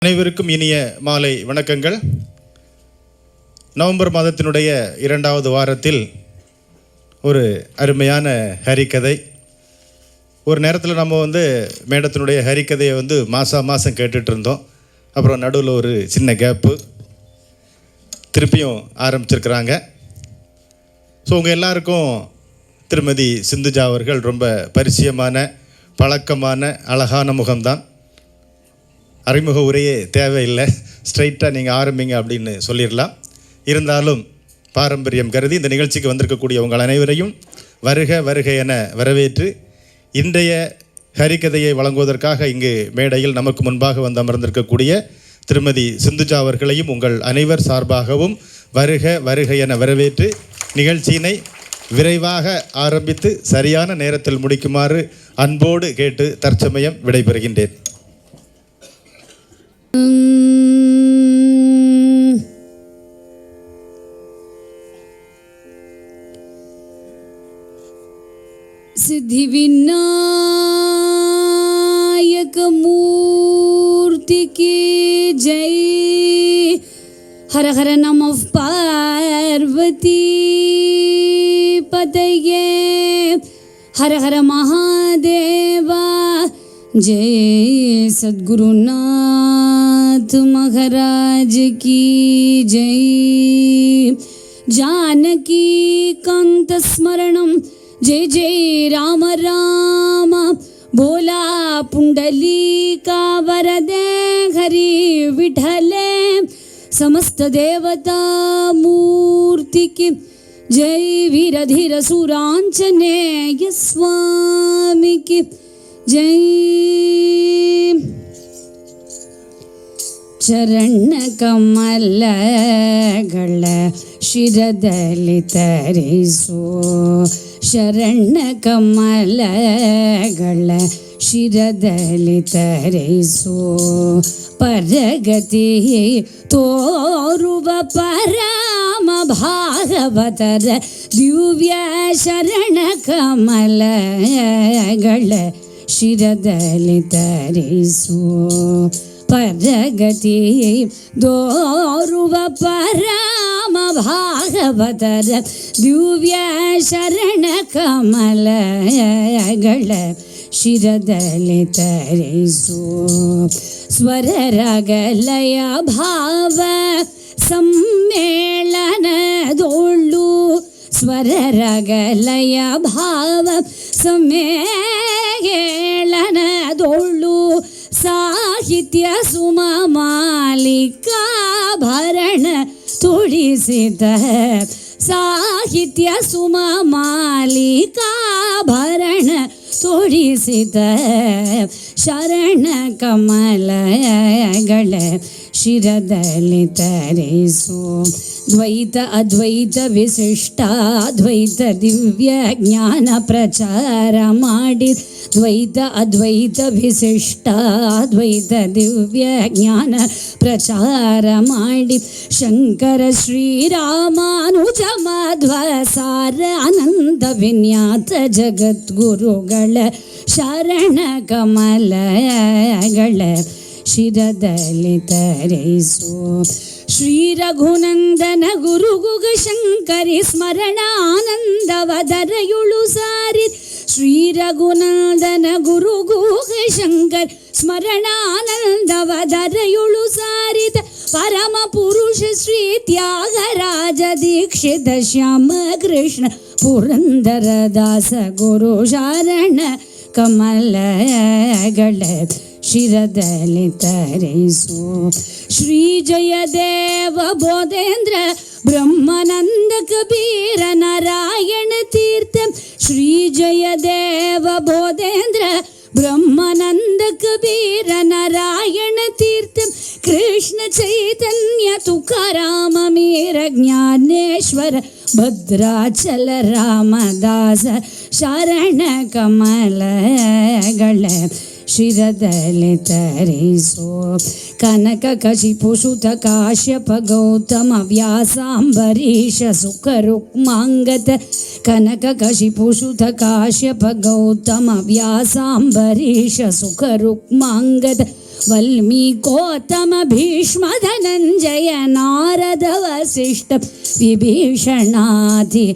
அனைவருக்கும் இனிய மாலை வணக்கங்கள். நவம்பர் மாதத்தினுடைய 2வது வாரத்தில் ஒரு அருமையான ஹரிக்கதை. ஒரு நேரத்தில் நம்ம மேடத்தினுடைய ஹரிக்கதையை மாதம் கேட்டுட்டு இருந்தோம். அப்புறம் நடுவில் ஒரு சின்ன கேப்பு, திருப்பியும் ஆரம்பிச்சிருக்கிறாங்க. ஸோ உங்கள் எல்லாருக்கும் திருமதி சிந்துஜா அவர்கள் ரொம்ப பரிச்சயமான பழக்கமான அழகான முகம்தான். அறிமுக உரையே தேவையில்லை, ஸ்ட்ரைட்டாக நீங்கள் ஆரம்பிங்க அப்படின்னு சொல்லிடலாம். இருந்தாலும் பாரம்பரியம் கருதி இந்த நிகழ்ச்சிக்கு வந்திருக்கக்கூடிய உங்கள் அனைவரையும் வருக வருக என வரவேற்று இன்றைய ஹரிக்கதையை வழங்குவதற்காக இங்கு மேடையில் நமக்கு முன்பாக வந்து அமர்ந்திருக்கக்கூடிய திருமதி சிந்துஜா அவர்களையும் உங்கள் அனைவர் சார்பாகவும் வருக வருக என வரவேற்று நிகழ்ச்சியினை விரைவாக ஆரம்பித்து சரியான நேரத்தில் முடிக்குமாறு அன்போடு கேட்டு தற்சமயம் விடைபெறுகின்றேன். सिद्धि विनायक मूर्ति की जय. हर हर नमः पार्वती पतये. हर हर महादेवा. जय सद्गुरुनाथ महाराज की जय. जानकी कांत स्मरणम जय जय राम राम. बोला पुंडलीका वरदे हरि विठले. समस्त देवता मूर्ति की जय. वीर धीर सुरांजनेय स्वामी की जय. ಚರಣ ಕಮಲಗಳ ಶಿರದಲ್ಲಿ ತರಿಸೋ. ಶರಣ ಕಮಲಗಳ ಶಿರದಲ್ಲಿ ತರಿಸೋ. ಪರಗತಿ ತೋರುವ ಪರಮ ಭಾಗವತರ ದಿವ್ಯ ಶರಣ ಕಮಲಗಳ ಶಿರದಲ್ಲಿ ತರಿಸೋ. ಪರಗತಿ ದೋರುವ ಪರಮ ಭಾಗವತರ ದಿವ್ಯ ಶರಣ ಕಮಲಗಳ ಶಿರದಲ್ಲಿ ತರಿಸೋ. ಸ್ವರರಗಲಯ ಭಾವ ಸಮ್ಮೇಳನದೊಳ್ಳು. ಸ್ವರರಗಲಯ ಭಾವ ಸಮ್ಮೇಳನದೊಳ್ಳು. ಸಾಹಿತ್ಯ ಸುಮ ಮಾಲಿಕಾಭರಣ ತುಡಿಸಿದ. ಸಾಹಿತ್ಯ ಸುಮ ಮಾಲಿಕಾಭರಣ ತುಡಿಸಿದ ಶರಣ ಕಮಲಗಳ ಶಿರದಲ್ಲಿ ತರಿಸೋ. ದ್ವೈತ ಅದ್ವೈತ ವಿಶಿಷ್ಟಾದ್ವೈತ ದಿವ್ಯ ಜ್ಞಾನ ಪ್ರಚಾರ ಮಾಡಿ. ದ್ವೈತ ಅದ್ವೈತ ವಿಶಿಷ್ಟಾದ್ವೈತ ದಿವ್ಯ ಜ್ಞಾನ ಪ್ರಚಾರ ಮಾಡಿ. ಶಂಕರ ಶ್ರೀರಾಮಾನುಜ ಮಧ್ವಸಾರ ಆನಂದ ವಿನ್ಯಾತ ಜಗದ್ಗುರುಗಳ ಶರಣ ಕಮಲಗಳ ಶಿರದಲ್ಲಿ ತರಿಸೋ. ಶ್ರೀ ರಘುನಂದನ ಗುರುಗುಗ ಶಂಕರಿ ಸ್ಮರಣ ಆನಂದವದರಯುಳು ಸಾರಿ. ಶ್ರೀ ರಘುನಂದನ ಗುರುಗುಗ ಶಂಕರ್ ಸ್ಮರಣ ಆನಂದವದರಯುಳು ಸಾರಿದ. ಪರಮ ಪುರುಷ ಶ್ರೀ ತ್ಯಾಗರಾಜ ದೀಕ್ಷಿತ ಶ್ಯಾಮ ಕೃಷ್ಣ ಪುರಂದರದಾಸ ಗುರು ಶರಣ ಕಮಲಗಳ ಶಿರದಲ್ಲಿ ತರಿಸೋ. ಶ್ರೀ ಜಯದೇವ ಬೋಧೇಂದ್ರ ಬ್ರಹ್ಮಾನಂದ ಕಬೀರ ನಾರಾಯಣ ತೀರ್ಥ. ಶ್ರೀ ಜಯದೇವ ಬೋಧೇಂದ್ರ ಬ್ರಹ್ಮಾನಂದ ಕಬೀರ ನಾರಾಯಣ ತೀರ್ಥ. ಕೃಷ್ಣ ಚೈತನ್ಯ ತುಕಾರಾಮ ಮೀರ ಜ್ಞಾನೇಶ್ವರ ಭದ್ರಾಚಲ ರಾಮದಾಸ ಶರಣ ಕಮಲಗಳ ಶಿರದಲ್ಲಿ ತರಿಸೋ. ಕನಕ ಕಶಿಪು ಸುತ ಕಾಶ್ಯಪ ಗೌತಮ ವ್ಯಾಸಾಂಬರೀಷ ಸುಖ ರುಕ್ಮಾಂಗದ. ಕನಕ ಕಶಿಪು ಸುತ ಕಾಶ್ಯಪ ಗೌತಮ ವ್ಯಾಸಾಂಬರೀಷ ಸುಖ ರುಕ್ಮಾಂಗದ. वल्मीकोत्तम भीष्म धनञ्जय नारद वसिष्ठ विभीषणादि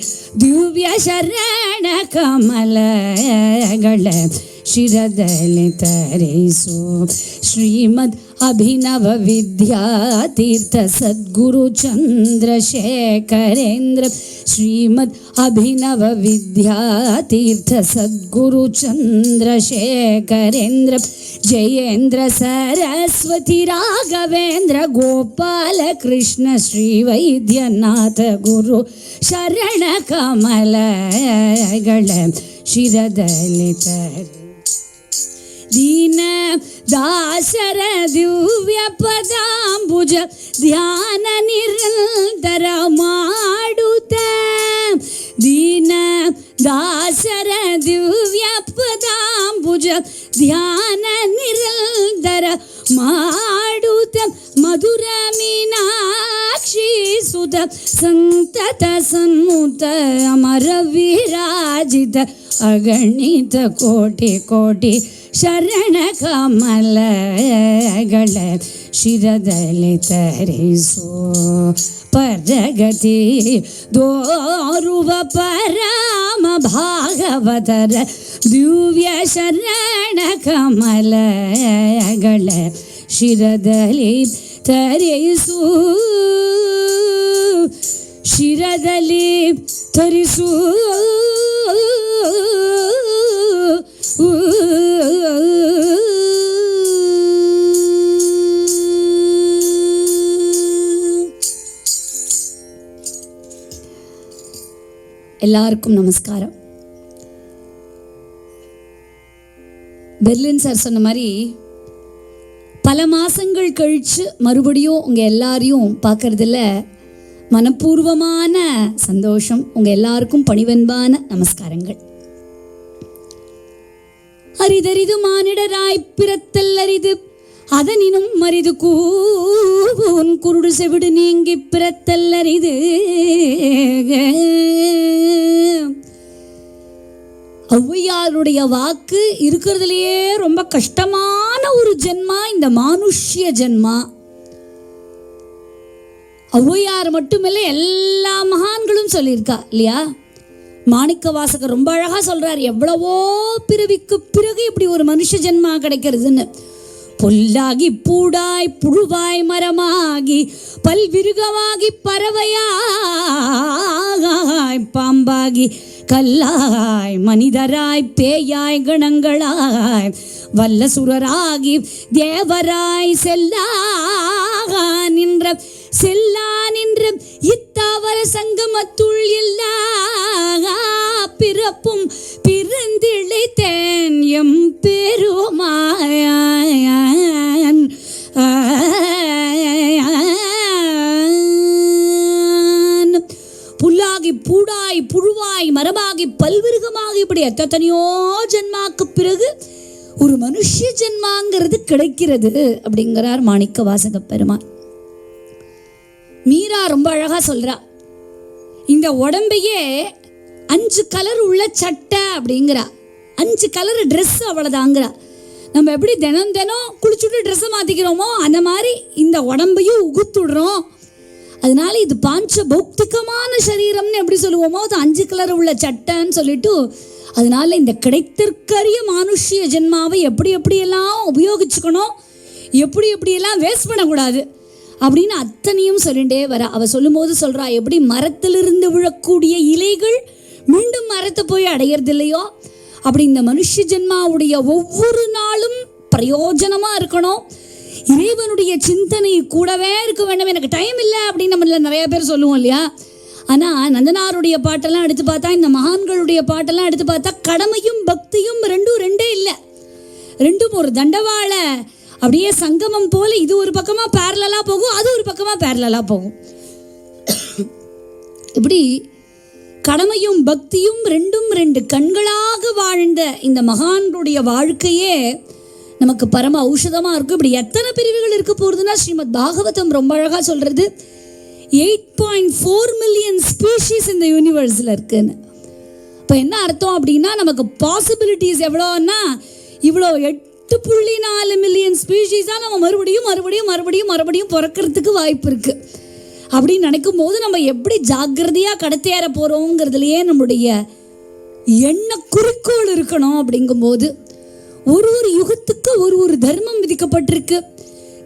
दिव्य शरण कमलಗಳ ಶಿರದಲ್ಲಿ ತರಿಸು ಶ್ರೀಮದ್ ಅಭಿನವ ವಿದ್ಯಾತೀರ್ಥ ಸದ್ಗುರು ಚಂದ್ರಶೇಖರೇಂದ್ರ ಶ್ರೀಮದ್ ಅಭಿನವ ವಿದ್ಯಾತೀರ್ಥ ಸದ್ಗುರು ಚಂದ್ರಶೇಖರೇಂದ್ರ ಜಯೇಂದ್ರ ಸರಸ್ವತಿ ರಾಘವೇಂದ್ರ ಗೋಪಾಲ ಕೃಷ್ಣ ಶ್ರೀ ವೈದ್ಯನಾಥ ಗುರು ಶರಣ ಕಮಲಗಳ ಶಿರದಲ್ಲಿ ತರಿ ದೀನ ದಾಸರ ದಿವ್ಯ ಪದಾಂಬುಜ ಧ್ಯಾನ ನಿರಂತರ ಮಾಡುತ್ತ ದೀನ ದಾಸರ ದಿವ್ಯ ಪದಾಂಬುಜ ಧ್ಯಾನ ನಿರಂತರ ಮಾಡುತ್ತ ಮಧುರ ಮೀನಾಕ್ಷಿ ಸುತ ಸಂತತ ಸನ್ನುತ ಅಮರ ವಿರಾಜಿತ ಅಗಣಿತ ಕೋಟಿ ಕೋಟಿ ಶರಣ ಕಮಲಗಳ ಶಿರದಲ್ಲಿ ತರಿಸೋ ಪರಗತಿ ದೋರುವ ಪರಮ ಭಾಗವತರ ದಿವ್ಯ ಶರಣ ಕಮಲಗಳ ಶಿರದಲ್ಲಿ ತರಿಸು ಶಿರದಲ್ಲಿ ತರಿಸು எல்லாருக்கும் நமஸ்காரம். பெர்லின் சார் சொன்ன மாதிரி பல மாதங்கள் கழித்து மறுபடியும் உங்கள் எல்லாரையும் பார்க்குறதுல மனப்பூர்வமான சந்தோஷம். உங்கள் எல்லாருக்கும் பணிவன்பான நமஸ்காரங்கள். அரிதரிது மானிடராய் பிறத்தல் அரிது அதனினும் மரிது கூன் குருடு செவிடு நீங்கி பிறத்தல் அரிது. ஔவையாருடைய வாக்கு இருக்கிறதுலையே ரொம்ப கஷ்டமான ஒரு ஜென்மா இந்த மானுஷ்ய ஜென்மா. ஔவையார் மட்டுமில்லை, எல்லா மகான்களும் சொல்லியிருக்கா இல்லையா? மாணிக்க வாசகர் ரொம்ப அழகா சொல்றார், எவ்வளவோ பிறவிக்கு பிறகு இப்படி ஒரு மனுஷ ஜென்மா கிடைக்கிறதுன்னு. புல்லாகி பூடாய் புழுவாய் மரமாகி பல்விருகமாகி பறவையாய் பாம்பாகி கல்லாய் மனிதராய் பேயாய் கணங்களாய் வல்லசுரராகி தேவராய் செல்லா நின்ற இத்தாவர சங்கமத்துள் எல்லா பிறப்பும் பிறந்திழைத்தேன் எம் பெருமான். புல்லாகி பூடாய் புழுவாய் மரமாகி பல்விருகமாகி இப்படி எத்தனையோ ஜென்மாக்கு பிறகு ஒரு மனுஷ ஜென்மாங்கிறது கிடைக்கிறது அப்படிங்கிறார் மாணிக்க வாசக பெருமான். மீரா ரொம்ப அழகா சொல்றா, இந்த உடம்பையே 5 கலர் உள்ள சட்டை அப்படிங்கிறா. 5 கலர் ட்ரெஸ் அவ்வளோதாங்கிறா. நம்ம எப்படி தினம் குளிச்சுட்டு ட்ரெஸ்ஸை மாற்றிக்கிறோமோ அந்த மாதிரி இந்த உடம்பையும் உகுத்துடுறோம். அதனால இது பாஞ்ச பௌத்திகமான சரீரம்னு எப்படி சொல்லுவோமோ அது 5 கலர் உள்ள சட்டைன்னு சொல்லிட்டு, அதனால இந்த கிடைத்திற்கரிய மானுஷ்ய ஜென்மாவை எப்படியெல்லாம் உபயோகிச்சுக்கணும், எப்படியெல்லாம் வேஸ்ட் பண்ணக்கூடாது அப்படின்னு அத்தனையும் சொல்லிட்டே வர. அவ சொல்லும்போது சொல்றா, எப்படி மரத்திலிருந்து விழக்கூடிய இலைகள் மீண்டும் மரத்தை போய் அடையிறது இல்லையோ அப்படி இந்த மனுஷ ஜென்மாவுடைய ஒவ்வொரு நாளும் பிரயோஜனமா இருக்கணும். இறைவனுடைய சிந்தனை கூடவே இருக்க வேண்டும். எனக்கு டைம் இல்லை அப்படின்னு நம்மள நிறைய பேர் சொல்லுவோம் இல்லையா? ஆனால் நந்தனாருடைய பாட்டெல்லாம் எடுத்து பார்த்தா, இந்த மகான்களுடைய பாட்டெல்லாம் எடுத்து பார்த்தா கடமையும் பக்தியும் ரெண்டே இல்லை. ரெண்டும் ஒரு தண்டவாள அப்படியே சங்கமம் போல, இது ஒரு பக்கமாக பேரலா போகும், அது ஒரு பக்கமாக பேரலா போகும். இப்படி கடமையும் பக்தியும் ரெண்டும் 2 கண்களாக வாழ்ந்த இந்த மகான்களுடைய வாழ்க்கையே நமக்கு பரம ஔஷதமாக இருக்கும். இப்படி எத்தனை பிரிவுகள் இருக்க போகிறதுனா ஸ்ரீமத் பாகவதம் ரொம்ப அழகாக சொல்கிறது, 8.4 மில்லியன் ஸ்பீஷீஸ் இந்த யூனிவர்ஸில் இருக்குன்னு. இப்போ என்ன அர்த்தம் அப்படின்னா, நமக்கு பாசிபிலிட்டிஸ் எவ்வளோன்னா இவ்வளோ 8.4 மில்லியன் ஸ்பீஷீஸாக நம்ம மறுபடியும் மறுபடியும் மறுபடியும் மறுபடியும் பிறக்கிறதுக்கு வாய்ப்பு இருக்குது. அப்படின்னு நினைக்கும் போது நம்ம எப்படி ஜாக்கிரதையாக கடத்தேற போகிறோங்கிறதுலையே நம்முடைய எண்ண குறிக்கோள் இருக்கணும். அப்படிங்கும்போது ஒரு ஒரு யுகத்துக்கு ஒரு ஒரு தர்மம் விதிக்கப்பட்டிருக்கு.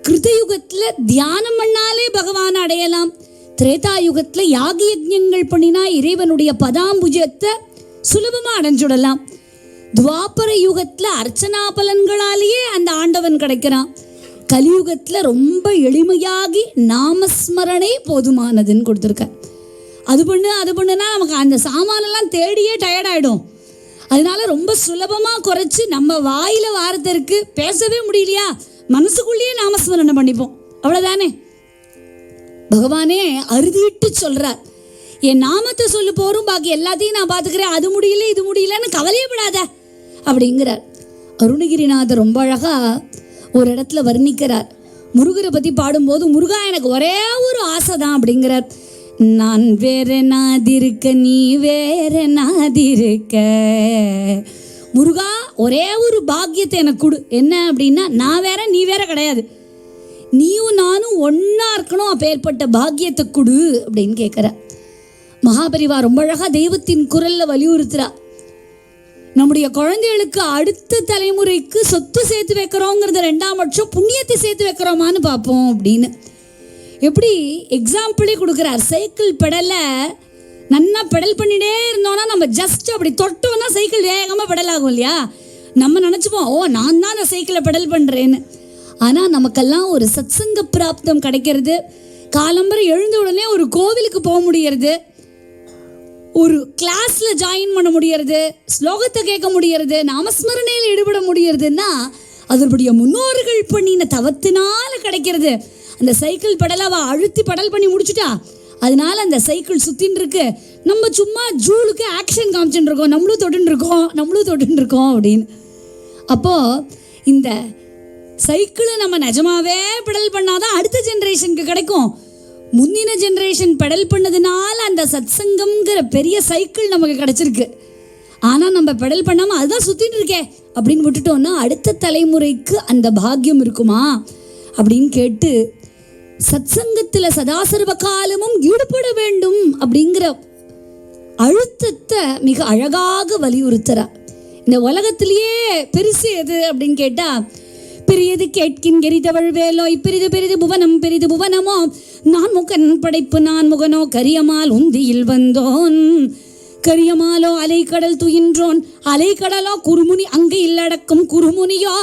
கிருதயுகத்தில் தியானம் பண்ணாலே பகவான் அடையலாம். திரேதா யுகத்தில் யாக யஜ்ஞங்கள் பண்ணினா இறைவனுடைய பதாம்புஜத்தை சுலபமாக அடைஞ்சுடலாம். துவாபர யுகத்தில் அர்ச்சனா பலன்களாலேயே அந்த ஆண்டவன் கிடைக்கிறான். கலியுகத்தில் ரொம்ப எளிமையாகி நாமஸ்மரணே போதுமானதுன்னு கொடுத்துருக்க. அது பண்ணுனா நமக்கு அந்த சாமானெல்லாம் தேடியே டயர்டாயிடும். அதனால ரொம்ப சுலபமாக குறைச்சி நம்ம வாயில் வாரத்திற்கு பேசவே முடியலையா, மனசுக்குள்ளேயே நாமஸ்மரணை பண்ணிப்போம், அவ்வளோதானே. பகவானே அறுதிட்டு சொல்கிறார், என் நாமத்தை சொல்லு போகிறோம், பாக்கி எல்லாத்தையும் நான் பார்த்துக்கிறேன், அது முடியல இது முடியலன்னு கவலையப்படாத அப்படிங்கிறார். அருணகிரிநாதர் ரொம்ப அழகாக ஒரு இடத்துல வர்ணிக்கிறார். முருகரை பற்றி பாடும்போது, முருகா எனக்கு ஒரே ஒரு ஆசை தான் அப்படிங்கிறார். நான் வேற நாதிருக்க நீ வேற நாதிருக்க, முருகா ஒரே ஒரு பாக்கியத்தை எனக்கு கொடு. என்ன அப்படின்னா, நான் வேற நீ வேற கிடையாது, நீயும் நானும் ஒன்றா இருக்கணும், அப்பேற்பட்ட பாக்கியத்தை கொடு அப்படின்னு கேட்குற. மகாபரிவா ரொம்ப அழகாக தெய்வத்தின் குரலில் வலியுறுத்துறா. நம்முடைய குழந்தைகளுக்கு அடுத்த தலைமுறைக்கு சொத்து சேர்த்து வைக்கிறோங்கிறத 2ஆம் பட்சம் புண்ணியத்தை சேர்த்து வைக்கிறோமான்னு பார்ப்போம் அப்படின்னு. எப்படி எக்ஸாம்பிளே கொடுக்குறார். சைக்கிள் பெடலை நல்லா பெடல் பண்ணிகிட்டே இருந்தோன்னா நம்ம ஜஸ்ட் அப்படி தொட்டோன்னா சைக்கிள் வேகமாக பெடல் ஆகும் இல்லையா. நம்ம நினச்சிப்போம், ஓ நான் தான் அந்த சைக்கிளை பெடல் பண்ணுறேன்னு. ஆனால் நமக்கெல்லாம் ஒரு சத்சங்க பிராப்தம் கிடைக்கிறது. காலம்பரை எழுந்த உடனே ஒரு கோவிலுக்கு போக முடியறது, ஒரு கிளாஸில் ஜாயின் பண்ண முடியறது, ஸ்லோகத்தை கேட்க முடியறது, நாமஸ்மரணையில் ஈடுபட முடியறதுன்னா அதனுடைய முன்னோர்கள் பண்ணின தவத்தினால கிடைக்கிறது. அந்த சைக்கிள் பெடலை அழுத்தி பெடல் பண்ணி முடிச்சுட்டா, அதனால அந்த சைக்கிள் சுற்றின்னு இருக்கு. நம்ம சும்மா ஜூலுக்கு ஆக்ஷன் காமிச்சுட்டு இருக்கோம், நம்மளும் தொட்டுன்னு இருக்கோம் அப்படின்னு. அப்போது இந்த சைக்கிளை நம்ம நிஜமாவே பெடல் பண்ணாதான் அடுத்த ஜென்ரேஷனுக்கு கிடைக்கும். முந்தின ஜென்ரேஷன் பெடல் பண்ணதுனால அந்த சத்சங்கம்ங்கிற பெரிய சைக்கிள் நமக்கு கிடைச்சிருக்கு. ஆனால் நம்ம பெடல் பண்ணாமல் அதுதான் சுற்றிட்டு இருக்கே அப்படின்னு விட்டுட்டோம்னா அடுத்த தலைமுறைக்கு அந்த பாக்கியம் இருக்குமா அப்படின்னு கேட்டு, சத்சங்கத்தில் சதாசர்வ காலமும் ஈடுபட வேண்டும் அப்படிங்கிற அழுத்தத்தை மிக அழகாக வலியுறுத்துறார். இந்த உலகத்திலேயே பெருசு எது அப்படின்னு கேட்டால், பெரியது கேட்கின் எரிதவள் வேலோய் பெரிது பெரிது புவனம் பெரிது புவனமோ, நான் முகன் படைப்பு நான் முகனோ கரியமால் உந்தியில் வந்தோன், கரியமாலோ அலைக்கடல் துயின்றோன் அலைக்கடலோ குறுமுனி அங்கு இல்லடக்கும் குறுமுனியோ,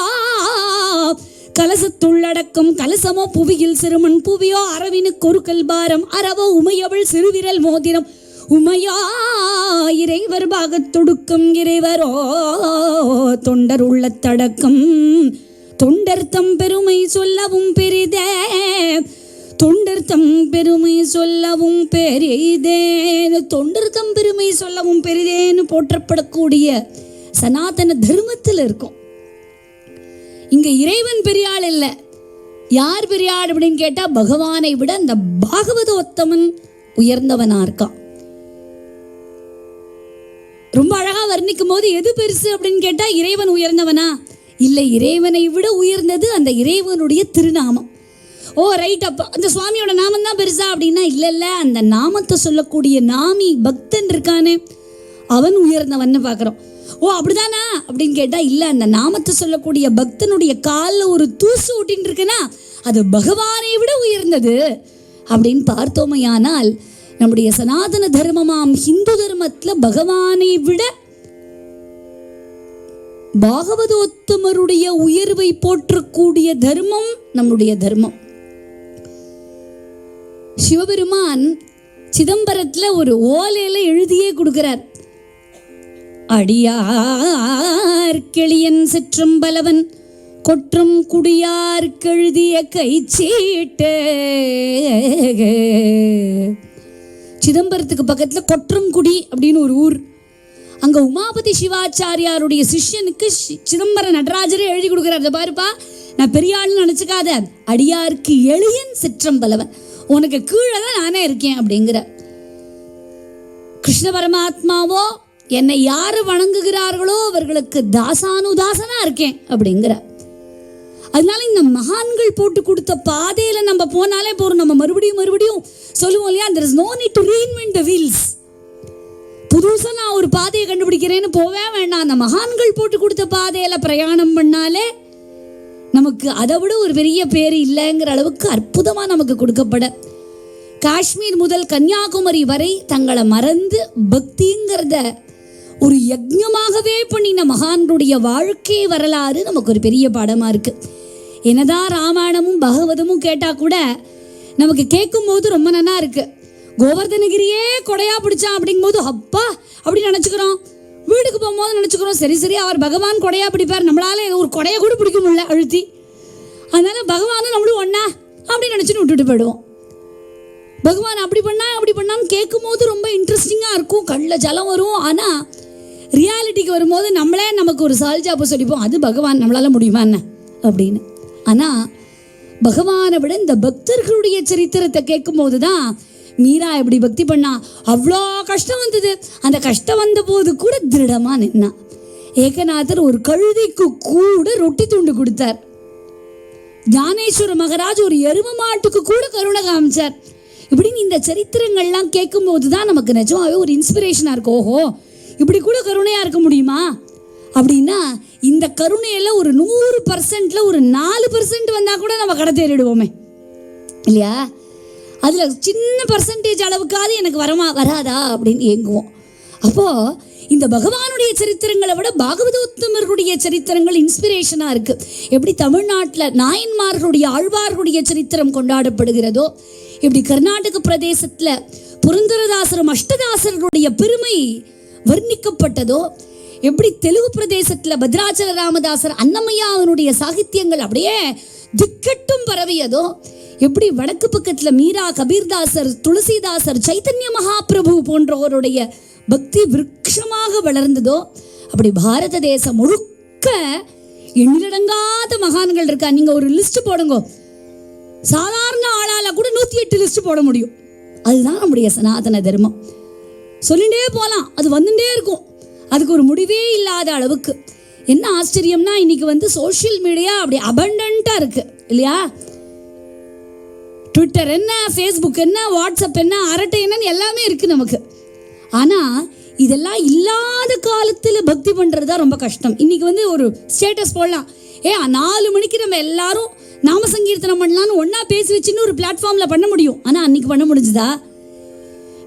கலசத்துள்ளடக்கும் கலசமோ புவியில் சிறுமண் புவியோ, அரவினுக்கு ஒரு கல்பாரம் அரவோ உமையவள் சிறுவிரல் மோதிரம் உமையா, இறைவர் பாகத்தொடுக்கும் இறைவரோ தொண்டர் உள்ளத்தடக்கம், தொண்டர் தம் பெருமை சொல்லவும் பெரிதே, தொண்டர் தம் பெருமை சொல்லவும் பெரிதே, தொண்டர் தம் பெருமை சொல்லவும் பெரிதேன்னு போற்றப்படக்கூடிய சனாதன தர்மத்தில் இருக்கும். இங்க இறைவன் பெரியாள் இல்லை. யார் பெரியாள் அப்படின்னு கேட்டா, பகவானை விட அந்த பாகவதோத்தமன் உயர்ந்தவனா இருக்கான். ரொம்ப அழகா வர்ணிக்கும் போது எது பெருசு அப்படின்னு கேட்டா, இறைவன் உயர்ந்தவனா இல்லை, இறைவனை விட உயர்ந்தது அந்த இறைவனுடைய திருநாமம். ஓ ரைட், அப்போ அந்த சுவாமியோட நாமம் தான் பெருசா அப்படின்னா இல்லை, அந்த நாமத்தை சொல்லக்கூடிய நாமி பக்தன் இருக்கானே அவன் உயர்ந்தவன்னு பார்க்குறோம். ஓ அப்படிதானா அப்படின்னு கேட்டால் இல்லை, அந்த நாமத்தை சொல்லக்கூடிய பக்தனுடைய காலில் ஒரு தூசு ஓட்டின்னு இருக்குன்னா அது பகவானை விட உயர்ந்தது அப்படின்னு பார்த்தோமையானால், நம்முடைய சனாதன தர்மமாம் ஹிந்து தர்மத்தில் பகவானை விட பாகவதோத்தமருடைய உயர்வை போற்றக்கூடிய தர்மம் நம்முடைய தர்மம். சிவபெருமான் சிதம்பரத்தில் ஒரு ஓலையில எழுதியே கொடுக்கிறார். அடியார் கிளியன் சிற்றும் பலவன் கொற்றும் குடியார் கெழுதிய கைச்சீட்டு. சிதம்பரத்துக்கு பக்கத்தில் கொற்றம்குடி அப்படின்னு ஒரு ஊர். அங்கே உமாபதி சிவாச்சாரியாருடைய சிஷ்யனுக்கு சிதம்பர நடராஜரே எழுதி கொடுக்குறார். அதை பாருப்பா, நான் பெரிய ஆள்னு நினச்சிக்காத, அடியாருக்கு எளியன் சிற்றம்பலவன், உனக்கு கீழே தான் நானே இருக்கேன் அப்படிங்கிற. கிருஷ்ண பரமாத்மாவோ என்னை யார் வணங்குகிறார்களோ அவர்களுக்கு தாசானுதாசனா இருக்கேன் அப்படிங்கிற. அதனால இந்த மகான்கள் போட்டு கொடுத்த பாதையில நம்ம போனாலே போறோம். நம்ம மறுபடியும் சொல்லுவோம் இல்லையா, there is no need to reinvent the wheels. புதுசா நான் ஒரு பாதையை கண்டுபிடிக்கிறேன்னு போவே வேண்டாம். அந்த மகான்கள் போட்டு கொடுத்த பாதையில பிரயாணம் பண்ணாலே நமக்கு அதை விட ஒரு பெரிய பேர் இல்லைங்கிற அளவுக்கு அற்புதமா நமக்கு கொடுக்கப்பட, காஷ்மீர் முதல் கன்னியாகுமரி வரை தங்களை மறந்து பக்திங்கிறத ஒரு யஜ்ஞமாகவே பண்ணின மகான்களுடைய வாழ்க்கை வரலாறு நமக்கு ஒரு பெரிய பாடமா இருக்கு. என்னதான் ராமாயணமும் பகவதமும் கேட்டா கூட நமக்கு கேட்கும் போது ரொம்ப நல்லா இருக்கு. கோவர்தனகிரியே கொடையா பிடிச்சான் அப்படிங்கும்போது அப்பா அப்படின்னு நினைச்சுக்கிறோம். வீட்டுக்கு போகும்போது நினைச்சுக்கிறோம் சரி அவர் பகவான் கொடையா பிடிப்பார், நம்மளால ஒரு கொடையை கூட பிடிக்க முடியல அழுத்தி, அதனால பகவானும் நம்மளும் ஒன்னா அப்படின்னு நினைச்சுன்னு விட்டுட்டு போயிடுவோம். பகவான் அப்படி பண்ணான்னு கேட்கும் போது ரொம்ப இன்ட்ரெஸ்டிங்கா இருக்கும், கண்ணுல ஜலம் வரும். ஆனா ரியாலிட்டிக்கு வரும்போது நம்மளே நமக்கு ஒரு சால்ஜாப்பு சொல்லிப்போம், அது பகவான் நம்மளால முடியுமா என்ன அப்படின்னு. ஆனா பகவானை விட இந்த பக்தர்களுடைய சரித்திரத்தை கேட்கும் போதுதான் மீரா எப்படி பக்தி பண்ணா. அவ்வளோ கஷ்டம் வந்தது, அந்த கஷ்டம் வந்த போது கூட திருடமா நின்னா. ஏகநாதர் ஒரு கழுதைக்கு கூட ரொட்டி துண்டு கொடுத்தார். ஞானேஸ்வர மகராஜ் ஒரு எரும மாட்டுக்கு கூட கருணை காமிச்சார். இப்படின்னு இந்த சரித்திரங்கள்லாம் கேட்கும் போதுதான் நமக்கு நிஜமாவே ஒரு இன்ஸ்பிரேஷனா இருக்கும். ஓஹோ, இப்படி கூட கருணையா இருக்க முடியுமா அப்படின்னா, இந்த கருணையில ஒரு 100%ல ஒரு 4% வந்தா கூட நம்ம கடை தேறிடுவோமே இல்லையா. அதுல சின்ன பர்சன்டேஜ் அளவுக்காவது எனக்கு வராதா அப்படின்னு ஏங்குவோம். அப்போ இந்த பகவானுடைய சரித்திரங்களை விட பாகவதோத்தமர்களுடைய சரித்திரங்கள் இன்ஸ்பிரேஷனா இருக்கு. எப்படி தமிழ்நாட்டில் நாயன்மார்களுடைய ஆழ்வார்களுடைய சரித்திரம் கொண்டாடப்படுகிறதோ, இப்படி கர்நாடக பிரதேசத்துல புரந்தரதாசரும் அஷ்டதாசர்களுடைய பெருமை வர்ணிக்கப்பட்டதோ, எப்படி தெலுங்கு பிரதேசத்துல பத்ராச்சல ராமதாசர் அன்னமையாவனுடைய சாகித்யங்கள் அப்படியே திக்கட்டும் பரவியதோ, எப்படி வடக்கு பக்கத்துல மீரா, கபீர்தாசர், துளசிதாசர், சைத்தன்ய மகாபிரபு போன்றவருடைய பக்தி விருட்சமாக வளர்ந்ததோ, அப்படி பாரத தேசம் முழுக்க எண்ணிலடங்காத மகான்கள் இருக்கா. நீங்க ஒரு லிஸ்ட் போடுங்க, சாதாரண ஆளால கூட 108 லிஸ்ட் போட முடியும். அதுதான் நம்முடைய சனாதன தர்மம். சொல்லிட்டே போலாம், அது வந்துட்டே இருக்கும், அதுக்கு ஒரு முடிவே இல்லாத அளவுக்கு. என்ன ஆச்சரியம்னா, இன்னைக்கு சோஷியல் மீடியா அப்படி அபண்டன்ட்டா இருக்கு இல்லையா. ட்விட்டர் என்ன, ஃபேஸ்புக் என்ன, வாட்ஸ்அப் என்ன, அரட்டை என்னன்னு எல்லாமே இருக்கு நமக்கு. ஆனா இதெல்லாம் இல்லாத காலத்துல பக்தி பண்றது தான் ரொம்ப கஷ்டம். இன்னைக்கு ஒரு ஸ்டேட்டஸ் போடலாம், 4 மணிக்கு நம்ம எல்லாரும் நாம சங்கீர்த்தனம் பண்ணலாம்னு ஒன்னா பேசி வச்சுன்னு ஒரு பிளாட்ஃபார்ம்ல பண்ண முடியும். ஆனா அன்னைக்கு பண்ண முடிஞ்சுதா?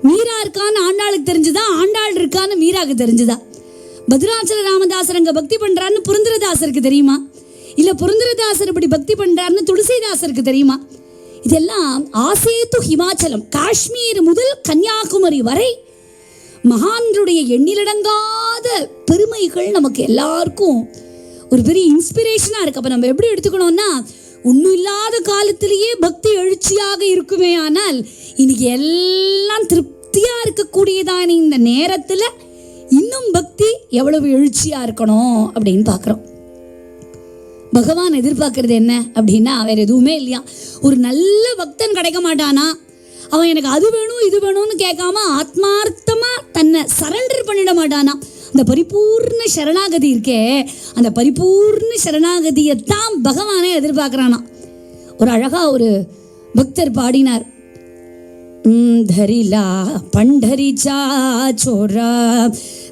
மீரா இருக்கான்னு ஆண்டாளுக்கு தெரிஞ்சுதா? ஆண்டாள் இருக்கான்னு மீராக்கு தெரிஞ்சுதா? பத்ராச்சல ராமதாசர் அங்க பக்தி பண்றாருன்னு புரந்தரதாசருக்கு தெரியுமா? இல்ல புரந்தரதாசர் இப்படி பக்தி பண்றாருன்னு துளசிதாசருக்கு தெரியுமா? இதெல்லாம் ஆசேத்து ஹிமாச்சலம், காஷ்மீர் முதல் கன்னியாகுமரி வரை மகான்களுடைய எண்ணிலடங்காத பெருமைகள் நமக்கு எல்லாருக்கும் ஒரு பெரிய இன்ஸ்பிரேஷனா இருக்கு. அப்ப நம்ம எப்படி எடுத்துக்கணும்னா, ஒன்றும் இல்லாத காலத்திலேயே பக்தி எழுச்சியாக இருக்குமே, ஆனால் இன்னைக்கு எல்லாம் திருப்தியா இருக்கக்கூடியதான இந்த நேரத்துல இன்னும் பக்தி எவ்வளவு எழுச்சியா இருக்கணும் அப்படின்னு பாக்குறோம். பகவான் எதிர்பார்க்கறது என்ன அப்படின்னா, வேற எதுவுமே இல்லையா. ஒரு நல்ல பக்தன் கிடைக்க மாட்டானா, அவன் எனக்கு அது வேணும் இது வேணும்னு கேட்காம ஆத்மார்த்தமா தன்னை சரண்டர் பண்ணிட மாட்டானா. அந்த பரிபூர்ண சரணாகதி இருக்கே, அந்த பரிபூர்ண சரணாகதியைத்தான் பகவானே எதிர்பார்க்கிறானா. ஒரு அழகா ஒரு பக்தர் பாடினார், धरिला पंढरीचा चोरा,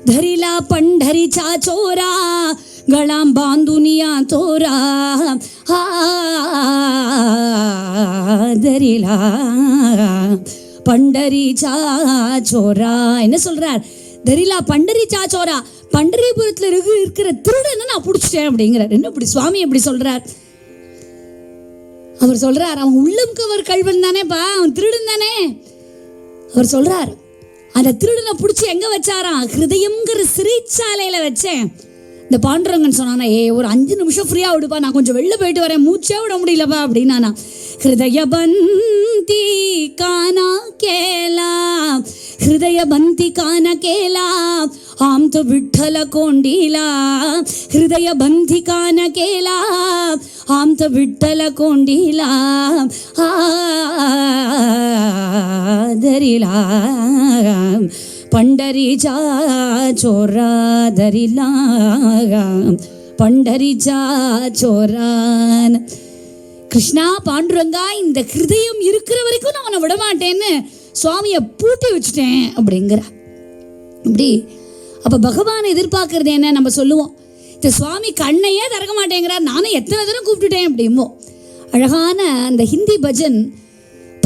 धरिला पंढरीचा चोरा, गळा बांधुनिया तोरा, हा धरिला पंढरीचा चोरा. என்ன சொல்றார்? தரிலா பண்டரிச்சா சோரா, பண்டரிபுரத்துல இருக்கிற திருடனை நான் பிடிச்சிட்டேன் அப்படிங்கிறார். என்ன இப்படி சுவாமி எப்படி சொல்றார்? அவர் சொல்றார், அவன் உள்ளம் கவர் கல்வன் தானேப்பா, அவன் திருடன் தானே. அவர் சொல்றார், அந்த திருடனை பிடிச்சி எங்க வச்சாராம்? ஹிருதயம்ங்கிற சிறைச்சாலையில வச்சேன். இந்த பாண்டுரங்கன் சொன்னானா, ஒரு 5 நிமிஷம் ஃப்ரீயா விடுப்பா, நான் கொஞ்சம் வெளில போயிட்டு வரேன், மூச்சே விட முடியலப்பா அப்படின்னா. ஹிருதய பந்தி கானா கேலா, हृदय बंती कान केला, आम तो विठ्ठल कोंडीला, हृदय बंती कान केला, आम तो विठ्ठल कोंडीला, धरिला पंढरीचा चोरा, धरिला பண்டரிஜா சோரான். கிருஷ்ணா பாண்டுரங்கா, இந்த ஹிருதயம் இருக்கிற வரைக்கும் நான் உன்னை விட மாட்டேன்னு சுவாமியை பூட்டி வச்சுட்டேன் அப்படிங்கிற. இப்படி அப்போ பகவானை எதிர்பார்க்கறது என்ன? நம்ம சொல்லுவோம், இந்த சுவாமி கண்ணையே திறக்க மாட்டேங்கிறார், நானும் எத்தனை தடவை கூப்பிட்டுட்டேன் அப்படிமோ. அழகான அந்த ஹிந்தி பஜன்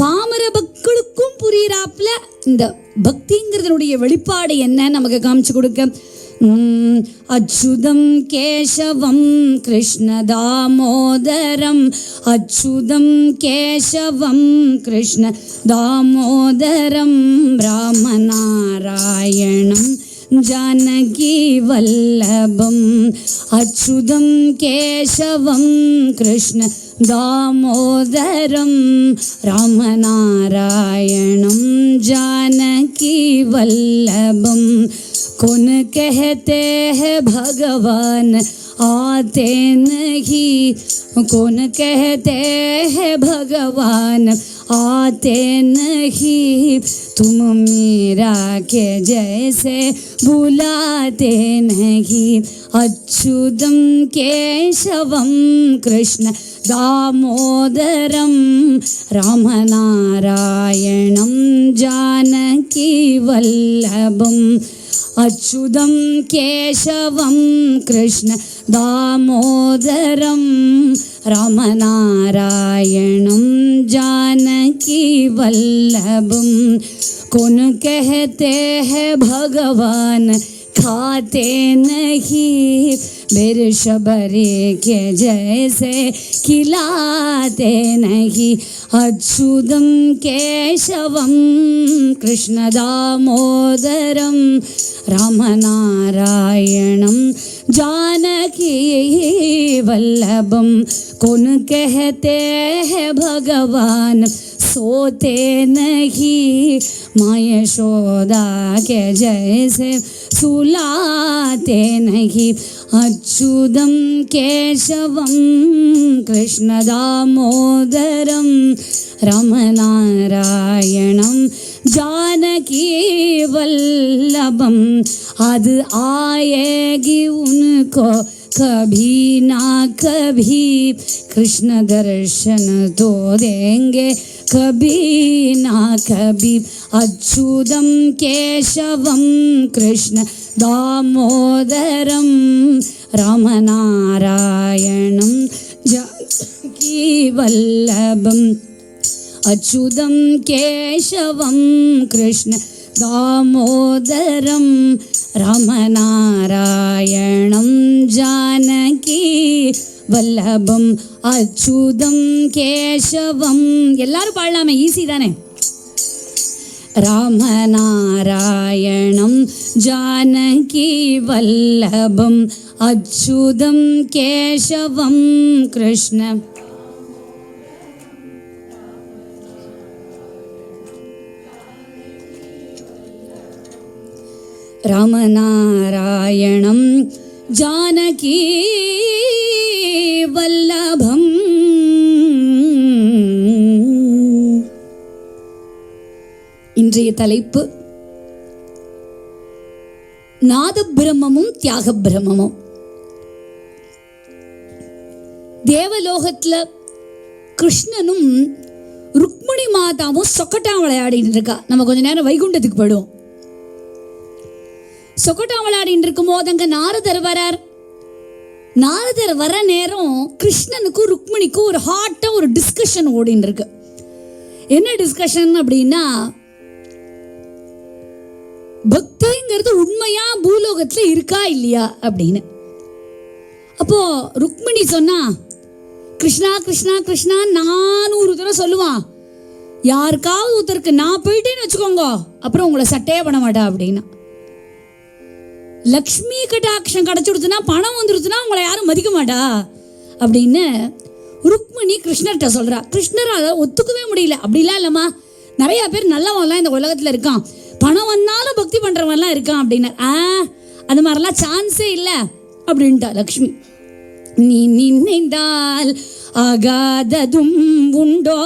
பாமர மக்களுக்கும் புரியிறாப்புல இந்த பக்திங்கிறதுடைய வெளிப்பாடு என்ன நமக்கு காமிச்சு கொடுக்க. அச்சுதம் கேசவம் கிருஷ்ண தாமோதரம், அச்சுதம் கேசவம் கிருஷ்ண தாமோதரம், ராமநாராயணம் ஜானகி வல்லபம், அச்சுதம் கேசவம் கிருஷ்ண தாமோதரம், ராமநாராயணம் ஜானகி வல்லபம். कौन कहते हैं भगवान आते नहीं, कौन कहते हैं भगवान आते नहीं, तुम मीरा के जैसे बुलाते नहीं, अच्युतम केशवम कृष्ण दामोदरम, रामनारायणं जानकी वल्लभम, अच्युतं केशवं कृष्ण दामोदरं, रामनारायणं जानकी वल्लभम. कौन कहते हैं भगवान खाते नहीं, बिरशबरी के जैसे खिलाते नहीं, अच्युतं केशवं कृष्ण दामोदरं, रामनारायणं जानकी वल्लभम. कौन कहते हैं भगवान सोते नहीं, माँ यशोदा के जैसे सुलाते नहीं, अच्युतं केशवं कृष्ण दामोदरं, रामनारायणं जानकी वल्लभम. அது आएगी उनको कभी ना कभी, कृष्ण दर्शन तो देंगे कभी ना कभी, अच्युतं केशवं कृष्ण दामोदरं, रामनारायणं जानकी वल्लभम, अच्युतं केशवं कृष्ण दामोदरं, रामनारायणं जानकी வல்லபம், அச்சுதம் கேசவம். எல்லாரும் பாடலாமே, ஈஸி தானே. ராமநாராயணம் ஜானகி வல்லபம், அச்சுதம் கேசவம் கிருஷ்ண. ராமநாராயணம் ஜானகி வல்லபம். இன்றைய தலைப்பு நாத பிரம்மமும் தியாக பிரம்மமும். தேவலோகத்துல கிருஷ்ணனும் ருக்மிணி மாதாவும் சொக்கட்டா விளையாடிட்டு இருக்கா. நம்ம கொஞ்ச நேரம் வைகுண்டத்துக்கு போயிடுவோம். சொக்கட்டா விளையாடிட்டு இருக்கும் போது அங்க நாரதர் வரார். நாரதர் வர நேரம் கிருஷ்ணனுக்கும் ருக்மிணிக்கும் ஒரு ஹாட்டா ஒரு டிஸ்கஷன் ஓடின்னு இருக்கு. என்ன டிஸ்கஷன் அப்படின்னா, பக்திங்கிறது உண்மையா பூலோகத்துல இருக்கா இல்லையா அப்படின்னு. அப்போ ருக்மிணி சொன்னா, கிருஷ்ணா கிருஷ்ணா கிருஷ்ணா 400 தடவை சொல்லுவான். யாருக்காவது ஒருத்தருக்கு நான் போயிட்டேன்னு வச்சுக்கோங்க, அப்புறம் உங்களை சட்டையே பண்ண மாட்டா அப்படின்னா. லக்ஷ்மி கட்டாட்சம் கிடைச்சுடுச்சுன்னா, பணம் வந்துடுச்சுன்னா உங்களை யாரும் மதிக்க மாட்டா அப்படின்னு ருக்மிணி கிருஷ்ணர்கிட்ட சொல்றா. கிருஷ்ணர் அதை ஒத்துக்கவே முடியல. அப்படிலாம் இல்லம்மா, நிறைய பேர் நல்லவன்லாம் இந்த உலகத்துல இருக்கான், பணம் வந்தாலும் பக்தி பண்றவன்லாம் இருக்கான் அப்படின்னா. அது மாதிரிலாம் சான்ஸே இல்லை அப்படின்ட்டா லக்ஷ்மி. நீ நினைந்தால் ஆகாததும் உண்டோ,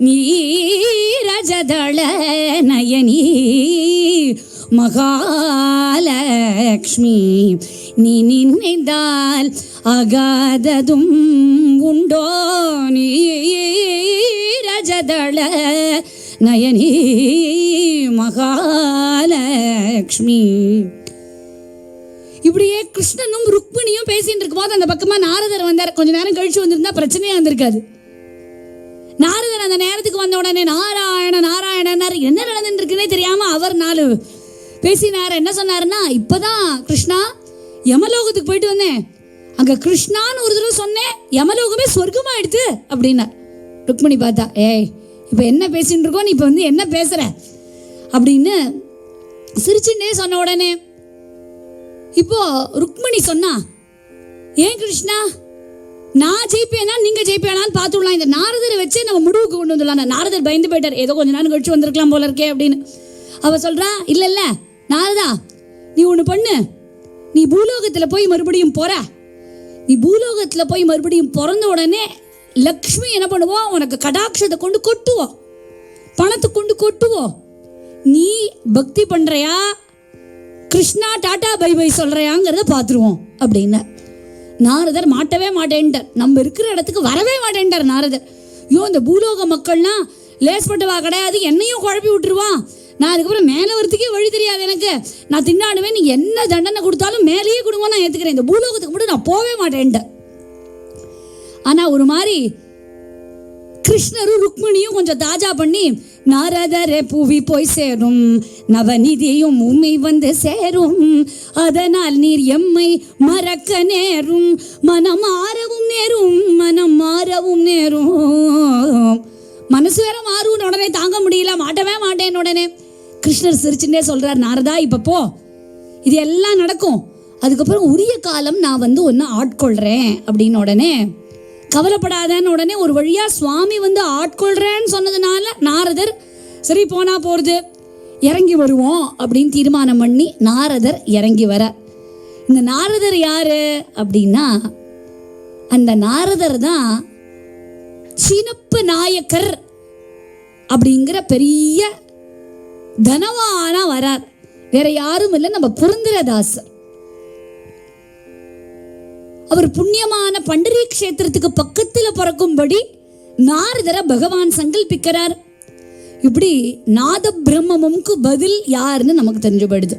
நீ ரஜதள நயனி மகாலக்ஷ்மி நீ நினைந்தால் அகாததும் உண்டோ நீ ரஜதள நயனி மகாலக்ஷ்மி. இப்படியே கிருஷ்ணனும் ருக்மிணியும் பேசிட்டு இருக்கும்போது அந்த பக்கமா நாரதர் வந்தார். கொஞ்ச நேரம் கழிச்சு வந்திருந்தா பிரச்சனையா வந்திருக்காது. நாரதர் அந்த நேரத்துக்கு வந்த உடனே நாராயண நாராயணனார். என்ன நடந்துட்டு இருக்குன்னே தெரியாம அவர் 4 பேசினார். என்ன சொன்னாருன்னா, இப்பதான் கிருஷ்ணா யமலோகத்துக்கு போயிட்டு வந்தேன், அங்க கிருஷ்ணான்னு ஒரு தடவை சொன்னேன், யமலோகமே சொர்க்கமா எடுத்து அப்படின்னார். ருக்மிணி பார்த்தா, ஏய் இப்ப என்ன பேசிட்டு இருக்கோம், நீ இப்ப வந்து என்ன பேசுற அப்படின்னு சிரிச்சுட்டே சொன்ன உடனே இப்போ ருக்மிணி சொன்னா, ஏன் கிருஷ்ணா நான் ஜெயிப்பேனா நீங்க ஜெயிப்பேனான்னு பார்த்துடலாம், இந்த நாரதரை வச்சு நம்ம முடிவுக்கு கொண்டு வந்துடலாம். நாரதர் பயந்து போயிட்டார், ஏதோ கொஞ்ச நேரம் கழிச்சு வந்திருக்கலாம் போல இருக்கே அப்படின்னு. அவ சொல்றா, இல்ல இல்ல நாரதா நீ ஒண்ணு பண்ணு, நீ பூலோகத்துல போய் மறுபடியும் போற, நீ பூலோகத்துல போய் மறுபடியும் பிறந்த உடனே லக்ஷ்மி என்ன பண்ணுவோம், உனக்கு கடாட்சத்தை கொண்டு கொட்டுவோம், பணத்தை கொண்டு கொட்டுவோம். நீ பக்தி பண்றியா கிருஷ்ணா டாடா பை பை சொல்றியாங்கிறத பார்த்துருவோம் அப்படின்னு. நாரதர் மாட்டவே மாட்டேன்ட்டார், நம்ம இருக்கிற இடத்துக்கு வரவே மாட்டேன்ட்டார் நாரதர். ஐயோ இந்த பூலோக மக்கள்லாம் லேஸ்பட்டவா கிடையாது, என்னையும் குழப்பி விட்டுருவான், நான் அதுக்கப்புறம் மேலே வரத்துக்கே வழி தெரியாது எனக்கு, நான் தின்னாடுவேன், நீ என்ன தண்டனை கொடுத்தாலும் மேலேயே கொடுங்க நான் ஏற்றுக்கிறேன், இந்த பூலோகத்துக்கு மட்டும் நான் போவே மாட்டேன்ட்டேன். ஆனால் ஒரு மாதிரி கிருஷ்ணரும் ருக்மிணியும் கொஞ்சம் தாஜா பண்ணி, நாரதரே புவி போய் சேரும், நவநிதியும் உண்மை வந்து சேரும், அதனால் நீர் எம்மை மறக்க நேரும், மனம் மாறவும் நேரும், மனம் மாறவும் நேரும். மனசு வேற மாறும் உடனே தாங்க முடியல, மாட்டவே மாட்டேன் உடனே. கிருஷ்ணர் சிரிச்சுட்டே சொல்றார், நாரதா இப்ப போ, இது எல்லாம் நடக்கும், அதுக்கப்புறம் உரிய காலம் நான் வந்து ஒன்று ஆட்கொள்றேன் அப்படின்னு. உடனே கவலைப்படாதன்னு உடனே ஒரு வழியா சுவாமி வந்து ஆட்கொள்றேன்னு சொன்னதுனால நாரதர் சரி போனா போறது, இறங்கி வருவோம் அப்படின்னு தீர்மானம் பண்ணி நாரதர் இறங்கி வர. இந்த நாரதர் யாரு அப்படின்னா, அந்த நாரதர் தான் சின்னப்ப நாயக்கர் அப்படிங்கிற பெரிய தனவானா வரார். வேற யாரும் இல்லை, நம்ம புரந்தரதாசர். அவர் புண்ணியமான பண்டரி கஷேத்திரத்துக்கு பக்கத்துல பிறக்கும்படி நாரதரை பகவான் சங்கல்பிக்கிறார். இப்படி நாத பிரம்மமுக்கு பதில் யாருன்னு நமக்கு தெரிஞ்சு போயிடுது.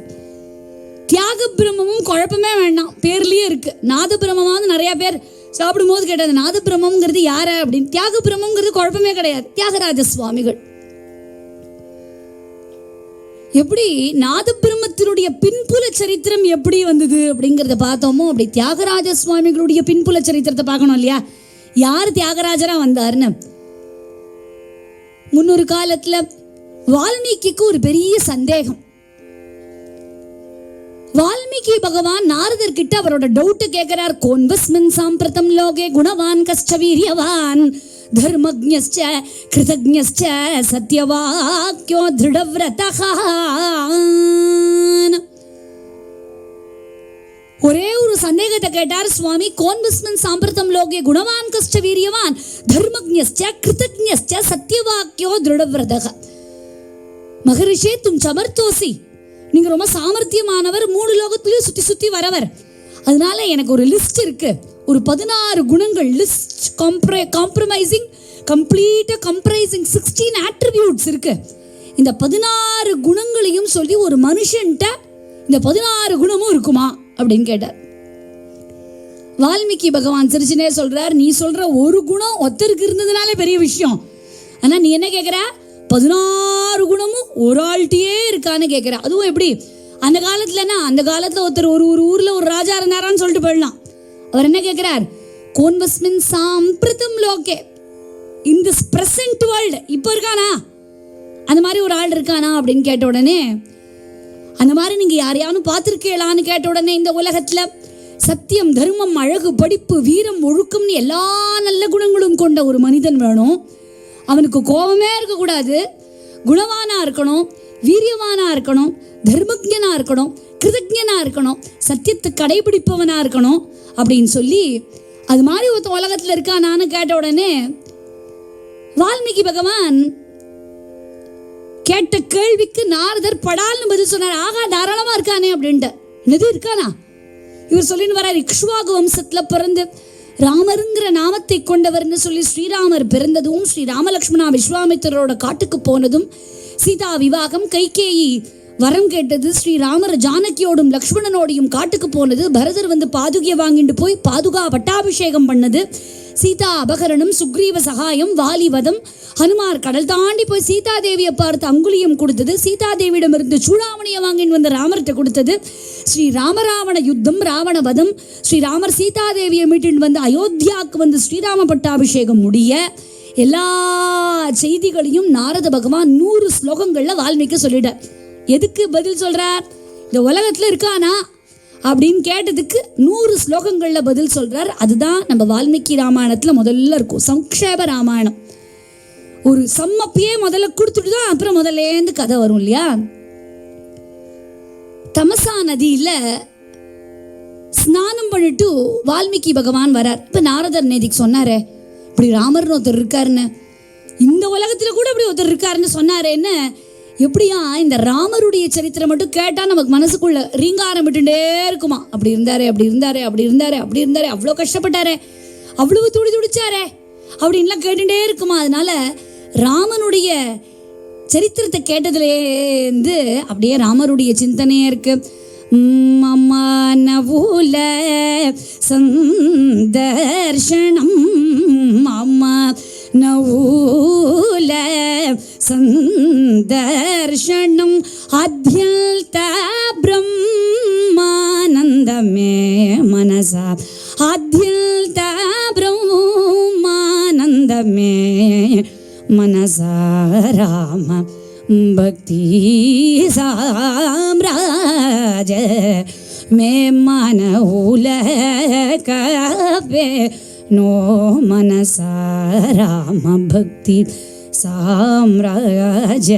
தியாக பிரம்மமும் குழப்பமே வேண்டாம், பேர்லயே இருக்கு. நாத பிரம்மமாவது நிறைய பேர் சாப்பிடும் போது கேட்டது, நாத பிரம்மங்கிறது யார அப்படின்னு. தியாக பிரம்மங்கிறது குழப்பமே கிடையாது, தியாகராஜ சுவாமிகள். எப்படி நாத பிரம்மத்தினுடைய பின்புல சரித்திரம் எப்படி வந்தது அப்படிங்கிறத பார்த்தோமோ, அப்படி தியாகராஜ சுவாமிகளுடைய பின்புல சரித்திரத்தை பார்க்கணும் இல்லையா, யார் தியாகராஜரா வந்தாருன்னு. முன்னொரு காலத்துல வால்மீகிக்கு ஒரு பெரிய சந்தேகம். வால்மீகி பகவான் நாரதர் கிட்ட அவரோட டவுட் கேட்கிறார். கோன்வஸ்மின் சாம்பிரதம் லோகே குணவான் கஷ்ட வீரியவான் தர்மஜ்ஞஸ்ச கிருதஜ்ஞஸ்ச சத்யவாக்யோ திருடவ்ரதஹ. ஒரே ஒரு சந்தேகத்தை கேட்டார் சுவாமி. கோன்வஸ்மின் சாம்பிரதம் லோகே குணவான் கஷ்ட வீரியவான் தர்மஜ்ஞஸ்ச கிருதஜ்ஞஸ்ச சத்யவாக்யோ திருடவ்ரதஹ. மகரிஷே தும் சமர்த்தோசி, நீங்க ரொம்ப சாமர்த்தியமானவர், 3 லோகத்திலையும் சுத்தி சுத்தி வரவர், அதனால எனக்கு ஒரு லிஸ்ட் இருக்கு, ஒரு 16 குணங்கள் லிஸ்ட், காம்ப்ரமைசிங் கம்ப்ளீட்டா கம்ப்ரைசிங் 16 attributes இருக்கு. இந்த 16 குணங்களையும் சொல்லி ஒரு மனுஷன்ட்ட இந்த 16 குணமும் இருக்குமா அப்படின்னு கேட்டார். வால்மீகி பகவான் சிரிச்சுனே சொல்றார், நீ சொல்ற ஒரு குணம் ஒருத்தருக்கு இருந்ததுனாலே பெரிய விஷயம், ஆனா நீ என்ன கேட்கிற, 16 குணமும் ஒரு ஆள்கிட்டயே இருக்கான்னு கேட்கிற. அதுவும் எப்படி, அந்த காலத்துலன்னா அந்த காலத்துல ஒருத்தர் ஒரு ஊர்ல ஒரு ராஜா இருந்தாரான்னு சொல்லிட்டு போயிடலாம். அவர் என்ன கேட்கிறார், கோன்வஸ்மின் சாம்பிரதம் லோகே, இன் திஸ் பிரசன்ட் வேர்ல்டு இப்போ இருக்கானா, அந்த மாதிரி ஒரு ஆள் இருக்கானா அப்படின்னு கேட்ட உடனே, அந்த மாதிரி நீங்க யாரையாவது பார்த்துருக்கீங்களான்னு கேட்ட உடனே, இந்த உலகத்துல சத்தியம் தர்மம் அழகு படிப்பு வீரம் ஒழுக்கம்னு எல்லா நல்ல குணங்களும் கொண்ட ஒரு மனிதன் வேணும். அவனுக்கு கோபமே இருக்கக்கூடாது, குணவானா இருக்கணும், வீரியவானா இருக்கணும், தர்மஜனா இருக்கணும், கிருதஜனா இருக்கணும், சத்தியத்தை கடைபிடிப்பவனா இருக்கணும் அப்படின்னு சொல்லி, அது மாதிரி ஒருத்த உலகத்துல இருக்கானான்னு கேட்ட உடனே வால்மீகி பகவான் கேட்ட கேள்விக்கு நாரதர் படால்னு பதில் சொன்னார். ஆகா, தாராளமா இருக்கானே அப்படின்ட்டு. என்னது இருக்கானா? இவர் சொல்லின்னு வரார், இக்ஷ்வாகு வம்சத்துல பிறந்து ராமருங்கிற நாமத்தை கொண்டவர்னு சொல்லி ஸ்ரீராமர் பிறந்ததும், ஸ்ரீ ராமலக்ஷ்மணா விஸ்வாமித்திரரோட காட்டுக்கு போனதும், சீதா விவாகம், கைகேயி வரம் கேட்டது, ஸ்ரீராமர் ஜானகியோடும் லக்ஷ்மணனோடையும் காட்டுக்கு போனது, பரதர் வந்து பாதுகையை வாங்கிட்டு போய் பாதுகா பட்டாபிஷேகம் பண்ணது, சீதா அபகரணம், சுக்ரீவ சகாயம், வாலிவதம், ஹனுமார் கடல் தாண்டி போய் சீதா தேவியை பார்த்து அங்குலியம் கொடுத்தது, சீதா தேவியிடம் இருந்து சூடாமணியை வாங்கிட்டு வந்து ராமர்கிட்ட கொடுத்தது, ஸ்ரீ ராமராவண யுத்தம், ராவண வதம், ஸ்ரீராமர் சீதா தேவியை மீட்டு வந்து அயோத்தியாவுக்கு வந்து ஸ்ரீராம பட்டாபிஷேகம் முடிய எல்லா செய்திகளையும் நாரத பகவான் 100 ஸ்லோகங்கள்ல வால்மீகி சொல்லிட்டார். எதுக்கு பதில் சொல்றார்? இந்த உலகத்துல இருக்கானா அப்படின்னு கேட்டதுக்கு 100 ஸ்லோகங்கள்ல பதில் சொல்றார். அதுதான் நம்ம வால்மீகி ராமாயணத்துல முதல்ல இருக்கும், சம்க்ஷேப ராமாயணம். ஒரு சம்மப்பியே முதல்ல கொடுத்துட்டு தான் அப்புறம் முதல்லேருந்து கதை வரும் இல்லையா? தமசா நதியில ஸ்நானம் பண்ணிட்டு வால்மீகி பகவான் வரார். இப்ப நாரதர் நேதிக்கு சொன்னாரே, இப்படி ராமர்னு ஒருத்தர் இருக்காருன்னு, இந்த உலகத்துல கூட இப்படி ஒருத்தர் இருக்காருன்னு சொன்னாரேன்னு. எப்படியா இந்த ராமருடைய சரித்திரம் மட்டும் கேட்டா நமக்கு மனசுக்குள்ள ரீங்காரம் விட்டுட்டே இருக்குமா? அப்படி இருந்தாரே, அப்படி இருந்தாரே, அப்படி இருந்தாரே, அப்படி இருந்தாரே, அவ்வளோ கஷ்டப்பட்டாரே, அவ்வளவு துடிச்சாரே அப்படின்லாம் கேட்டுட்டே இருக்குமா? அதனால ராமனுடைய சரித்திரத்தை கேட்டதுலேருந்து அப்படியே ராமருடைய சிந்தனையே இருக்கு. அம்மா நவுல சந்தர்ஷனம், அம்மா நவுல சந்தர்ஷனம், அத்யல்த பிரம்மானந்தமே மனசா, அத்யல்த பிரம்மானந்தமே மனசா, ராம பக்தி சாம்ராஜ மே மன உலகவே நோ மனசா, ராம பக்தி சாம்ராஜ.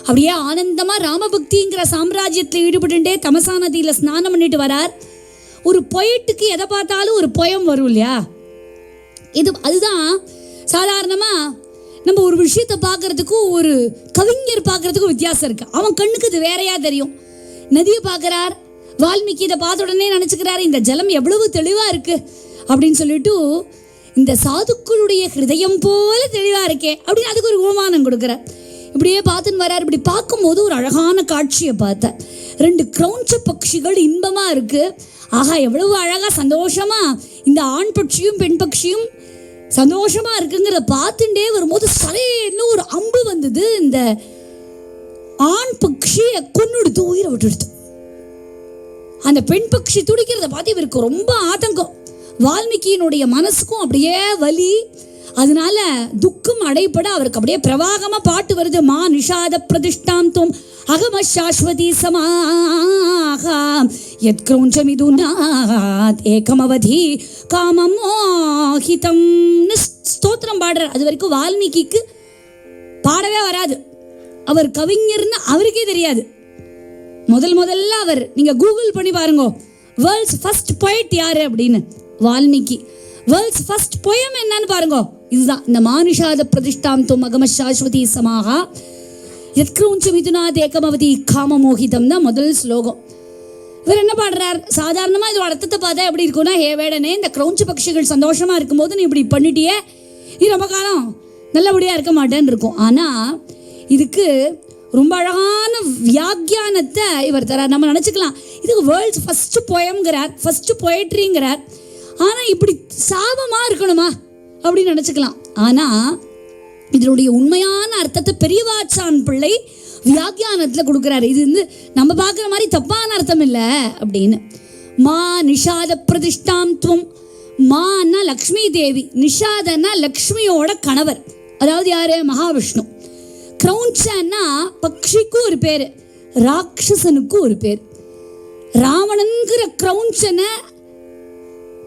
அப்படியே ஆனந்தமா ராமபக்திங்கிற சாம்ராஜ்யத்தில் ஈடுபட்டுட்டே தமசா நதியில ஸ்நானம் பண்ணிட்டு வரார். ஒரு பொயட்டுக்கு எதை பார்த்தாலும் ஒரு பொயம் வரும் இல்லையா? அதுதான் சாதாரணமா நம்ம ஒரு விஷயத்தை பார்க்கறதுக்கும் ஒரு கவிஞர் பார்க்கறதுக்கும் வித்தியாசம் இருக்கு. அவன் கண்ணுக்கு இது வேறையா தெரியும். நதியை பார்க்கிறார் வால்மீகி, இதை பார்த்த உடனே நினைச்சுக்கிறாரு, இந்த ஜலம் எவ்வளவு தெளிவா இருக்கு அப்படின்னு சொல்லிட்டு, இந்த சாதுக்களுடைய ஹிருதயம் போல தெளிவா இருக்கே அப்படின்னு அதுக்கு ஒரு உபமானம் கொடுக்கிறார். இப்படியே பார்த்துன்னு வரார். இப்படி பார்க்கும்போது ஒரு அழகான காட்சியை பார்த்தார். 2 கிரௌஞ்ச பட்சிகள் இன்பமா இருக்கு. ஆகா, எவ்வளவு அழகா சந்தோஷமா இந்த ஆண் பட்சியும் பெண் பட்சியும் சந்தோஷமா இருக்குங்கிறத பார்த்துட்டே வரும்போது சரைன்னு ஒரு அம்பு வந்தது. இந்த ஆண் பட்சியை கொன்னுடுத்து, உயிரை விட்டுடுத்து. அந்த பெண் பட்சி துடிக்கிறத பார்த்து இவருக்கு ரொம்ப ஆதங்கம். வால்மீகியினுடைய மனசுக்கும் அப்படியே வலி. அதனால துக்கம் அடைப்பட அவருக்கு அப்படியே பிரவாகமா பாட்டு வருது. மா நிஷாத பிரதிஷ்டாம் தும் அகம சாஸ்வதி சமாஹா யத் கிரௌஞ்சமிதுநாத் ஏகமவதி காமமோஹிதம் ஸ்தோத்திரம் பாடுறார். அது வரைக்கும் வால்மீகிக்கு பாடவே வராது. அவர் கவிஞர்னு அவருக்கே தெரியாது. முதல்ல அவர், நீங்க கூகுள் பண்ணி பாருங்க, வேர்ல்ட்ஸ் ஃபர்ஸ்ட் பொயட் யாரு அப்படின்னு, வால்மீகி. வேர்ல்ட்ஸ் ஃபர்ஸ்ட் பொயம் என்னன்னு பாருங்க, இதுதான். இந்த மானுஷாத பிரதிஷ்டாம் தும் அகம சாஸ்வதி சமாஹா யத் கிரௌஞ்சமிதுநாத் ஏகமவதி காமமோஹிதம் தான் முதல் ஸ்லோகம். இவர் என்ன பாடுறார்? சாதாரணமா இது அர்த்தத்தை பார்த்தா எப்படி இருக்கும்னா, ஹே வேடனே, இந்த கிரௌஞ்ச பட்சிகள் சந்தோஷமா இருக்கும்போது நீ இப்படி பண்ணிட்டியே, நீ ரொம்ப காலம் நல்லபடியா இருக்க மாட்டேன்னு இருக்கும். ஆனா இதுக்கு ரொம்ப அழகான வியாக்கியானத்தை இவர் தரார். நம்ம நினச்சிக்கலாம் இதுக்கு வேர்ல்ட்ஸ் ஃபர்ஸ்ட் போயம்ங்கிறார், ஃபர்ஸ்ட் பொயட்ரிங்கிறார். ஆனால் இப்படி சாபமாக இருக்கணுமா அப்படின்னு நினச்சிக்கலாம். ஆனால் இதனுடைய உண்மையான அர்த்தத்தை பெரியவாச்சான் பிள்ளை வியாக்கியானத்தில் கொடுக்குறாரு. இது வந்து நம்ம பார்க்குற மாதிரி தப்பான அர்த்தம் இல்லை அப்படின்னு. மா நிஷாத பிரதிஷ்டாம் துவம். மான்னா லக்ஷ்மி தேவி, நிஷாதன்னா லக்ஷ்மியோட கணவர், அதாவது யாரு? மகாவிஷ்ணு. கிரௌஞ்சன்னா பக்ஷிக்கும் ஒரு பேர், ராட்சசனுக்கும் ஒரு பேர். ராவணன்கிற கிரௌஞ்சனை,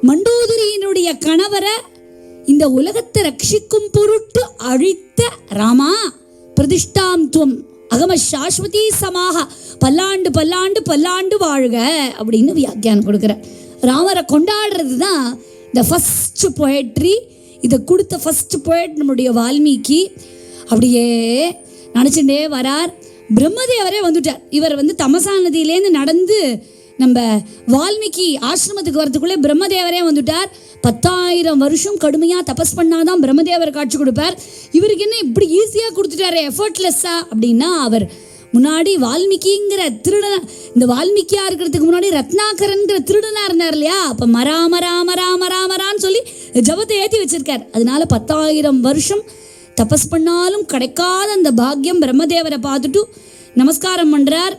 மண்டோதரியினுடைய கணவரை இந்த உலகத்தை ரட்சிக்கும் பொருட்டு அழித்த ராமா பிரதிஷ்டாம் துவம் அகம சாஸ்வதி சமாக பல்லாண்டு பல்லாண்டு பல்லாண்டு வாழ்க அப்படின்னு வியாக்கியானம் கொடுக்குறார். ராமரை கொண்டாடுறது தான் இந்த ஃபர்ஸ்ட் பொயட்ரி. இதை கொடுத்த ஃபர்ஸ்ட் பொயட் நம்முடைய வால்மீகி. அப்படியே நினச்சிட்டே வரார். பிரம்மதேவரே வந்துட்டார். இவர் தமசா நதியிலேருந்து நடந்து நம்ம வால்மீகி ஆசிரமத்துக்கு வரதுக்குள்ளே பிரம்மதேவரே வந்துட்டார். 10,000 வருஷம் கடுமையாக தபஸ் பண்ணாதான் பிரம்மதேவர் காட்சி கொடுப்பார். இவருக்கு என்ன இப்படி ஈஸியாக கொடுத்துட்டாரு எஃபர்ட்லெஸ்ஸா அப்படின்னா, அவர் முன்னாடி வால்மீகிங்கிற திருடனா, இந்த வால்மீகியா இருக்கிறதுக்கு முன்னாடி ரத்னாகரன்கிற திருடனா இருந்தார் இல்லையா, அப்போ மரான்னு சொல்லி ஜபத்தை ஏற்றி வச்சிருக்கார். அதனால 10,000 வருஷம் தபஸ் பண்ணாலும் கிடைக்காத அந்த பாக்கியம் பிரம்மதேவரை பார்த்துட்டு நமஸ்காரம் பண்றார்.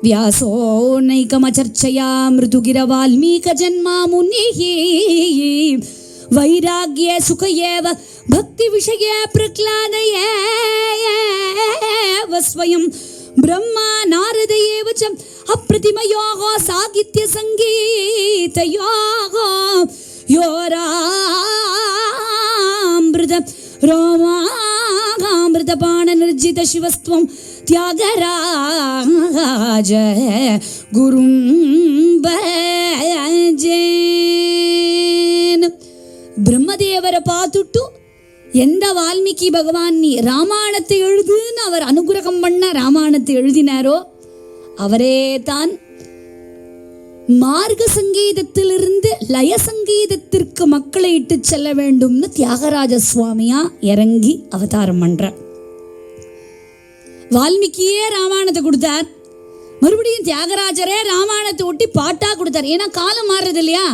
व्यासो नैकमचर्चया मृदुगिर वाल्मीक जन्मा मुनिः वैराग्ये सुख एव भक्ति विषये प्रह्लादयेव स्वयं ब्रह्मा नारद एव च अप्रतिमयोः साहित्य संगीतयोः योरामृत रोमामृतपाण निर्जित शिवस्त्वं त्यागराज गुरुं भजेन. பிரம்மதேவரை பார்த்துட்டு எந்த வால்மீகி பகவான் நீ ராமாயணத்தை எழுதுன்னு அவர் அனுகிரகம் பண்ண ராமாயணத்தை எழுதினாரோ அவரே தான் மார்க்க சங்கீதத்திலிருந்து லய சங்கீதத்திற்கு மக்களை இட்டு செல்ல வேண்டும்னு தியாகராஜ சுவாமியா இறங்கி அவதாரம் பண்றார். வால்மீகியே ராமாயணத்தை கொடுத்தார், மறுபடியும் தியாகராஜரே ராமாயணத்தை ஒட்டி பாட்டா கொடுத்தார். ஏன்னா காலம் மாறுறது இல்லையா,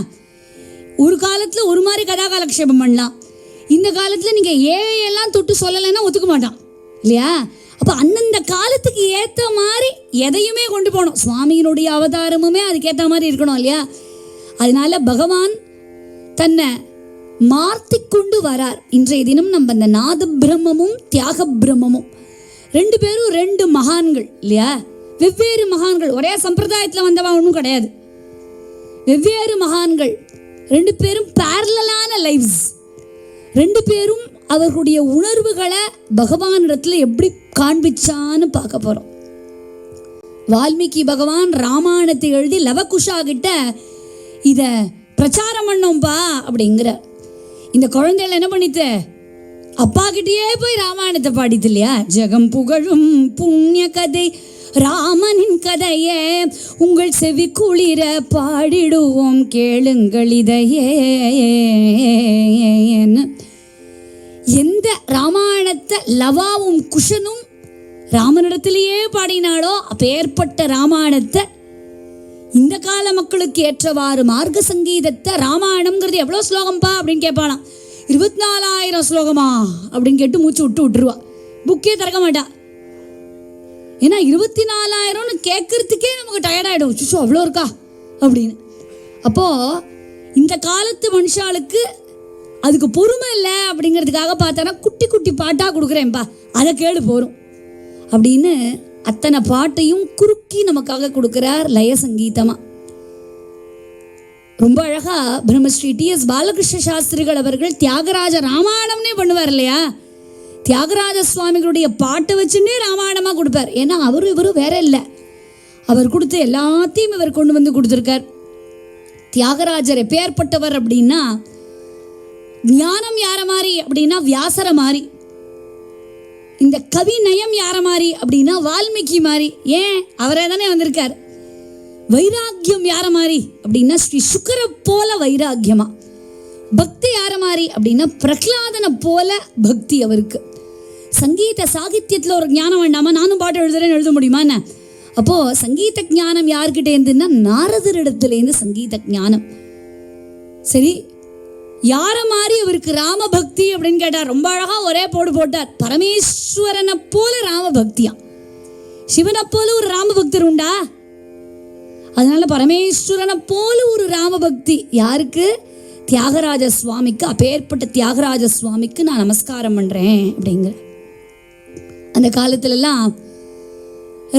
ஒரு காலத்துல ஒரு மாதிரி கதா காலக்ஷேபம் பண்ணலாம், இந்த காலத்துல நீங்க எல்லாம் தொட்டு சொல்லலைன்னா ஒத்துக்க மாட்டான் இல்லையா. அப்ப அந்தந்த காலத்துக்கு ஏத்த மாதிரி எதையுமே கொண்டு போகணும். சுவாமியினுடைய அவதாரமுமே அதுக்கேற்ற மாதிரி இருக்கணும் இல்லையா. அதனால பகவான் தன்னை மாற்றி கொண்டு வரார். இன்றைய தினம் நம்ம இந்த நாத பிரம்மமும் தியாக பிரம்மமும் ரெண்டு பேரும் ரெண்டு மகான்கள் இல்லையா, வெவ்வேறு மகான்கள், ஒரே சம்பிரதாயத்தில் வந்தவா ஒன்றும் கிடையாது, வெவ்வேறு மகான்கள், ரெண்டு பேரும் பேரலான லைஃப்ஸ், ரெண்டு பேரும் அவர்களுடைய உணர்வுகளை பகவானிடத்துல எப்படி காண்பிச்சான்னு பார்க்க போறோம். வால்மீகி பகவான் ராமாயணத்தை எழுதி லவகுஷா கிட்ட இத பிரச்சாரம் பண்ணோம்பா அப்படிங்கிற. இந்த குழந்தைகள் என்ன பண்ணிட்டு அப்பா கிட்டேயே போய் ராமாயணத்தை பாடித்து இல்லையா. ஜெகம் புகழும் புண்ணிய கதை ராமனின் கதையே உங்கள் செவி குளிர பாடிடுவோம் கேளுங்கள் இதையே. எந்த ராமாயணத்தை லவாவும் குஷனும் ராமனிடத்திலேயே பாடினாலோ அப்பேற்பட்ட ராமாயணத்தை இந்த கால மக்களுக்கு ஏற்றவாறு மார்க்க சங்கீதத்தை, ராமாயணம்ங்கிறது எவ்வளோ ஸ்லோகம்பா அப்படின்னு கேட்பானா, 24,000 ஸ்லோகமா அப்படின்னு கேட்டு மூச்சு விட்டுருவா, புக்கே திறக்க மாட்டா. ஏன்னா 24,000ன்னு கேட்கறதுக்கே நமக்கு டயர்டாயிடும், சுஷோ அவ்வளோ இருக்கா அப்படின்னு. அப்போ இந்த காலத்து மனுஷாளுக்கு அதுக்கு பொறுமை இல்லை அப்படிங்கிறதுக்காக பார்த்தானா குட்டி குட்டி பாட்டாக கொடுக்குறேன்ப்பா அதை கேளு போகிறோம் அப்படின்னு அத்தனை பாட்டையும் குறுக்கி நமக்காக கொடுக்குறார் லய சங்கீதமாக. ரொம்ப அழகா பிரம்மஸ்ரீ டி.எஸ். பாலகிருஷ்ண சாஸ்திரிகள் அவர்கள் தியாகராஜ ராமாயணம்னே பண்ணுவார் இல்லையா. தியாகராஜ சுவாமிகளுடைய பாட்டை வச்சுன்னே ராமாயணமாக கொடுப்பார். ஏன்னா இவரும் வேற இல்லை, அவர் கொடுத்த எல்லாத்தையும் இவர் கொண்டு வந்து கொடுத்துருக்கார். தியாகராஜர் எப்பேற்பட்டவர் அப்படின்னா, ஞானம் யார மாதிரி அப்படின்னா வியாசர மாதிரி, இந்த கவி நயம் யார மாதிரி அப்படின்னா வால்மீகி மாதிரி. ஏன் அவரே தானே வந்திருக்கார். வைராக்கியம் யார மாதிரி அப்படின்னா ஸ்ரீ சுக்கர போல வைராக்கியமா. பக்தி யார மாதிரி அப்படின்னா பிரகலாதனை போல பக்தி அவருக்கு. சங்கீத சாகித்யத்தில் ஒரு ஞானம் வேண்டாமா, நானும் பாட்டு எழுதுறேன்னு எழுத முடியுமா என்ன. அப்போ சங்கீத ஞானம் யார்கிட்ட இருந்துன்னா நாரதரிடத்துலேருந்து சங்கீத ஞானம். சரி, யார மாதிரி அவருக்கு ராம பக்தி அப்படின்னு கேட்டார். ரொம்ப அழகா ஒரே போடு போட்டார். பரமேஸ்வரனை போல ராம பக்தியா, சிவனை போல ஒரு ராம பக்தர் உண்டா? அதனால பரமேஸ்வரனை போல ஒரு ராம பக்தி யாருக்கு? தியாகராஜ சுவாமிக்கு. அப்பேற்பட்ட தியாகராஜ சுவாமிக்கு நான் நமஸ்காரம் பண்றேன் அப்படிங்கிற. அந்த காலத்துலலாம்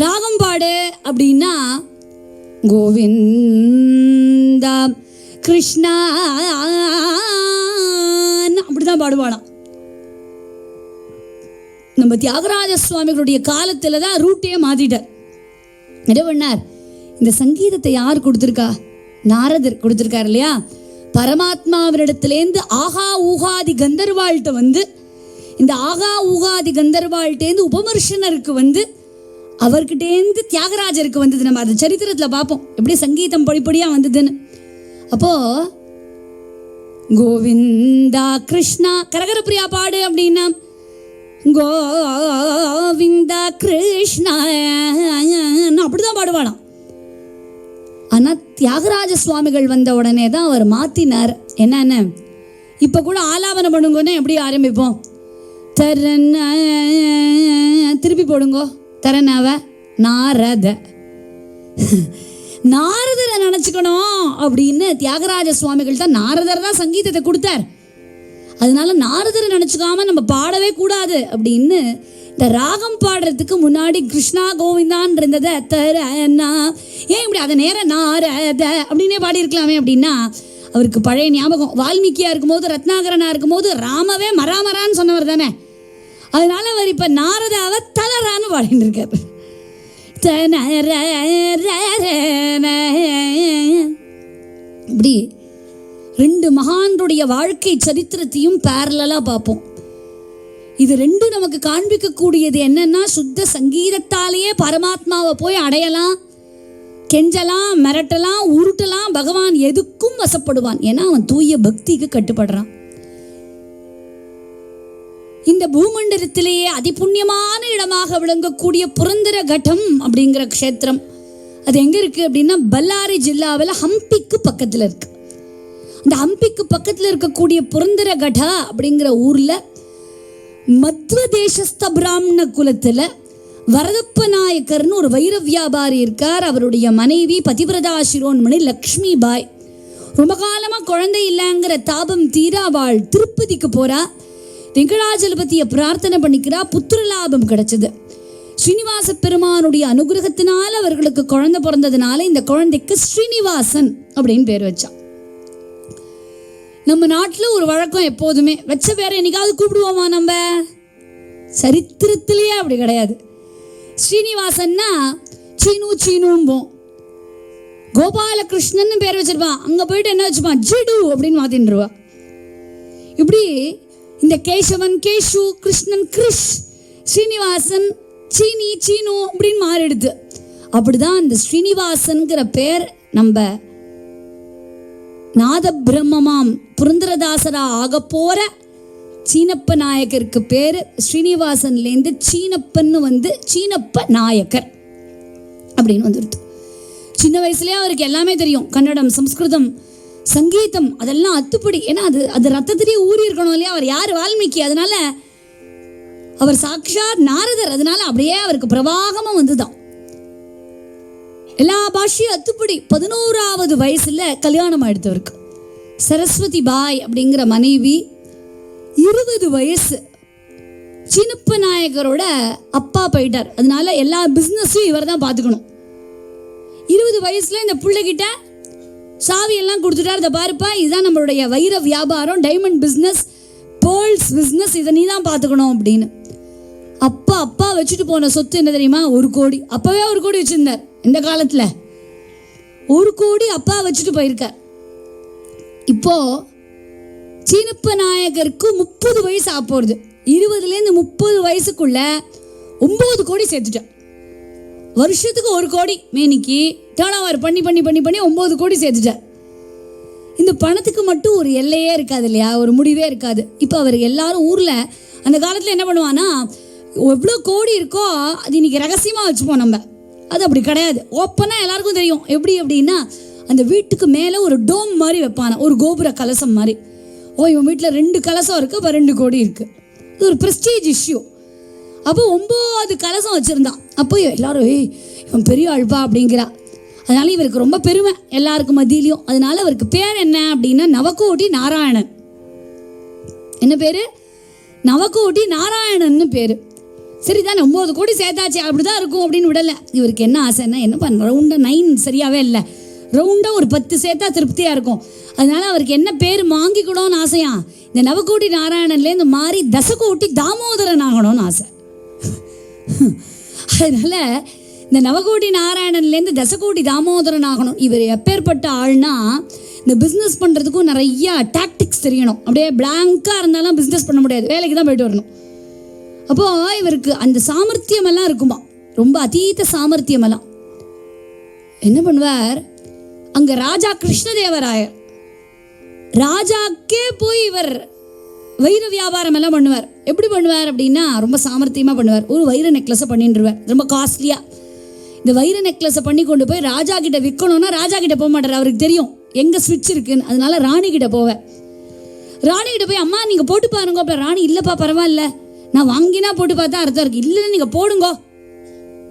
ராகம் பாடு அப்படின்னா கோவிந்தா கிருஷ்ணா அப்படிதான் பாடுவானாம். நம்ம தியாகராஜ சுவாமிகளுடைய காலத்துல தான் ரூட்டே மாத்திட்டார். என்ன பண்ணார்? இந்த சங்கீதத்தை யார் கொடுத்துருக்கா? நாரதர் கொடுத்துருக்கார் இல்லையா. பரமாத்மாவினிடத்திலேருந்து ஆஹா ஊகாதி கந்தர்வாள்கிட்ட வந்து இந்த ஆகா ஊகாதி கந்தர்வாள்கிட்டேருந்து உபமர்ஷனருக்கு வந்து அவர்கிட்டேருந்து தியாகராஜருக்கு வந்தது. நம்ம அது சரித்திரத்தில் பார்ப்போம் எப்படி சங்கீதம் படிப்படியாக வந்ததுன்னு. அப்போ கோவிந்தா கிருஷ்ணா கரகரப்பிரியா பாடு அப்படின்னா கோவிந்தா கிருஷ்ணா அப்படிதான் பாடுவாளாம். ஆனா தியாகராஜ சுவாமிகள் வந்த உடனே தான் அவர் மாத்தினார். என்னன்னு இப்ப கூட ஆலாபனம் பண்ணுங்கன்னா எப்படி ஆரம்பிப்போம்? தரன திருப்பி போடுங்கோ தரனாவ நாரத நாரதரை நினச்சிக்கணும் அப்படின்னு தியாகராஜ சுவாமிகள் தான் நாரதர் தான் சங்கீதத்தை கொடுத்தார். அதனால நாரதரை நினச்சிக்காம நம்ம பாடவே கூடாது அப்படின்னு இந்த ராகம் பாடுறதுக்கு முன்னாடி கிருஷ்ணா கோவிந்தான் இருந்ததை தரனா ஏன் இப்படி அதை நேரம் நாரத அப்படின்னே பாடியிருக்கலாமே அப்படின்னா அவருக்கு பழைய ஞாபகம். வால்மீகியா இருக்கும்போது ரத்னாகரனா இருக்கும்போது ராமவே மராமரான்னு சொன்னவர் தானே. அதனால அவர் இப்போ நாரதாவை தலரான்னு பாடிட்டு இருக்காரு. இப்படி ரெண்டு மகான்களுடைய வாழ்க்கை சரித்திரத்தையும் பேரலா பார்ப்போம். இது ரெண்டும் நமக்கு காண்பிக்கக்கூடியது என்னன்னா சுத்த சங்கீதத்தாலேயே பரமாத்மாவை போய் அடையலாம், கெஞ்சலாம், மிரட்டலாம், உருட்டலாம். பகவான் எதுக்கும் வசப்படுவான். ஏன்னா அவன் தூய பக்திக்கு கட்டுப்படுறான். இந்த பூமண்டலத்திலேயே அதிபுண்ணியமான இடமாக விளங்கக்கூடிய புரந்தர கட்டம் அப்படிங்கிற க்ஷேத்திரம் அது எங்க இருக்கு அப்படின்னா பல்லாரி ஜில்லாவில் ஹம்பிக்கு பக்கத்தில் இருக்கு. அந்த ஹம்பிக்கு பக்கத்தில் இருக்கக்கூடிய புரந்தர கட்டா அப்படிங்கிற ஊர்ல மத்வ தேசஸ்த பிராமண குலத்துல வரதப்ப நாயக்கர்னு ஒரு வைர வியாபாரி இருக்கார். அவருடைய மனைவி பதிவிரதா சிரோன்மணி லக்ஷ்மி பாய். ரொம்ப காலமா குழந்தை இல்லைங்கிற தாபம் தீர அவள் திருப்பதிக்கு போறா. வெங்கடாஜலபதியை பிரார்த்தனை பண்ணிக்கிறா. புத்திர லாபம் கிடைச்சது. ஸ்ரீனிவாச பெருமானுடைய அனுகிரகத்தினால அவர்களுக்கு குழந்தை பிறந்ததுனால இந்த குழந்தைக்கு ஸ்ரீனிவாசன் அப்படின்னு பேர் வச்சா. நம்ம நாட்டில் ஒரு வழக்கம் எப்போதுமே வச்ச பேரை என்னைக்காவது கூப்பிடுவோமா? நம்ம சரித்திரத்திலேயே அப்படி கிடையாது. ஸ்ரீனிவாசன்னா சீனு சீனும்போம். கோபாலகிருஷ்ணன் பேர் வச்சிருப்பான். அங்க போயிட்டு என்ன வச்சுப்பான்? ஜிடு அப்படின்னு மாத்தின்றுவா. இப்படி இந்த கேசவன் கேஷு, கிருஷ்ணன் கிருஷ், ஸ்ரீனிவாசன் சீனி சீனு அப்படின்னு மாறிடுது. அப்படிதான் இந்த ஸ்ரீனிவாசன்கிற பேர் நம்ம நாத பிரம்மமாம் புரந்தரதாசரா ஆக போற சீனப்ப நாயக்கருக்கு பேரு ஸ்ரீனிவாசன்லேருந்து சீனப்பன்னு வந்து சீனப்ப நாயக்கர் அப்படின்னு வந்துடுது. சின்ன வயசுலயே அவருக்கு எல்லாமே தெரியும். கன்னடம், சம்ஸ்கிருதம், சங்கீதம் அதெல்லாம் அத்துப்படி. ஏன்னா அது ரத்தத்திலேயே ஊறி இருக்கணும் இல்லையா? அவர் யார்? வால்மீகி. அதனால அவர் சாக்ஷாத் நாரதர். அதனால அப்படியே அவருக்கு பிரவாகமும் வந்துதான். எல்லா பாஷையும் அத்துப்படி. 11வது வயசுல கல்யாணம் ஆயிடுத்தவருக்கு. சரஸ்வதி பாய் அப்படிங்கிற மனைவி. 20 வயசு சீனப்ப நாயக்கரோட அப்பா போயிட்டார். அதனால எல்லா பிஸ்னஸையும் இவர் தான் பார்த்துக்கணும். 20 வயசுல இந்த பிள்ளைகிட்ட சாவி எல்லாம் கொடுத்துட்டார். இதை பாருப்பா, இதுதான் நம்மளுடைய வைர வியாபாரம், டைமண்ட் பிஸ்னஸ், பேர்ல்ஸ் பிஸ்னஸ், இதை நீ தான் பார்த்துக்கணும் அப்படின்னு. அப்பா வச்சுட்டு போன சொத்து என்ன தெரியுமா? 1 கோடி. அப்பவே 1 கோடி வச்சிருந்தார். இந்த காலத்துல 1 கோடி அப்பா வச்சுட்டு போயிருக்கார். இப்போ சீனப்ப நாயகருக்கு 30 வயசு ஆக போறது. 20லேருந்து 30 வயசுக்குள்ள 9 கோடி சேர்த்துட்டார். வருஷத்துக்கு 1 கோடி மேனிக்கு டேர்ன் ஓவர் பண்ணி 9 கோடி சேர்த்துட்டார். இந்த பணத்துக்கு மட்டும் ஒரு எல்லையே இருக்காது இல்லையா? ஒரு முடிவே இருக்காது. இப்போ அவர் எல்லாரும் ஊர்ல அந்த காலத்துல என்ன பண்ணுவான்னா, எவ்வளோ கோடி இருக்கோ அது இன்னைக்கு ரகசியமா வச்சுப்போம். நம்ம அது அப்படி கிடையாது. ஓப்பனாக எல்லாருக்கும் தெரியும். எப்படி அப்படின்னா அந்த வீட்டுக்கு மேலே ஒரு டோம் மாதிரி வைப்பான, ஒரு கோபுர கலசம் மாதிரி. ஓ, இவன் வீட்டில் 2 கலசம் இருக்கு, அப்போ 2 கோடி இருக்கு. இது ஒரு ப்ரெஸ்டீஜ் இஷ்யூ. அப்போ 9 கலசம் வச்சுருந்தான். அப்போ எல்லாரும் இவன் பெரிய அழ்பா அப்படிங்கிறா. அதனால இவருக்கு ரொம்ப பெருமை எல்லாருக்கும் மத்தியிலையும். அதனால அவருக்கு பேர் என்ன அப்படின்னா நவகோடி நாராயணன். என்ன பேரு? நவகோடி நாராயணன்னு பேரு. சரிதானே, 9 கோடி சேர்த்தாச்சு, அப்படிதான் இருக்கும் அப்படின்னு விடலை. இவருக்கு என்ன ஆசைன்னா, என்ன பண்ண ரவுண்டாக 9 சரியாவே இல்லை, ரவுண்டாக ஒரு 10 சேர்த்தா திருப்தியாக இருக்கும். அதனால அவருக்கு என்ன பேர் வாங்கிக்கணும்னு ஆசையா? இந்த நவகோடி நாராயணன்லேருந்து மாறி தசகோட்டி தாமோதரன் ஆகணும்னு ஆசை. அதனால இந்த நவகோடி நாராயணன்லேருந்து தசகோடி தாமோதரன் ஆகணும். இவர் எப்பேற்பட்ட ஆள்னா, இந்த பிஸ்னஸ் பண்ணுறதுக்கும் நிறைய டாக்டிக்ஸ் தெரியணும். அப்படியே பிளாங்காக இருந்தாலும் பிஸ்னஸ் பண்ண முடியாது. வேலைக்கு தான் போயிட்டு வரணும். அப்போது இவருக்கு அந்த சாமர்த்தியமெல்லாம் இருக்குமா, ரொம்ப அதீத சாமர்த்தியமெல்லாம். என்ன பண்ணுவார், அங்கே ராஜா கிருஷ்ணதேவராயர், ராஜாக்கே போய் இவர் வைர வியாபாரம் எல்லாம் பண்ணுவார். எப்படி பண்ணுவார் அப்படின்னா ரொம்ப சாமர்த்தியமாக பண்ணுவார். ஒரு வைர நெக்லஸை பண்ணிட்டுருவார், ரொம்ப காஸ்ட்லியாக. இந்த வைர நெக்லஸை பண்ணி கொண்டு போய் ராஜா கிட்ட விற்கணும்னா ராஜா கிட்ட போக மாட்டார், அவருக்கு தெரியும் எங்கே ஸ்விட்ச் இருக்குன்னு. அதனால ராணி கிட்ட போவேன். ராணி கிட்ட போய் அம்மா நீங்கள் போட்டு பாருங்க. அப்புறம் ராணி இல்லைப்பா பரவாயில்ல, நான் வாங்கினா போட்டு பார்த்தா அர்த்தம் இருக்குது. இல்லை நீங்கள் போடுங்கோ,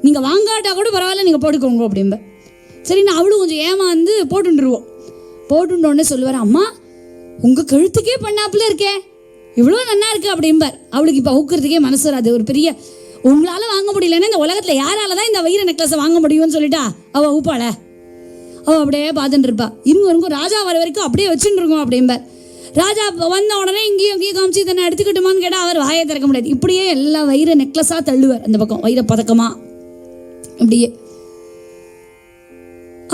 நீங்கள் வாங்காட்டா கூட பரவாயில்ல நீங்கள் போட்டுக்கோங்க அப்படிம்ப. சரி, நான் அவளும் கொஞ்சம் ஏமாந்து போட்டுருவோம். போட்டுட்டோன்னே சொல்லுவார், அம்மா உங்கள் கழுத்துக்கே பண்ணாப்புல இருக்கே, இவ்வளோ நல்லா இருக்கு அப்படிம்பார். அவளுக்கு இப்போ அவுக்கிறதுக்கே மனசு வராது. ஒரு பெரிய உங்களால் வாங்க முடியலன்னா இந்த உலகத்தில் யாரால தான் இந்த வைர நெக்லஸை வாங்க முடியும்னு சொல்லிட்டா அவள் ஊப்பாள. அவள் அப்படியே பார்த்துட்டு இருப்பா. இவங்க ராஜா வர வரைக்கும் அப்படியே வச்சுட்டு இருக்கோம் அப்படிம்பார். ராஜா வந்த உடனே இங்கேயும் காமிச்சு இதனை எடுத்துக்கிட்டுமான்னு கேட்டால் அவர் வாயை திறக்க முடியாது. இப்படியே எல்லா வைர நெக்லஸாக தள்ளுவார் அந்த பக்கம், வைர பதக்கமா அப்படியே.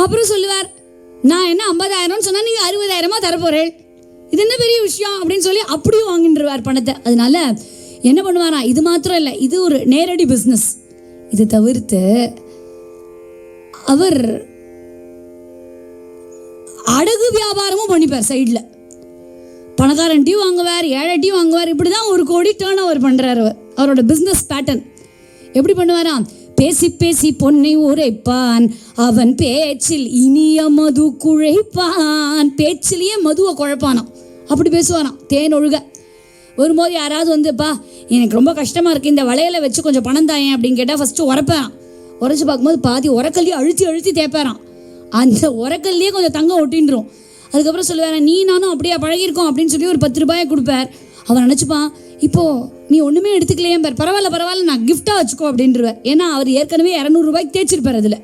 அப்புறம் சொல்லுவார், நான் என்ன 50,000 சொன்னால் நீங்கள் 60,000 தரப்போறேன், இது என்ன பெரிய விஷயம் அப்படின்னு சொல்லி அப்படியும் வாங்கிட்டுருவார் பணத்தை. அதனால என்ன பண்ணுவாரா, இது மாத்திரம் இல்லை, இது ஒரு நேரடி பிஸ்னஸ். இது தவிர்த்து அவர் அடகு வியாபாரமும் பண்ணிப்பார் சைடில். பணக்காரன்ட்டையும் வாங்குவார், ஏழைட்டையும் வாங்குவார். இப்படி தான் 1 கோடி டேர்ன் ஓவர் பண்ணுறார் அவரோட பிஸ்னஸ் பேட்டர்ன். எப்படி பண்ணுவாராம், பேசி பேசி பொன்னை உரைப்பான், அவன் பேச்சில் இனிய மது குழைப்பான். பேச்சிலேயே மதுவை குழைப்பானாம், அப்படி பேசுவாராம் தேன் ஒழுக. வரும்போது யாராவது வந்துப்பா எனக்கு ரொம்ப கஷ்டமாக இருக்குது, இந்த வளையலை வச்சு கொஞ்சம் பணம் தாயேன் அப்படின்னு கேட்டால் ஃபஸ்ட்டு உரைப்பாராம். உரைச்சி பார்க்கும்போது பாதி உரக்கல்லையே அழுத்தி அழுத்தி தேய்ப்பாராம். அந்த உரக்கல்லையே கொஞ்சம் தங்கம் ஒட்டின்றும். அதுக்கப்புறம் சொல்லுவார், நீ நானும் அப்படியே பழகிருக்கோம் அப்படின்னு சொல்லி ஒரு 10 ரூபாயை கொடுப்பார். அவன் நினச்சிப்பான், இப்போது நீ ஒன்றுமே எடுத்துக்கலையே பார், பரவாயில்ல பரவாயில்ல நான் கிஃப்டாக வச்சுக்கோ அப்படின்றவர். ஏன்னா அவர் ஏற்கனவே 200 ரூபாய்க்கு தேய்ச்சிருப்பார் அதில்.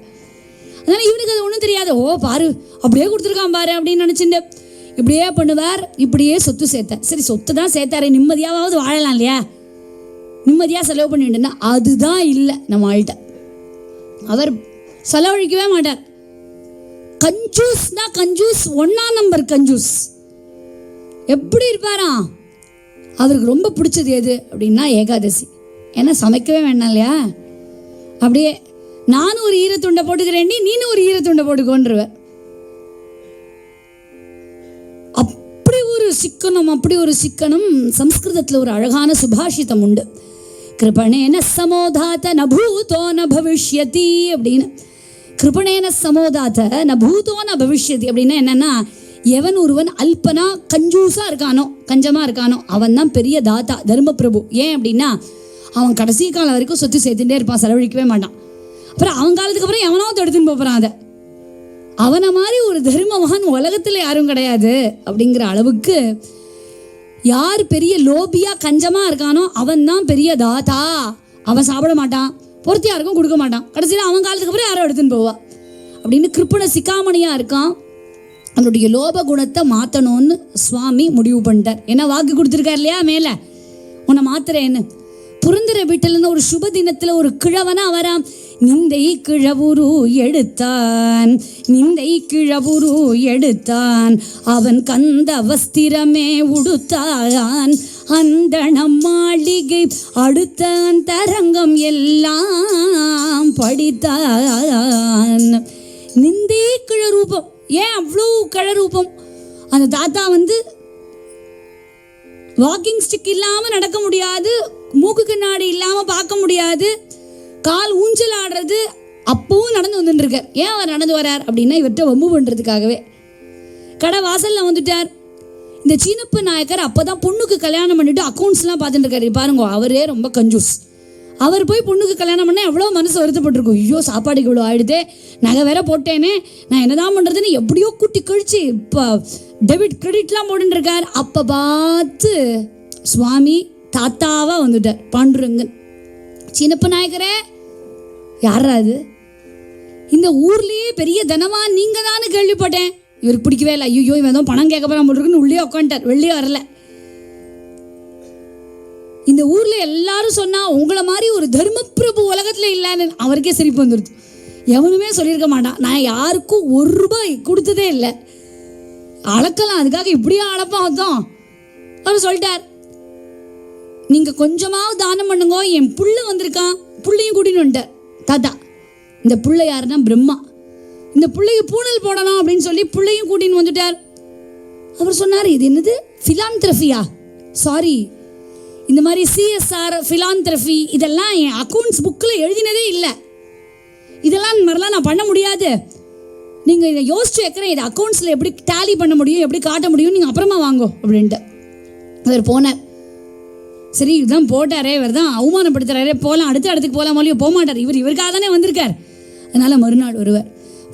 அதனால் இவனுக்கு அது ஒன்றும் தெரியாது. ஓ பாரு அப்படியே கொடுத்துருக்கான் பாரு அப்படின்னு நினச்சிட்டு இப்படியே பண்ணுவார். இப்படியே சொத்து சேர்த்தார். சரி, சொத்து தான் சேர்த்தாரு, நிம்மதியாவது வாழலாம் இல்லையா, நிம்மதியாக செலவு பண்ணிட்டுன்னா அதுதான் இல்லை நம்ம ஆள்கிட்ட. அவர் செலவழிக்கவே மாட்டார். கஞ்சூஸ்னா கஞ்சூஸ், 1ஆம் நம்பர் கஞ்சூஸ். எப்படி இருப்பாரா, அவருக்கு ரொம்ப பிடிச்சது எது அப்படின்னா ஏகாதசி. ஏன்னா சமைக்கவே வேண்டாம் இல்லையா, அப்படியே நானும் ஒரு ஈரத்துண்டை போட்டுக்கிறேன், நீனும் ஒரு ஈரத்துண்டை போட்டுக்கோன்றுவேன். அப்படி ஒரு சிக்கனம். சம்ஸ்கிருதத்தில் ஒரு அழகான சுபாஷிதம் உண்டு, கிருபணேன சமோதாத்த நபூதோ ந பவிஷ்யதி அப்படின்னு. கிருபணேன சமோதாத்த நபூதோ ந பவிஷ்யதி அப்படின்னா என்னன்னா, எவன் ஒருவன் அல்பனா கஞ்சூஸாக இருக்கானோ, கஞ்சமாக இருக்கானோ, அவன் தான் பெரிய தாத்தா, தர்ம பிரபு. ஏன் அப்படின்னா அவன் கடைசி காலம் வரைக்கும் சொத்து சேர்த்துட்டே இருப்பான், செலவழிக்கவே மாட்டான். அப்புறம் அவன் காலத்துக்கு அப்புறம் எவனாவது எடுத்துன்னு போகிறான் அதை. அவனை மாதிரி ஒரு தர்மவான் உலகத்தில் யாரும் கிடையாது அப்படிங்கிற அளவுக்கு யார் பெரிய லோபியா கஞ்சமாக இருக்கானோ அவன் தான் பெரிய தாத்தா. அவன் சாப்பிட மாட்டான், பொறுத்து யாருக்கும் கொடுக்க மாட்டான், கடைசியில் அவன் காலத்துக்கு அப்புறம் யாரும் எடுத்துன்னு போவா அப்படின்னு கிருப்பண சிக்காமணியாக இருக்கான். அவனுடைய லோப குணத்தை மாற்றணும்னு சுவாமி முடிவு பண்ணிட்டார். ஏன்னா வாக்கு கொடுத்துருக்கார் இல்லையா, மேலே உன்னை மாத்துறேன்னு. புரந்தர வீட்டிலேருந்து ஒரு சுப தினத்தில் ஒரு கிழவனா வரான். நிந்தை கிழவுரு எடுத்தான், நிந்தை கிழவுரு எடுத்தான், அவன் கந்த வஸ்திரமே உடுத்தான், அந்தணம் மாளிகை அடுத்த தரங்கம் எல்லாம் படித்தான். நிந்தை கிழரூபம். ஏன் அவ்வளோ கிழரூபம்? அந்த தாத்தா வாக்கிங் ஸ்டிக் இல்லாமல் நடக்க முடியாது, மூக்கு கண்ணாடி இல்லாமல் பார்க்க முடியாது, கால் ஊஞ்சல் ஆடுறது அப்பவும் நடந்து வந்துட்டுருக்கார். ஏன் அவர் நடந்து வரார் அப்படின்னா இவர்கிட்ட வம்பு பண்ணுறதுக்காகவே. கடை வாசலில் வந்துட்டார். இந்த சீனப்ப நாயக்கர் அப்போ தான் பொண்ணுக்கு கல்யாணம் பண்ணிட்டு அக்கௌண்ட்ஸ்லாம் பார்த்துட்டு இருக்காரு. பாருங்க, அவரே ரொம்ப கஞ்சூஸ். அவர் போய் பொண்ணுக்கு கல்யாணம் பண்ணால் எவ்வளோ மனசு வருத்தப்பட்டிருக்கும். ஐயோ சாப்பாடுக்கு இவ்வளோ ஆயிடுதே, நகை வேற போட்டேனே, நான் என்னதான் பண்ணுறதுன்னு எப்படியோ கூட்டி கழிச்சு இப்போ டெபிட் கிரெடிட்லாம் போட்டுருக்கார். அப்போ பார்த்து சுவாமி தாத்தாவாக வந்துட்டார். பாண்டுரங்கன், சீனப்ப நாயக்கரே யாரா அது, இந்த ஊர்லேயே பெரிய தனவான் நீங்கள் தானே கேள்விப்பட்டேன். இவருக்கு பிடிக்கவே இல்லை. ஐயோ இவன் ஏதோ பணம் கேட்க போகிறான் போட்டுருக்குன்னு உள்ளே உட்காந்துட்டார், வெளியே வரல. இந்த ஊரில் எல்லாரும் சொன்னால் உங்களை மாதிரி ஒரு தர்மபிரபு உலகத்தில் இல்லைன்னு அவருக்கே சிரிப்பு வந்துடுது. எவனுமே சொல்லியிருக்க மாட்டான், நான் யாருக்கும் 1 ரூபாய் கொடுத்ததே இல்லை, அளக்கலாம் அதுக்காக இப்படியே அளப்பான் தான் அவர் சொல்லிட்டார். நீங்கள் கொஞ்சமாவது தானம் பண்ணுங்க, என் புள்ள வந்திருக்கான், புள்ளையும் கூட்டின்னு வந்துட்டார் தாத்தா. இந்த புள்ள யாருன்னா பிரம்மா. இந்த பிள்ளைக்கு பூணல் போடணும் அப்படின்னு சொல்லி பிள்ளையும் கூட்டின்னு வந்துட்டார். அவர் சொன்னார், இது என்னது ஃபிலாந்திரஃபியா? சாரி, இந்த மாதிரி CSR ஃபிலாந்திரஃபி இதெல்லாம் என் அக்கௌண்ட்ஸ் புக்கில் எழுதினதே இல்லை. இதெல்லாம் இந்த மாதிரிலாம் நான் பண்ண முடியாது. நீங்கள் இதை யோசிச்சு வைக்கிறேன், இதை அக்கௌண்ட்ஸில் எப்படி டேலி பண்ண முடியும், எப்படி காட்ட முடியும், நீங்கள் அப்புறமா வாங்கோ அப்படின்ட்டு அவர் போனார். சரி, இதுதான் போட்டாரே, இவர் தான் அவமானப்படுத்துறாரே, போகலாம், அடுத்த இடத்துக்கு போகலாம், மொழியோ போக மாட்டார். இவருக்காக தானே வந்திருக்கார். அதனால் மறுநாள் வருவார்.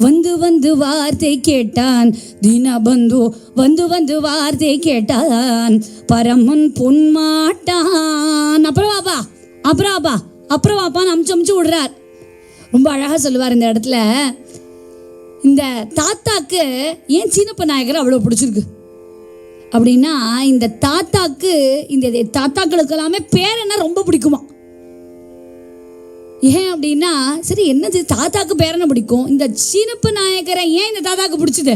வந்து வந்து வார்த்தை கேட்டான் தீனபந்து, வந்து வந்து வார்த்தை கேட்டான் பரமன் பொன்மாட்டான். அப்புறம் வாப்பான்னு அமுச்சு விடுறார். ரொம்ப அழகாக சொல்லுவார் இந்த இடத்துல. இந்த தாத்தாக்கு ஏன் சீனப்ப நாயகர் அவ்வளோ பிடிச்சிருக்கு அப்படின்னா, இந்த தாத்தாக்கு இந்த தாத்தாக்களுக்கு எல்லாமே பேர் என்ன ரொம்ப பிடிக்குமா. ஏன் அப்படின்னா, சரி என்னது தாத்தாக்கு பேரனை பிடிக்கும், இந்த சீனப்ப நாயகரை ஏன் இந்த தாத்தாக்கு பிடிச்சது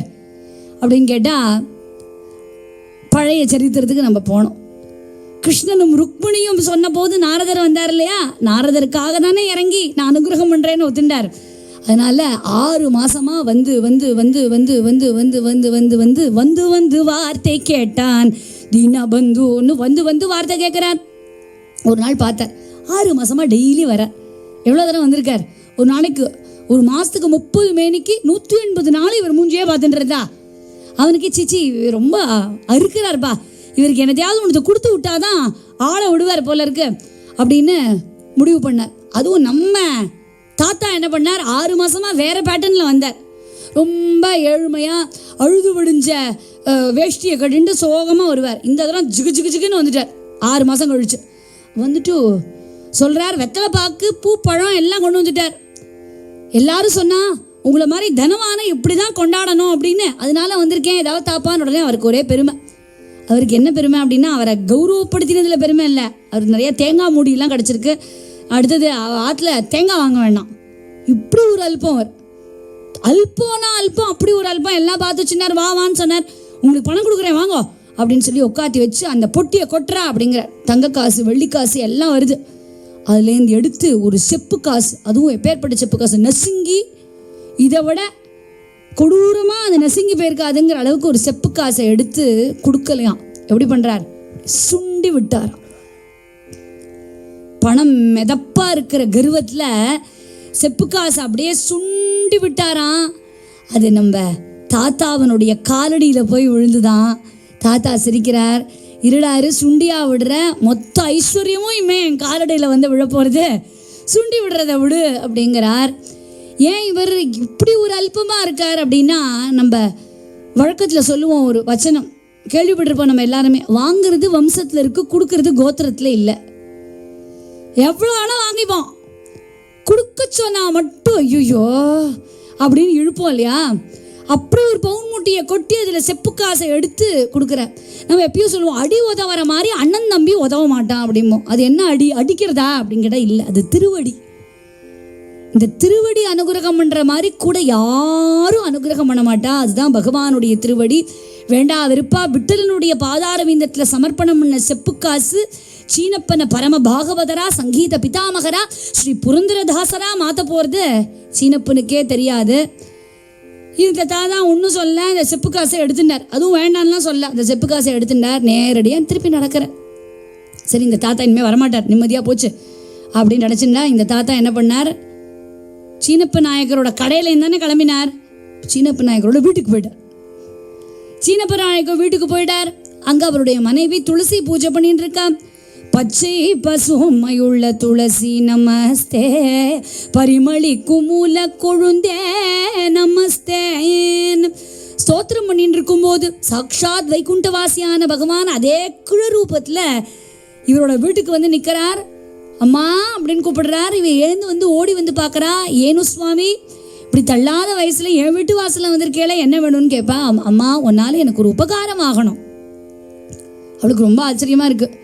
அப்படின்னு கேட்டால், பழைய சரித்திரத்துக்கு நம்ம போனோம். கிருஷ்ணனும் ருக்மிணியும் சொன்ன போது நாரதர் வந்தார் இல்லையா, நாரதருக்காக தானே இறங்கி நான் அனுகிரகம் பண்ணுறேன்னு ஒத்துண்டார். அதனால 6 மாசமா வந்து வந்து வந்து வந்து வந்து வந்து வந்து வந்து வந்து வந்து வந்து வார்த்தை கேட்டான் தீனபந்துன்னு வந்து வந்து வார்த்தை கேட்குறார். ஒரு நாள் பார்த்தார், 6 மாசமா டெய்லி வர. எவ்வளோ தடவை வந்திருக்கார்? ஒரு நாளைக்கு, ஒரு மாதத்துக்கு 30 மேனிக்கு 180 நாள் இவர் மூஞ்சியே பார்த்துட்டுருந்தா. அவனுக்கு சிச்சி ரொம்ப அறுக்கிறார்ப்பா, இவருக்கு என்னதையாவது ஒன்று கொடுத்து விட்டாதான் ஆளை விடுவார் போல இருக்கு அப்படின்னு முடிவு பண்ணார். அதுவும் நம்ம தாத்தா என்ன பண்ணார், 6 மாசமா வேற பேட்டர்னில் வந்தார். ரொம்ப ஏழ்மையாக அழுது விடிஞ்ச வேஷ்டியை கட்டிட்டு சோகமாக வருவார். இந்த தடவை ஜிகு ஜிகு ஜிகுன்னு வந்துட்டார். 6 மாதம் கழிச்சு வந்துட்டு சொல்கிறார், வெத்தலை பாக்கு பூ பழம் எல்லாம் கொண்டு வந்துட்டார். எல்லாரும் சொன்னா உங்களை மாதிரி தனமான இப்படி தான் கொண்டாடணும் அப்படின்னு, அதனால வந்திருக்கேன், ஏதாவது தாப்பான்னு. உடனே அவருக்கு ஒரே பெருமை. அவருக்கு என்ன பெருமை அப்படின்னா, அவரை கௌரவப்படுத்தினதில் பெருமை இல்லை, அவருக்கு நிறைய தேங்காய் மூடியெல்லாம் கிடச்சிருக்கு. அடுத்தது ஆற்றுல தேங்காய் வாங்க வேண்டாம். இப்படி ஒரு அல்பம் அவர், அல்பம்னா அல்பம், அப்படி ஒரு அல்பம். எல்லாம் பார்த்து சின்னார், வான்னு சொன்னார். உங்களுக்கு பணம் கொடுக்குறேன் வாங்கோ அப்படின்னு சொல்லி உட்காத்தி வச்சு அந்த பொட்டியை கொட்டுறா அப்படிங்கிற. தங்க காசு வெள்ளி காசு எல்லாம் வருது. அதுலேருந்து எடுத்து ஒரு செப்பு காசு, அதுவும் எப்பேற்பட்ட செப்பு காசு, நசுங்கி, இதை விட கொடூரமாக அது நசுங்கி போயிருக்காதுங்கிற அளவுக்கு ஒரு செப்பு காசை எடுத்து கொடுக்கலையாம். எப்படி பண்ணுறார், சுண்டி விட்டார். பணம் மெதப்பாக இருக்கிற கர்வத்தில் செப்பு காசை அப்படியே சுண்டி விட்டாராம். அது நம்ம தாத்தாவனுடைய காலடியில் போய் விழுந்துதான். தாத்தா சிரிக்கிறார், இருடாரு, சுண்டியா விடுற, மொத்த ஐஸ்வர்யமும் இனிமே என் காலடியில் வந்து விழ போகிறது, சுண்டி விடுறத விடு அப்படிங்கிறார். ஏன் இவர் இப்படி ஒரு அல்பமாக இருக்கார் அப்படின்னா, நம்ம வழக்கத்தில் சொல்லுவோம் ஒரு வச்சனம், கேள்விப்பட்டிருப்போம் நம்ம எல்லாருமே, வாங்குறது வம்சத்தில் இருக்குது, கொடுக்கறது கோத்திரத்தில் இல்லை. எவ்வளோ ஆனால் வாங்கிப்போம், கொடுக்க சொன்னா மட்டும் ஐயோ அப்படின்னு இழுப்போம் இல்லையா. அப்படி ஒரு பவுன் மூட்டையை கொட்டி அதில் செப்பு காசை எடுத்து கொடுக்குற. நம்ம எப்பயும் சொல்லுவோம், அடி உதவுற மாதிரி அண்ணன் தம்பி உதவ மாட்டான் அப்படிம்போம். அது என்ன அடி, அடிக்கிறதா அப்படின்னு கேட்டால் இல்லை, அது திருவடி. இந்த திருவடி அனுகிரகம் பண்ணுற மாதிரி கூட யாரும் அனுகிரகம் பண்ண மாட்டா. அதுதான் பகவானுடைய திருவடி. வேண்டா வெறுப்பா விட்டலனுடைய பாதாரவிந்தத்தில் சமர்ப்பணம் பண்ண செப்பு காசு சீனப்பனை பரம பாகவதரா, சங்கீத பிதாமகரா, ஸ்ரீ புரந்தரதாசரா மாற்ற போகிறது சீனப்பனுக்கே தெரியாது. இந்த தாத்தா ஒன்றும் சொல்ல, இந்த செப்பு காசை எடுத்துட்டார். அதுவும் வேண்டான்லாம் சொல்ல, அந்த செப்பு காசை எடுத்துட்டார். நேரடியாக திருப்பி நடக்கிறேன். சரி, இந்த தாத்தா இனிமேல் வரமாட்டார், நிம்மதியாக போச்சு அப்படின்னு நினச்சிருந்தா, இந்த தாத்தா என்ன பண்ணார், சீனப்ப நாயக்கரோட கடையிலேருந்து தானே கிளம்பினார், சீனப்ப நாயக்கரோட வீட்டுக்கு போயிட்டார். சீனப்ப நாயக்கர் வீட்டுக்கு போயிட்டார். அங்கே அவருடைய மனைவி துளசி பூஜை பண்ணிட்டு இருக்கா. பச்சை பசுமையுள்ள துளசி நமஸ்தே, பரிமளி குமுல கொழுந்தே நமஸ்தே ஸ்தோத்திரம் பண்ணிட்டு இருக்கும்போது சாக்ஷாத் வைகுண்டவாசியான பகவான் அதே கிழரூபத்தில் இவரோட வீட்டுக்கு வந்து நிற்கிறார். அம்மா அப்படின்னு கூப்பிடுறார். இவன் எழுந்து வந்து ஓடி வந்து பார்க்குறா. ஏனு சுவாமி, இப்படி தள்ளாத வயசில் என் வீட்டு வாசலில் வந்திருக்கேல, என்ன வேணும்னு கேட்பா. அம்மா, உன்னால் எனக்கு ஒரு உபகாரம் ஆகணும். அவளுக்கு ரொம்ப ஆச்சரியமாக இருக்குது.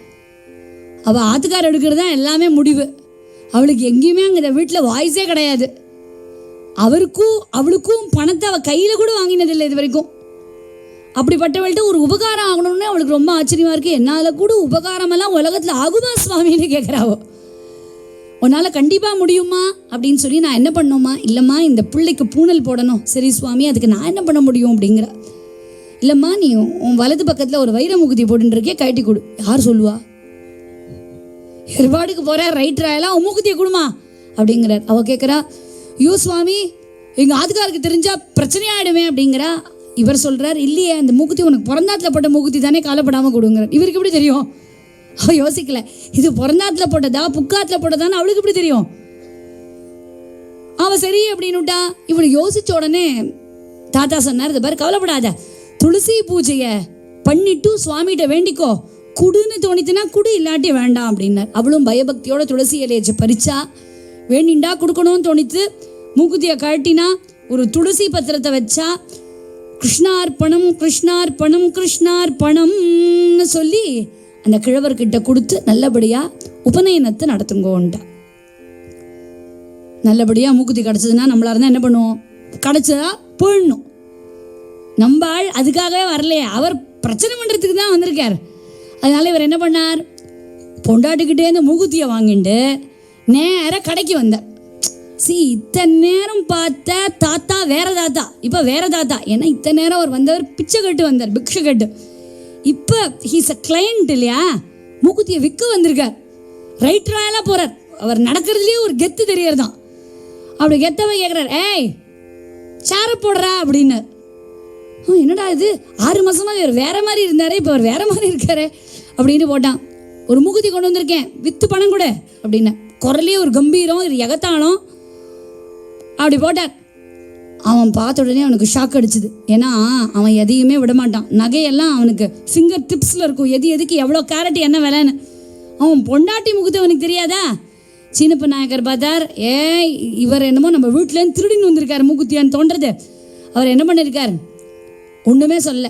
அவள் ஆத்துக்கார எடுக்கிறது தான் எல்லாமே முடிவு. அவளுக்கு எங்கேயுமே அங்கே வீட்டில் வாய்ஸே கிடையாது. அவருக்கும் அவளுக்கும் பணத்தை அவள் கையில் கூட வாங்கினதில்லை இது வரைக்கும். அப்படிப்பட்டவள்கிட்ட ஒரு உபகாரம் ஆகணும்னு அவளுக்கு ரொம்ப ஆச்சரியமாக இருக்குது. என்னால் கூட உபகாரமெல்லாம் உலகத்தில் ஆகுமா சுவாமின்னு கேட்குறாவோ. உன்னால் கண்டிப்பாக முடியுமா அப்படின்னு சொல்லி நான் என்ன பண்ணோமா, இல்லைம்மா இந்த பிள்ளைக்கு பூணல் போடணும். சரி சுவாமி, அதுக்கு நான் என்ன பண்ண முடியும் அப்படிங்கிற. இல்லைம்மா நீ உன் வலது பக்கத்தில் ஒரு வைர முகுதி போட்டுருக்கே, கட்டி கொடு. யார் சொல்லுவா? ஏற்பாடுக்கு போகிற ரைட் ராயெல்லாம் உன் முகுதியை கொடுமா அப்படிங்கிறார். அவள் கேட்குறா, ஐயோ சுவாமி எங்கள் ஆத்துக்காருக்கு தெரிஞ்சால் பிரச்சனையாயிடுமே அப்படிங்கிறா. இவர் சொல்கிறார், இல்லையே அந்த மூக்குத்தி உனக்கு பிறந்தாத்தில் போட்ட மூக்குத்தி தானே, காலப்படாமல் கொடுங்கிறார். இவருக்கு எப்படி தெரியும்? அவள் யோசிக்கல, இது பிறந்தாத்தில் போட்டதா புக்காத்தில் போட்டதான்னு அவளுக்கு எப்படி தெரியும்? அவள் சரி அப்படின்னுட்டா. இவளை யோசிச்ச உடனே தாத்தா சொன்னார், இது பாரு கவலைப்படாத, துளசி பூஜையை பண்ணிட்டு சுவாமிகிட்ட வேண்டிக்கோ, குடுன்னு தோணித்துனா குடு, இல்லாட்டி வேண்டாம் அப்படின்னார். அவளும் பயபக்தியோட துளசி இலையை பறிச்சா, வேண்டிண்டா கொடுக்கணும்னு தோணித்து மூக்குத்தியை கழட்டினா, ஒரு துளசி பத்திரத்தை வச்சா, கிருஷ்ணார்ப்பணம் கிருஷ்ணார்ப்பணம் கிருஷ்ணார்ப்பணம்னு சொல்லி அந்த கிழவர்கிட்ட கொடுத்து நல்லபடியாக உபநயனத்தை நடத்துங்கோன்ட்டா. நல்லபடியாக மூக்குத்தி கிடச்சதுன்னா நம்மளா இருந்தால் என்ன பண்ணுவோம்? கிடச்சதா போயிடணும். நம்ம ஆள் அதுக்காகவே வரலையே, அவர் பிரச்சனை பண்ணுறதுக்கு தான் வந்திருக்கார். அதனால இவர் என்ன பண்ணார், பொண்டாட்டிக்கிட்டே இந்த மூக்குத்தியை வாங்கிட்டு நேராக கடைக்கு வந்தார். இத்தனை நேரம் பார்த்த தாத்தா வேற தாத்தா, இப்போ வேற தாத்தா. ஏன்னா இத்தனை நேரம் அவர் வந்தவர் பிச்சை கட்டு வந்தார், பிக்ஷை கட்டு. இப்போ ஹீஸ் அ கிளைண்ட் இல்லையா, மூக்குத்தியை விற்க வந்திருக்கார். ரைட் ராயெல்லாம் போகிறார். அவர் நடக்கிறதுலேயே ஒரு கெத்து தெரியறதான். அப்படி கெத்தவன் கேட்குறார், ஏய் சார போடுறா அப்படின்னு. என்னடா இது 6 மாதமாக இவர் வேற மாதிரி இருந்தாரே, இப்போ அவர் வேற மாதிரி இருக்காரு அப்படின்னு போட்டான். ஒரு மூக்குத்தி கொண்டு வந்திருக்கேன், வித்து பணம் கொடு அப்படின்னு. குரலே ஒரு கம்பீரம், ஒரு எகத்தாளம். அப்படி போட்டார். அவன் பார்த்த உடனே அவனுக்கு ஷாக் அடிச்சுது. ஏன்னா அவன் எதையுமே விட மாட்டான். நகையெல்லாம் அவனுக்கு ஃபிங்கர் டிப்ஸில் இருக்கும், எதுக்கு எவ்வளோ கேரட் என்ன விலைன்னு. அவன் பொண்டாட்டி முகுத்து அவனுக்கு தெரியாதா? சீனப்ப நாயக்கர் பார்த்தார், இவர் என்னமோ நம்ம வீட்டிலேருந்து திருடின்னு வந்திருக்காரு மூக்குத்தியான்னு தோன்றது. அவர் என்ன பண்ணியிருக்கார், ஒன்றுமே சொல்ல,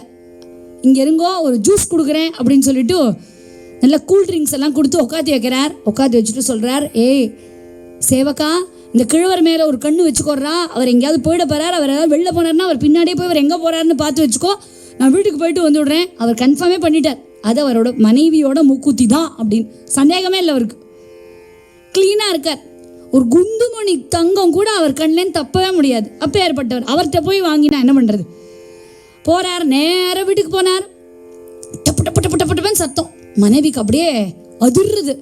இங்கே இருங்கோ ஒரு ஜூஸ் கொடுக்குறேன் அப்படின்னு சொல்லிட்டு நல்லா கூல் ட்ரிங்க்ஸ் எல்லாம் கொடுத்து உட்காத்தி வைக்கிறார். உட்காத்தி வச்சுட்டு சொல்கிறார், சேவக்கா இந்த கிழவர் மேலே ஒரு கண்ணு வச்சுக்கோறா, அவர் எங்கேயாவது போயிட போகிறார், அவர் ஏதாவது வெளில போனார்னா அவர் பின்னாடியே போய் அவர் எங்கே போகிறாருன்னு பார்த்து வச்சுக்கோ, நான் வீட்டுக்கு போயிட்டு வந்து விடுறேன். அவர் கன்ஃபார்மே பண்ணிட்டார், அது அவரோட மனைவியோட மூக்குத்தி தான் அப்படின்னு. சந்தேகமே இல்லை அவருக்கு. க்ளீனாக இருக்கார். ஒரு குண்டுமணி தங்கம் கூட அவர் கண்ணிலேருந்து தப்பவே முடியாது. அப்போ ஏற்பட்டவர். அவர்கிட்ட போய் வாங்கினா என்ன பண்ணுறது? போகிறார், நேராக வீட்டுக்கு போனார். டப்பு டப்பு டப்பு டப்பு டப்புன்னு சத்தம். மனைவிக்கு அப்படியே அதிர்றது.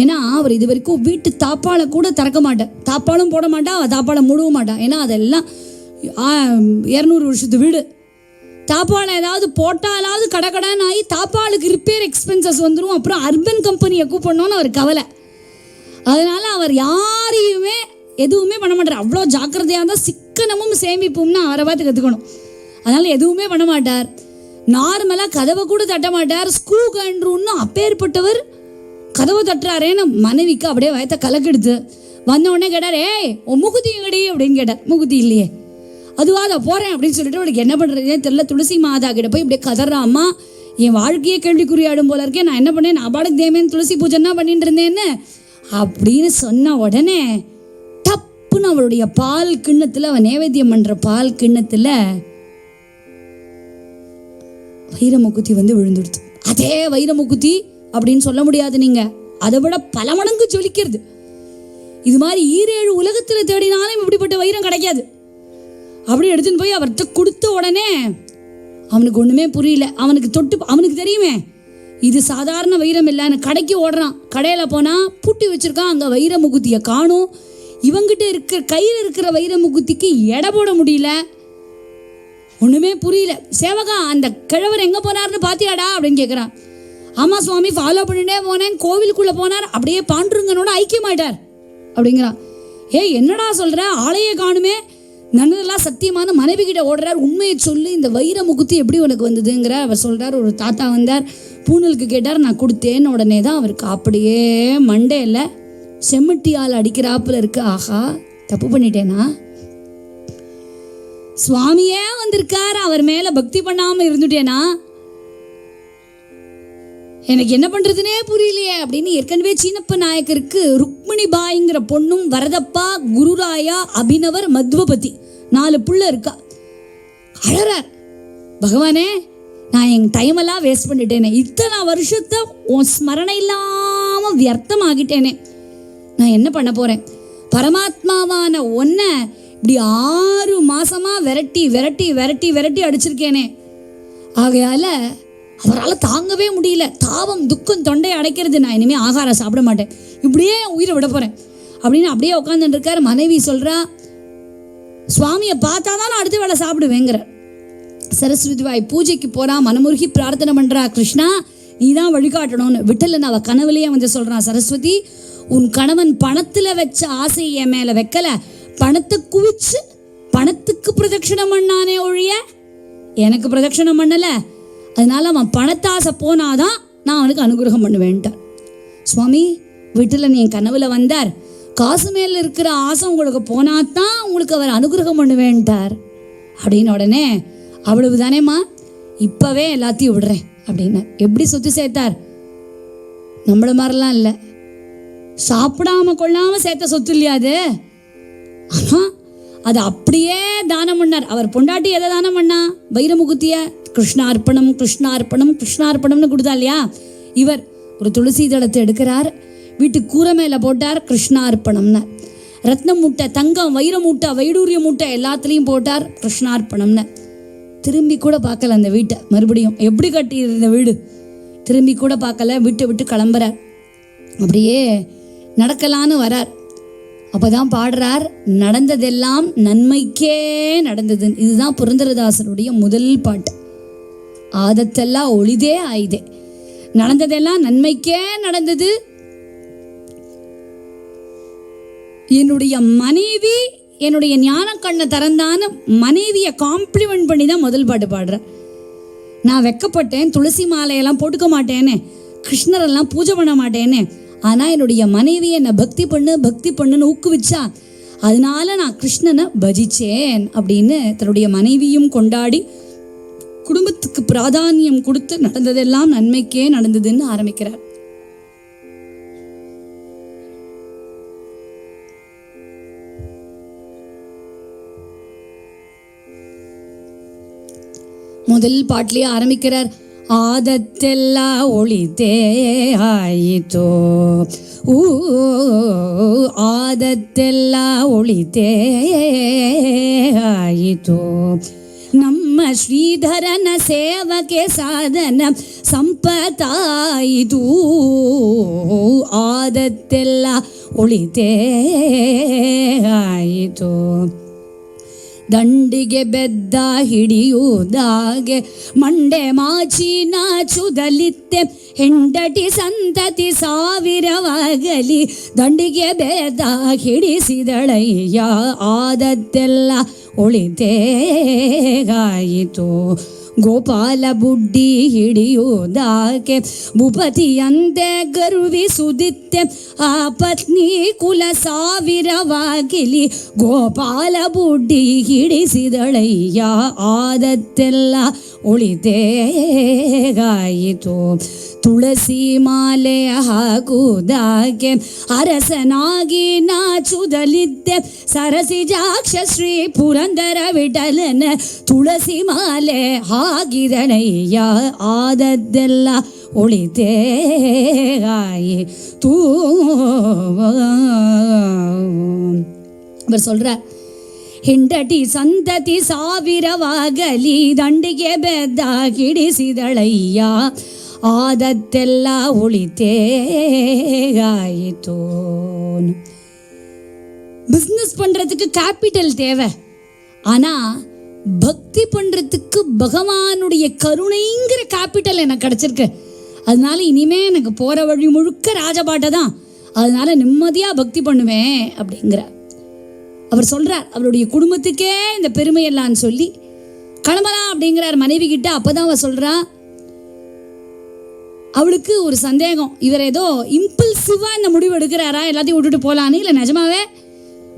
ஏன்னா அவர் இது வரைக்கும் வீட்டு தாப்பாளை கூட திறக்க மாட்டார், தாப்பாலும் போட மாட்டா, தாப்பாளை மூடவும் மாட்டான். ஏன்னா அதெல்லாம் 200 வருஷத்து வீடு. தாப்பாளை ஏதாவது போட்டாலாவது கடகடான்னு ஆகி தாப்பாளுக்கு ரிப்பேர் எக்ஸ்பென்சஸ் வந்துடும். அப்புறம் அர்பன் கம்பெனியை கூப்பிடணும்னு அவர் கவலை. அதனால அவர் யாரையுமே எதுவுமே பண்ண மாட்டார். அவ்வளோ ஜாக்கிரதையாக தான், சிக்கனமும் சேமிப்பும்னு அவரை பார்த்து கற்றுக்கணும். அதனால் எதுவுமே பண்ண மாட்டார். நார்மலாக கதவை கூட தட்ட மாட்டார். ஸ்க்ரூ கண்ட்ருன்னு அப்பேற்பட்டவர் கதவை தட்டுறாரேன்னு மனைவிக்கு அப்படியே வயத்தை கலக்கெடுத்து வந்த உடனே கேட்டார், உன் மூக்குத்தி எங்கடி அப்படின்னு கேட்டார். மூக்குத்தி இல்லையே. அதுவா அதை போகிறேன் அப்படின்னு சொல்லிட்டு அவனுக்கு என்ன பண்ணுறதுனே தெரியல. துளசி மாதா கிட்ட போய் இப்படியே கதறாமா, என் வாழ்க்கையே கேள்விக்குறியாடும் போல இருக்கேன், நான் என்ன பண்ணேன், நான் பாடுக்கு தேமேன்னு துளசி பூஜைன்னா பண்ணிட்டு இருந்தேன்னு அப்படின்னு சொன்ன உடனே டப்புன்னு அவளுடைய பால் கிண்ணத்தில், அவன் நேவேத்தியம் பண்ணுற பால் கிண்ணத்தில் வைரமுக்குத்தி வந்து விழுந்துடுது. அதே வைரமுக்குத்தி அப்படின்னு சொல்ல முடியாது, நீங்க அதை விட பல மடங்கு ஜொலிக்கிறது. இது மாதிரி 7 உலகத்தில் தேடினாலும் இப்படிப்பட்ட வைரம் கிடைக்காது. அப்படி எடுத்துன்னு போய் அவர்கிட்ட கொடுத்த உடனே அவனுக்கு ஒன்றுமே புரியல. அவனுக்கு அவனுக்கு தெரியுமே இது சாதாரண வைரம் இல்லைன்னு. கடைக்கு ஓடுறான். கடையில் போனால் பூட்டி வச்சிருக்கான், அங்கே வைர முகுத்தியை காணும். இவங்கிட்ட இருக்கிற கையில் இருக்கிற வைர முகுத்திக்கு எடை போட முடியல. ஒன்றுமே புரியல. சேவகா அந்த கிழவர் எங்கே போனார்னு பார்த்தியாடா அப்படின்னு கேட்குறான். ஆமாம் சுவாமி, ஃபாலோ பண்ணிட்டே போனேன், கோவிலுக்குள்ளே போனார், அப்படியே பாண்டுருங்கனோட ஐக்கியமாயிட்டார் அப்படிங்கிறான். என்னடா சொல்கிற, ஆளையே காணுமே, நல்லதெல்லாம் சத்தியமான மனைவி கிட்ட ஓடுறார், உண்மையை சொல்லி இந்த வைர முகுத்தி எப்படி உனக்கு வந்ததுங்கிற அவர் சொல்கிறார். ஒரு தாத்தா வந்தார், பூணலுக்கு கேட்டார், நான் கொடுத்தேன்னு உடனே தான் அவருக்கு அப்படியே மண்டையில் செம்மட்டியால் அடிக்கிறாப்புல இருக்கு. ஆஹா, தப்பு பண்ணிட்டேனா, சுவாமியே வந்திருக்கார், அவர் மேலே பக்தி பண்ணாமல் இருந்துட்டேனா, எனக்கு என்ன பண்ணுறதுனே புரியலையே அப்படின்னு ஏற்கனவே சீனப்ப நாயக்கருக்கு ருக்மிணி பாய்ங்கிற பொண்ணும், வரதப்பா, குருராயா, அபினவர், மத்வபதி 4 புள்ள இருக்கா. அழறார். பகவானே நான் என் டைமெல்லாம் வேஸ்ட் பண்ணிட்டேனே, இத்தனை வருஷத்தை உன் ஸ்மரணை இல்லாமல் வியர்த்தமாகிட்டேனே, நான் என்ன பண்ண போகிறேன்? பரமாத்மாவான ஒன்றை இப்படி 6 மாசமா விரட்டி விரட்டி விரட்டி விரட்டி அடிச்சிருக்கேனே. ஆகையால அவரால் தாங்கவே முடியல, தாபம் துக்கம் தொண்டையை அடைக்கிறது, நான் இனிமேல் ஆகாரம் சாப்பிட மாட்டேன், இப்படியே உயிரை விட போகிறேன் அப்படின்னு அப்படியே உட்காந்துட்டு இருக்காரு. மனைவி சொல்கிறா, சுவாமியை பார்த்தா தான் நான் அடுத்த வேளை சாப்பிடுவேங்கிற. சரஸ்வதி வாய் பூஜைக்கு போகிறா, மனமுருகி பிரார்த்தனை பண்ணுறா, கிருஷ்ணா நீ தான் வழிகாட்டணும்னு. விட்டலன் அவள் கனவுலேயே வந்து சொல்கிறான், சரஸ்வதி உன் கணவன் பணத்தில் வச்ச ஆசையை என் மேலே வைக்கலை, பணத்தை குவிச்சு பணத்துக்கு பிரதட்சணம் பண்ணானே ஒழிய எனக்கு பிரதட்சணம் பண்ணலை, அதனால அவன் பணத்தாசை போனாதான் நான் அவனுக்கு அனுகிரகம் பண்ணுவேன்ட்டார். சுவாமி வீட்டில் என் கனவுல வந்தார், காசு மேலே இருக்கிற ஆசை உங்களுக்கு போனாதான் உங்களுக்கு அவர் அனுகிரகம் பண்ணுவேன்ட்டார் அப்படின்னு. உடனே அவ்வளவு தானேம்மா, இப்போவே எல்லாத்தையும் விடுறேன் அப்படின்னு. எப்படி சொத்து சேர்த்தார்? நம்மள மாதிரிலாம் இல்லை, சாப்பிடாம கொள்ளாமல் சேர்த்த சொத்து இல்லையா அது. ஆனால் அது அப்படியே தானம் பண்ணார். அவர் பொண்டாட்டி எதை தானம் பண்ணா? வைரமுகுத்திய கிருஷ்ணார்ப்பணம் கிருஷ்ணார்ப்பணம் கிருஷ்ணார்ப்பணம்னு கொடுத்தா இல்லையா. இவர் ஒரு துளசி தளத்தை எடுக்கிறார், வீட்டு கூரை மேலே போட்டார், கிருஷ்ணார்ப்பணம்னு. ரத்ன மூட்டை, தங்கம், வைர மூட்டை, வைடூரிய மூட்டை எல்லாத்துலேயும் போட்டார், கிருஷ்ணார்ப்பணம்னு. திரும்பி கூட பார்க்கல அந்த வீட்டை. மறுபடியும் எப்படி கட்டியிருந்த வீடு, திரும்பி கூட பார்க்கல. வீட்டை விட்டு கிளம்புறார், அப்படியே நடக்கலான்னு வரார். அப்போதான் பாடுறார், நடந்ததெல்லாம் நன்மைக்கே நடந்தது. இதுதான் புரந்தரதாசருடைய முதல் பாட்டு. ஆதத்தெல்லாம் ஒளிதே ஆயுதே, நடந்ததெல்லாம் நன்மைக்கே நடந்தது. என்னுடைய மனைவி என்னுடைய ஞான கண்ணை திறந்தான்னு மனைவியை காம்ப்ளிமெண்ட் பண்ணி தான் முதல் பாட்டு பாடுறேன். நான் வெக்கப்பட்டேன், துளசி மாலையெல்லாம் போட்டுக்க மாட்டேன்னு, கிருஷ்ணரெல்லாம் பூஜை பண்ண மாட்டேன்னு, ஆனால் என்னுடைய மனைவியை என்னை பக்தி பண்ணுன்னு ஊக்குவிச்சா, அதனால நான் கிருஷ்ணனை பஜிச்சேன் அப்படின்னு தன்னுடைய மனைவியும் கொண்டாடி குடும்பத்துக்கு பிராதானியம் கொடுத்து நடந்ததெல்லாம் நன்மைக்கே நடந்ததுன்னு ஆரம்பிக்கிறார். முதல் பாட்டிலேயே ஆரம்பிக்கிறார், ಆದತ್ತೆಲ್ಲ ಒಳಿತೇ ಆಯಿತು, ಆದತ್ತೆಲ್ಲ ಒಳಿತೇ ಆಯಿತು, ನಮ್ಮ ಶ್ರೀಧರನ ಸೇವಕ್ಕೆ ಸಾಧನ ಸಂಪತ್ತಾಯಿತು, ಆದತ್ತೆಲ್ಲ ಒಳಿತೇ ಆಯಿತು. ದಂಡಿಗೆ ಬೆದ್ದ ಹಿಡಿಯುವುದಾಗೆ ಮಂಡೆ ಮಾಚಿ ನಾಚುದಲಿತ್ತೆ, ಹೆಂಡಟಿ ಸಂತತಿ ಸಾವಿರವಾಗಲಿ ದಂಡಿಗೆ ಬೆದ್ದ ಹಿಡಿಸಿದಳಯ್ಯ, ಆದತ್ತೆಲ್ಲ ಒಳಿತೇಗಾಯಿತು. ಗೋಪಾಲ ಬುಡ್ಡಿ ಹಿಡಿಯುವುದಾಕೆ ಭೂಪತಿಯಂತೆ ಗರ್ವಿಸುದಿತ್ತೆ, ಆ ಪತ್ನಿ ಕುಲ ಸಾವಿರವಾಗಿಲಿ ಗೋಪಾಲ ಬುಡ್ಡಿ ಹಿಡಿಸಿದಳಯ್ಯ, ಆದತ್ತೆಲ್ಲ ಒಳಿತೇಗಾಯಿತು. ತುಳಸಿ ಮಾಲೆ ಹಾಕುವುದಾಕೆ ಅರಸನಾಗಿ ನಾಚುದಲಿದ್ದೆ, ಸರಸಿಜಾಕ್ಷ ಶ್ರೀ ಪುರಂದರ ವಿಠಲನ ತುಳಸಿ ಮಾಲೆ ಹಾಕಿದಳಯ್ಯ, ಆದದ್ದೆಲ್ಲ ಒಳಿತೇಗಾಯಿತು. இவர் சொல்றார், ಹೆಂಡಟಿ ಸಂತತಿ ಸಾವಿರವಾಗಲಿ ದಂಡಿಗೆ ಬೆದ್ದ ಹಿಡಿಸಿದಳಯ್ಯ, ಆದತ್ತೆಲ್ಲ ஒளித்தேகாயித்தோ. பிஸ்னஸ் பண்ணுறதுக்கு கேபிட்டல் தேவை, ஆனால் பக்தி பண்ணுறதுக்கு பகவானுடைய கருணைங்கிற கேபிட்டல் எனக்கு கிடச்சிருக்கு. அதனால இனிமே எனக்கு போகிற வழி முழுக்க ராஜபாட்டை தான், அதனால நிம்மதியாக பக்தி பண்ணுவேன் அப்படிங்கிற அவர் சொல்கிறார். அவருடைய குடும்பத்துக்கே இந்த பெருமையெல்லாம் சொல்லி கிளம்பலாம் அப்படிங்கிறார் மனைவி கிட்ட. அப்போ தான் அவர் சொல்கிறா, அவளுக்கு ஒரு சந்தேகம், இவர் ஏதோ இம்பல்சிவாக இந்த முடிவு எடுக்கிறாரா, எல்லாத்தையும் விட்டுட்டு போகலான்னு, இல்லை நிஜமாவே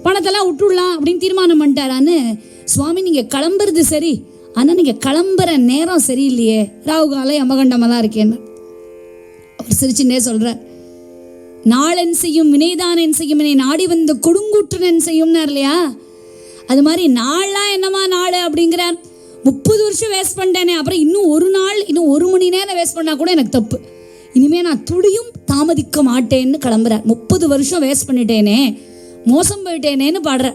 பணத்தெல்லாம் விட்டுடலாம் அப்படின்னு தீர்மானம் பண்ணிட்டாரான்னு. சுவாமி நீங்கள் கிளம்புறது சரி, ஆனால் நீங்கள் கிளம்புற நேரம் சரியில்லையே, ராகுகாலம் யமகண்டமெல்லாம் இருக்கேன்னு. அவர் சிரிச்சுன்னே சொல்கிறார், நாளென் செய்யும் வினைதான் என் செய்யும், என்னை நாடி வந்த கொடுங்கூற்றுனன் செய்யும்னார் இல்லையா, அது மாதிரி நாள்லாம் என்னமா நாள் அப்படிங்கிறார். 30 வருஷம் வேஸ்ட் பண்ணிட்டேனே, அப்புறம் இன்னும் ஒரு நாள், இன்னும் 1 மணி நேரம் வேஸ்ட் பண்ணால் கூட எனக்கு தப்பு. இனிமேல் நான் துளியும் தாமதிக்க மாட்டேன்னு கிளம்புறார். 30 வருஷம் வேஸ்ட் பண்ணிட்டேனே, மோசம் போயிட்டேனேன்னு பாடுற.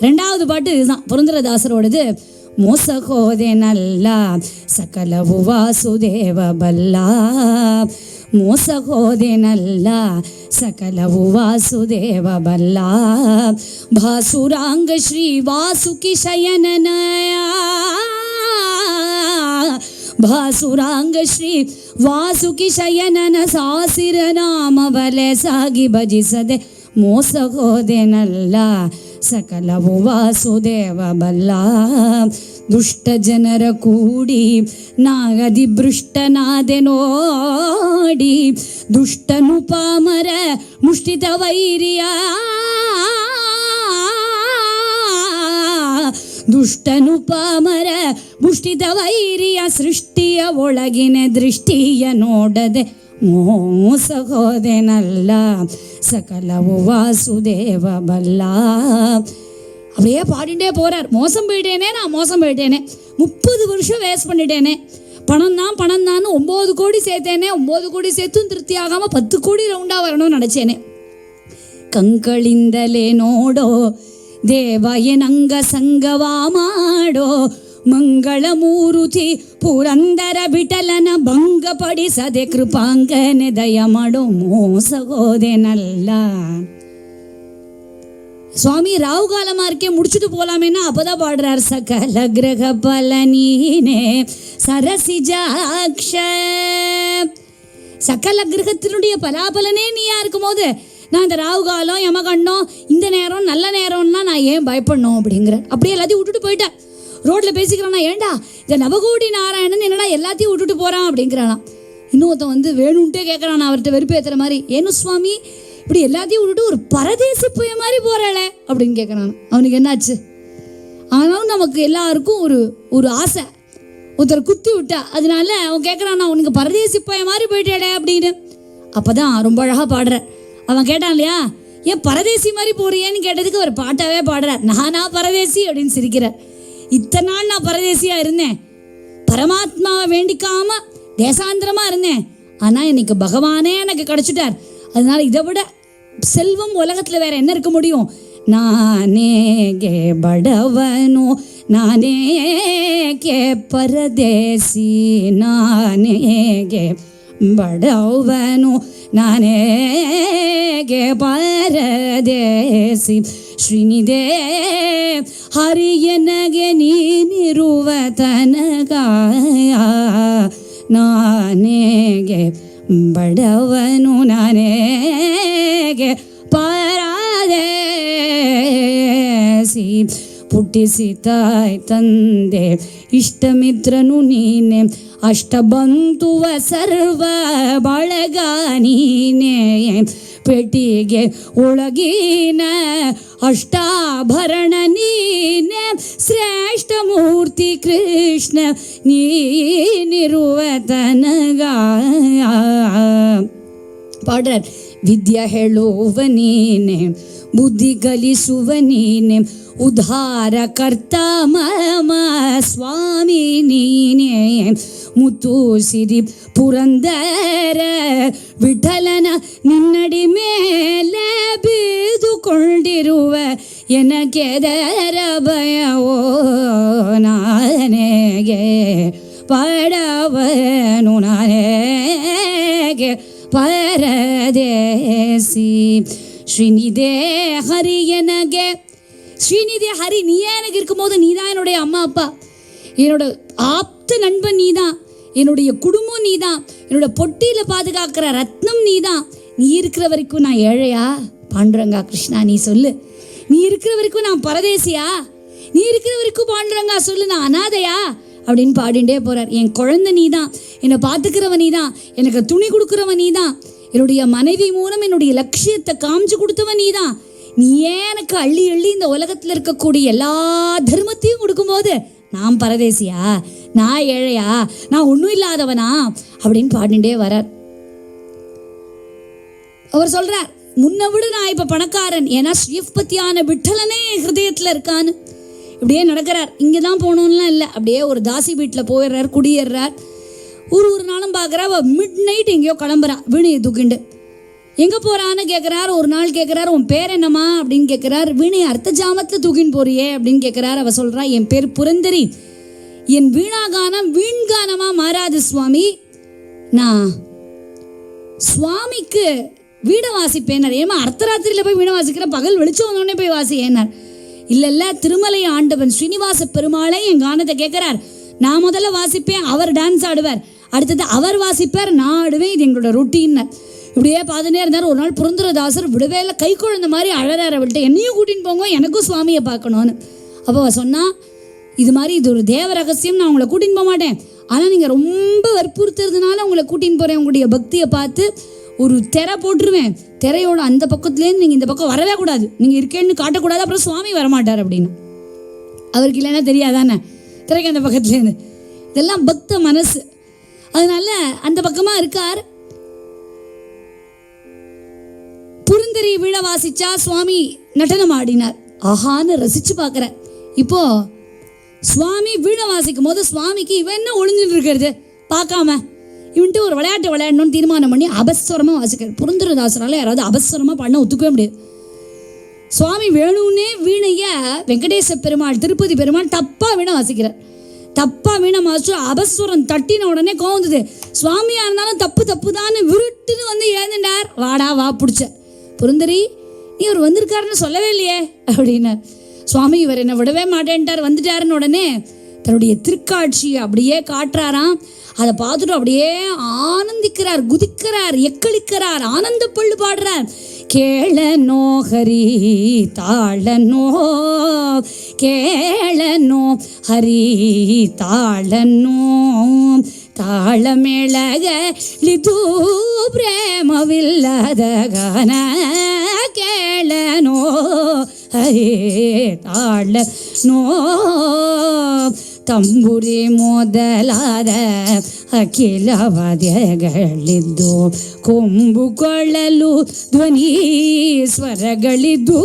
2வது பாட்டு இதுதான் புரந்தரதாசரோடது. மோசகோதே நல்லா சகலವು ವಾಸುದೇವ ಬಲ್ಲ, ಮೋಸಗೋದೆ ನಲ್ಲ ಸಕಲವು ವಾಸುದೇವ ಬಲ್ಲ, ಭಾಸುರಾಂಗ ಶ್ರೀ ವಾಸುಕಿ ಶಯನನಯ, ಭಾಸುರಾಂಗ ಶ್ರೀ ವಾಸುಕಿ ಶಯನನ ಸಾಸಿರ ನಾಮವಲೆ ಸಾಗಿ ಭಜಿಸದೆ, ಮೋಸಗೋದೆ ನಲ್ಲ ಸಕಲವು ವಾಸುದೇವ ಬಲ್ಲ. ದುಷ್ಟ ಜನರ ಕೂಡಿ ನಾಗದಿ ಭೃಷ್ಟನಾದೆ ನೋಡಿ, ದುಷ್ಟನು ಪಾಮರ ಮುಷ್ಟಿತ ವೈರಿಯ, ದುಷ್ಟನು ಪಾಮರ ಮುಷ್ಟಿತ ವೈರಿಯ, ಸೃಷ್ಟಿಯ ಒಳಗಿನ ದೃಷ್ಟಿಯ ನೋಡದೆ மோசகோதேனல்ல சகலவு வாசுதேவ பல்லா. அப்படியே பாடிட்டே போறார். மோசம் போயிட்டேனே, நான் மோசம் போயிட்டேனே, 30 வருஷம் வேஸ்ட் பண்ணிட்டேனே, பணம் தான் 9 கோடி சேர்த்தேனே, 9 கோடி சேர்த்தும் திருப்தி ஆகாம 10 கோடி ரவுண்டா வரணும்னு நினைச்சேனே. ಕಂಕಳಿಂದಲೇ ನೋಡೋ ದೇವಯನಂಗ ಸಂಗವಾ ಮಾಡೋ, ಮಂಗಳ ಮೂರುತಿ ಪುರಂದರ ಬಿಟಲನ ಭಂಗಪಡಿಸದೆ ಕೃಪಾಂಗನೆ ದಯ ಮಾಡೋ, மோசகோதேனல்ல. சுவாமி ராகு காலமா இருக்கே, முடிச்சுட்டு போலாமேன்னா அப்பதான் பாடுறார். சகல கிரக பலனீனே சரசிஜாக்ஷ, சகல கிரகத்தினுடைய பலாபலனே நீயா இருக்கும் போது நான் இந்த ராகு காலம் யமகண்டம் இந்த நேரம் நல்ல நேரம்னா நான் ஏன் பயப்படணும் அப்படிங்கிற. அப்படியே எல்லாத்தையும் விட்டுட்டு போயிட்டேன். ரோட்ல பேசிக்கிறானா, ஏண்டா இந்த நவகோடி நாராயணன் என்னடா எல்லாத்தையும் விட்டுட்டு போறான் அப்படிங்கிறானா. இன்னொருத்தன் வந்து வேணும்ட்டே கேட்கறான் அவர்கிட்ட வெறுப்பேற்றுற மாதிரி, ஏனு சுவாமி இப்படி எல்லாத்தையும் விட்டுட்டு ஒரு பரதேசி போய மாதிரி போறாளே அப்படின்னு கேட்கறான். அவனுக்கு என்னாச்சு? ஆனாலும் நமக்கு எல்லாருக்கும் ஒரு ஆசை, ஒருத்தர் குத்தி விட்டா, அதனால அவன் கேட்கறான், அவனுக்கு பரதேசி போய மாதிரி போயிட்டாடே அப்படின்னு. அப்பதான் ரொம்ப அழகா பாடுற. அவன் கேட்டான் இல்லையா, ஏன் பரதேசி மாதிரி போறியேன்னு கேட்டதுக்கு ஒரு பாட்டாவே பாடுறார். நானா பரதேசி அப்படின்னு சிரிக்கிறார். இத்தனை நாள் நான் பரதேசியா இருந்தேன், பரமாத்மாவை வேண்டிக்காம தேசாந்திரமா இருந்தேன், ஆனா இன்னைக்கு பகவானே எனக்கு கிடைச்சிட்டார். அதனால இதை விட செல்வம் உலகத்துல வேற என்ன இருக்க முடியும்? நானேகே படவனோ நானேகே பரதேசி, நானேகே ಬಡವನು ನಾನೇಗೆ ಪರದೇಸಿ, ಶ್ರೀನಿಧೇ ಹರಿಯನಗೆ ನೀನಿರುವ ತನಕ, ನಾನೇಗೆ ಬಡವನು ನಾನೇಗೆ ಪರದೇಸಿ. ಪುಟ್ಟಿಸಿ ತಾಯಿ ತಂದೆ ಇಷ್ಟಮಿತ್ರನು ನೀನೆ, ಅಷ್ಟಬಂತುವ ಸರ್ವ ಬಳಗ ನೀನೆ, ಪೆಟ್ಟಿಗೆ ಒಳಗಿನ ಅಷ್ಟಾಭರಣ ನೀನೆ, ಶ್ರೇಷ್ಠ ಮೂರ್ತಿ ಕೃಷ್ಣ ನೀನಿರುವ ತನಗ. ಪಾಡ್ರಾರ್. ವಿದ್ಯೆ ಹೇಳುವ ನೀನೆ, ಬುದ್ಧಿ ಕಲಿಸುವ ನೀನೆ, ಉದ್ಧಾರ ಕರ್ತ ಮಮ ಸ್ವಾಮಿ ನೀನೆ, ಮುತ್ತು ಸಿರಿ ಪುರಂದರ ವಿಠಲನ ನಿನ್ನಡಿ ಮೇಲೆ ಬೀದುಕೊಂಡಿರುವ ಎನಗೆದರ ಭಯವೋ, ನಾನೆಗೆ ಪಡವನು ನಾನೆಗೆ பரதேசி. ஸ்ரீநிதே ஹரி எனகே, ஸ்ரீநிதே ஹரி நீயே எனக்கு இருக்கும்போது நீ தான் என்னுடைய அம்மா அப்பா, என்னோட ஆப்த நண்பன் நீ தான், என்னுடைய குடும்பம் நீ தான், என்னோட பொட்டியில பாதுகாக்கிற ரத்னம் நீ தான். நீ இருக்கிற வரைக்கும் நான் ஏழையா? பாண்டுரங்கா கிருஷ்ணா நீ சொல்லு. நீ இருக்கிற வரைக்கும் நான் பரதேசியா? நீ இருக்கிற வரைக்கும் பாண்டுரங்கா சொல்லு, நான் அனாதையா அப்படின்னு பாடிண்டே போறார். என் குழந்தை நீ தான், என்னை பார்த்துக்கிறவன் நீ தான், எனக்கு துணி கொடுக்குறவன் நீ தான், என்னுடைய மனைவி மூலம் என்னுடைய லட்சியத்தை காமிச்சு கொடுத்தவன் நீ தான். நீயே எனக்கு அள்ளி அள்ளி இந்த உலகத்தில் இருக்கக்கூடிய எல்லா தர்மத்தையும் கொடுக்கும்போது நான் பரதேசியா? நான் ஏழையா? நான் ஒன்றும் இல்லாதவனா அப்படின்னு பாடிண்டே வரார். அவர் சொல்றார், முன்னை விட நான் இப்ப பணக்காரன், ஏன்னா ஸ்ரீபத்தியான விட்டலனே என் ஹிருதயத்துல இருக்கான்னு. இப்படியே நடக்கிறார். இங்கே தான் போகணும்லாம் இல்லை, அப்படியே ஒரு தாசி வீட்டில் போயிடுறார், குடியேறார். ஒரு நாளும் பார்க்குறா, மிட் நைட் எங்கேயோ கிளம்புறா வீணையை தூக்கிண்டு. எங்கே போகிறான்னு கேட்குறாரு. ஒரு நாள் கேட்குறாரு, உன் பேர் என்னம்மா அப்படின்னு கேட்குறாரு. வீணையை அர்த்த ஜாமத்தில் தூக்கின்னு போறியே அப்படின்னு கேட்குறாரு. அவள் சொல்கிறா, என் பேர் புரந்தரி, என் வீணாகானம் வீண்கானமாக மாறாது சுவாமி, நான் சுவாமிக்கு வீணை வாசிப்பேனார். ஏமா அர்த்தராத்திரியில் போய் வீணை வாசிக்கிற, பகல் வெளிச்சம் வந்தோடனே போய் வாசி ஏனார். இல்லை திருமலை ஆண்டவன் ஸ்ரீனிவாச பெருமாளே என் கானத்தை கேட்குறார். நான் முதல்ல வாசிப்பேன், அவர் டான்ஸ் ஆடுவார், அடுத்தது அவர் வாசிப்பார், நான் ஆடுவேன், இது எங்களோட ரொட்டீன். இப்படியே பார்த்துட்டே இருந்தார். ஒரு நாள் புரந்தரதாசர் விடவே இல்லை, கை குழந்த மாதிரி அழறார். அவள்கிட்ட என்னையும் கூட்டின்னு போங்க, எனக்கும் சுவாமியை பார்க்கணும்னு. அப்போ சொன்னா, இது மாதிரி இது ஒரு தேவ ரகசியம், நான் உங்களை கூட்டின்னு போக மாட்டேன், ஆனால் நீங்கள் ரொம்ப வற்புறுத்துறதுனால உங்களை கூட்டின்னு போகிறேன். உங்களுடைய பக்தியை பார்த்து ஒரு திரை போட்டுருவேன், திரையோட அந்த பக்கத்துலேருந்து நீங்கள் இந்த பக்கம் வரவே கூடாது, நீங்கள் இருக்கேன்னு காட்டக்கூடாது, அப்புறம் சுவாமி வரமாட்டார் அப்படின்னு. அவருக்கு இல்லைன்னா தெரியாதானே, திரைக்கு அந்த பக்கத்துலேருந்து. இதெல்லாம் பக்த மனசு, அதனால அந்த பக்கமாக இருக்கார். புரந்தரி வீணை வாசிச்சா, சுவாமி நடனம் ஆடினார். ஆஹான்னு ரசிச்சு பார்க்குறேன். இப்போ சுவாமி வீணை வாசிக்கும் போது சுவாமிக்கு இவன் என்ன ஒளிஞ்சுட்டு இருக்கிறது பார்க்காம இவன்ட்டு ஒரு விளையாட்டு விளையாடணும்னு தீர்மானம் பண்ணி அபஸ்வரமாக வாசிக்கிறார். புரந்தரதாசரால் யாராவது அபஸ்வரமாக பண்ண ஒத்துக்கவே முடியாது. சுவாமி வேணும்னே வீணையை வெங்கடேச பெருமாள் திருப்பதி பெருமாள் தப்பாக வீணை வாசிக்கிறார். தப்பாக வீணை வாசிச்சு அபஸ்வரம் தட்டின உடனே கோவந்தது. சுவாமியாக இருந்தாலும் தப்பு தான்னு விருட்டுன்னு வந்து ஏந்துண்டார். வாடா வா பிடிச்ச புரந்தரி, நீ அவர் வந்திருக்காருன்னு சொல்லவே இல்லையே அப்படின்னார். சுவாமி இவர் என்னை விடவே மாட்டேன்ட்டார், வந்துட்டாருன்னு உடனே தன்னுடைய திருக்காட்சியை அப்படியே காட்டுறாராம். அதை பார்த்துட்டு அப்படியே ஆனந்திக்கிறார், குதிக்கிறார், எக்களிக்கிறார், ஆனந்த பள்ளு பாடுறார். கேளனோ ஹரி தாளனோ, கேளனோ ஹரி தாளனோ, ತಾಳಮೇಳಗಲಿದು ಪ್ರೇಮವಿಲ್ಲದ ಗಾನ ಕೇಳನೋ ಹರೇ ತಾಳನೋ, ತಂಬುರಿ ಮೊದಲಾದ ಅಖಿಲ ವಾದ್ಯಗಳಿದ್ದು, ಕೊಂಬುಕೊಳ್ಳಲು ಧ್ವನಿ ಸ್ವರಗಳಿದ್ದು,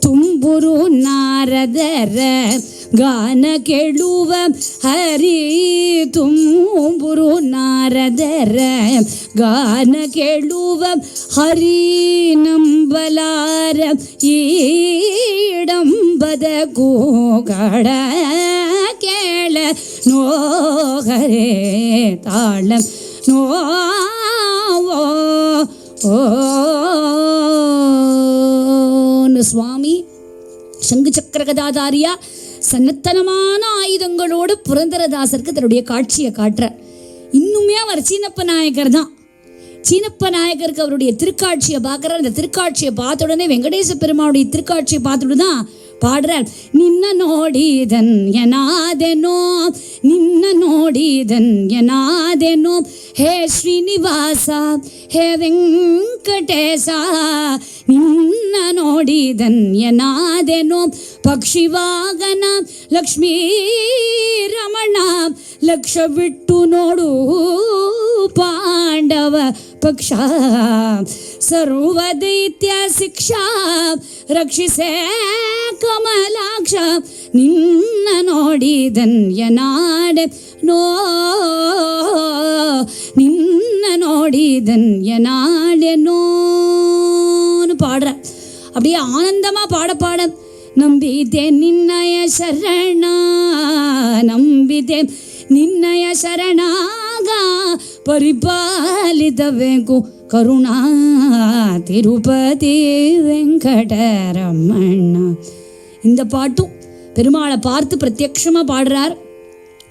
ತುಂಬುರು ನಾರದರ ಗಾನ ಕೇಳುವ ಹರಿ, ತುಂಬುರು ನಾರದರ ಗಾನ ಕೇಳುವ ಹರಿ, ನಂಬಲಾರ ಈಡಂಬದ ಕೂಗಳ ಕೇಳ ನೋ ಹರೇ ತಾಳ ನೋ சுவாமி சங்கு சக்கர கதாதாரியா சன்னத்தனமான ஆயுதங்களோடு புரந்தரதாசருக்கு தன்னுடைய காட்சியை காட்டுறார். இன்னுமே அவர் சீனப்ப நாயக்கர் தான். சீனப்ப நாயக்கருக்கு அவருடைய திருக்காட்சியை பார்க்குறார். அந்த திருக்காட்சியை பார்த்த உடனே வெங்கடேச பெருமாளுடைய திருக்காட்சியை பார்த்துட்டு தான் பாடுறார். ನಿನ್ನ ನೋಡಿದನ್ಯನಾದೆನೋ, ನಿನ್ನ ನೋಡಿದನ್ಯನಾದೆನೋ, ಹೇ ಶ್ರೀನಿವಾಸ ಹೇ ವೆಂಕಟೇಶ, ನಿನ್ನ ನೋಡಿದನ್ಯನಾದೆನೋ, ಪಕ್ಷಿವಾಗನ ಲಕ್ಷ್ಮೀ ರಮಣ, ಲಕ್ಷ ಬಿಟ್ಟು ನೋಡು ಪಾಂಡವ ಪಕ್ಷ, ಸರ್ವ ದೈತ್ಯ ಶಿಕ್ಷಾ ರಕ್ಷಿಸೇ ಕಮಲಾಕ್ಷ, ನಿನ್ನ ನೋಡಿದನ್ಯನಾಡೆ ನೋ, ನಿನ್ನ ನೋಡಿದನ್ಯನಾಡೆ ನೋன்னு பாடுற. அப்படியே ஆனந்தமா பாட ನಂಬಿದೆ ನಿನ್ನಯ ಶರಣ, ನಂಬಿದೆ ನಿನ್ನಯ ಶರಣಾಗ, ಪರಿಪಾಲಿತಬೇಕು ಕರುಣಾ ತಿರುಪತಿ வெங்கடரமண. இந்த பாட்டும் பெருமாளை பார்த்து பிரத்யக்ஷமாக பாடுறார்.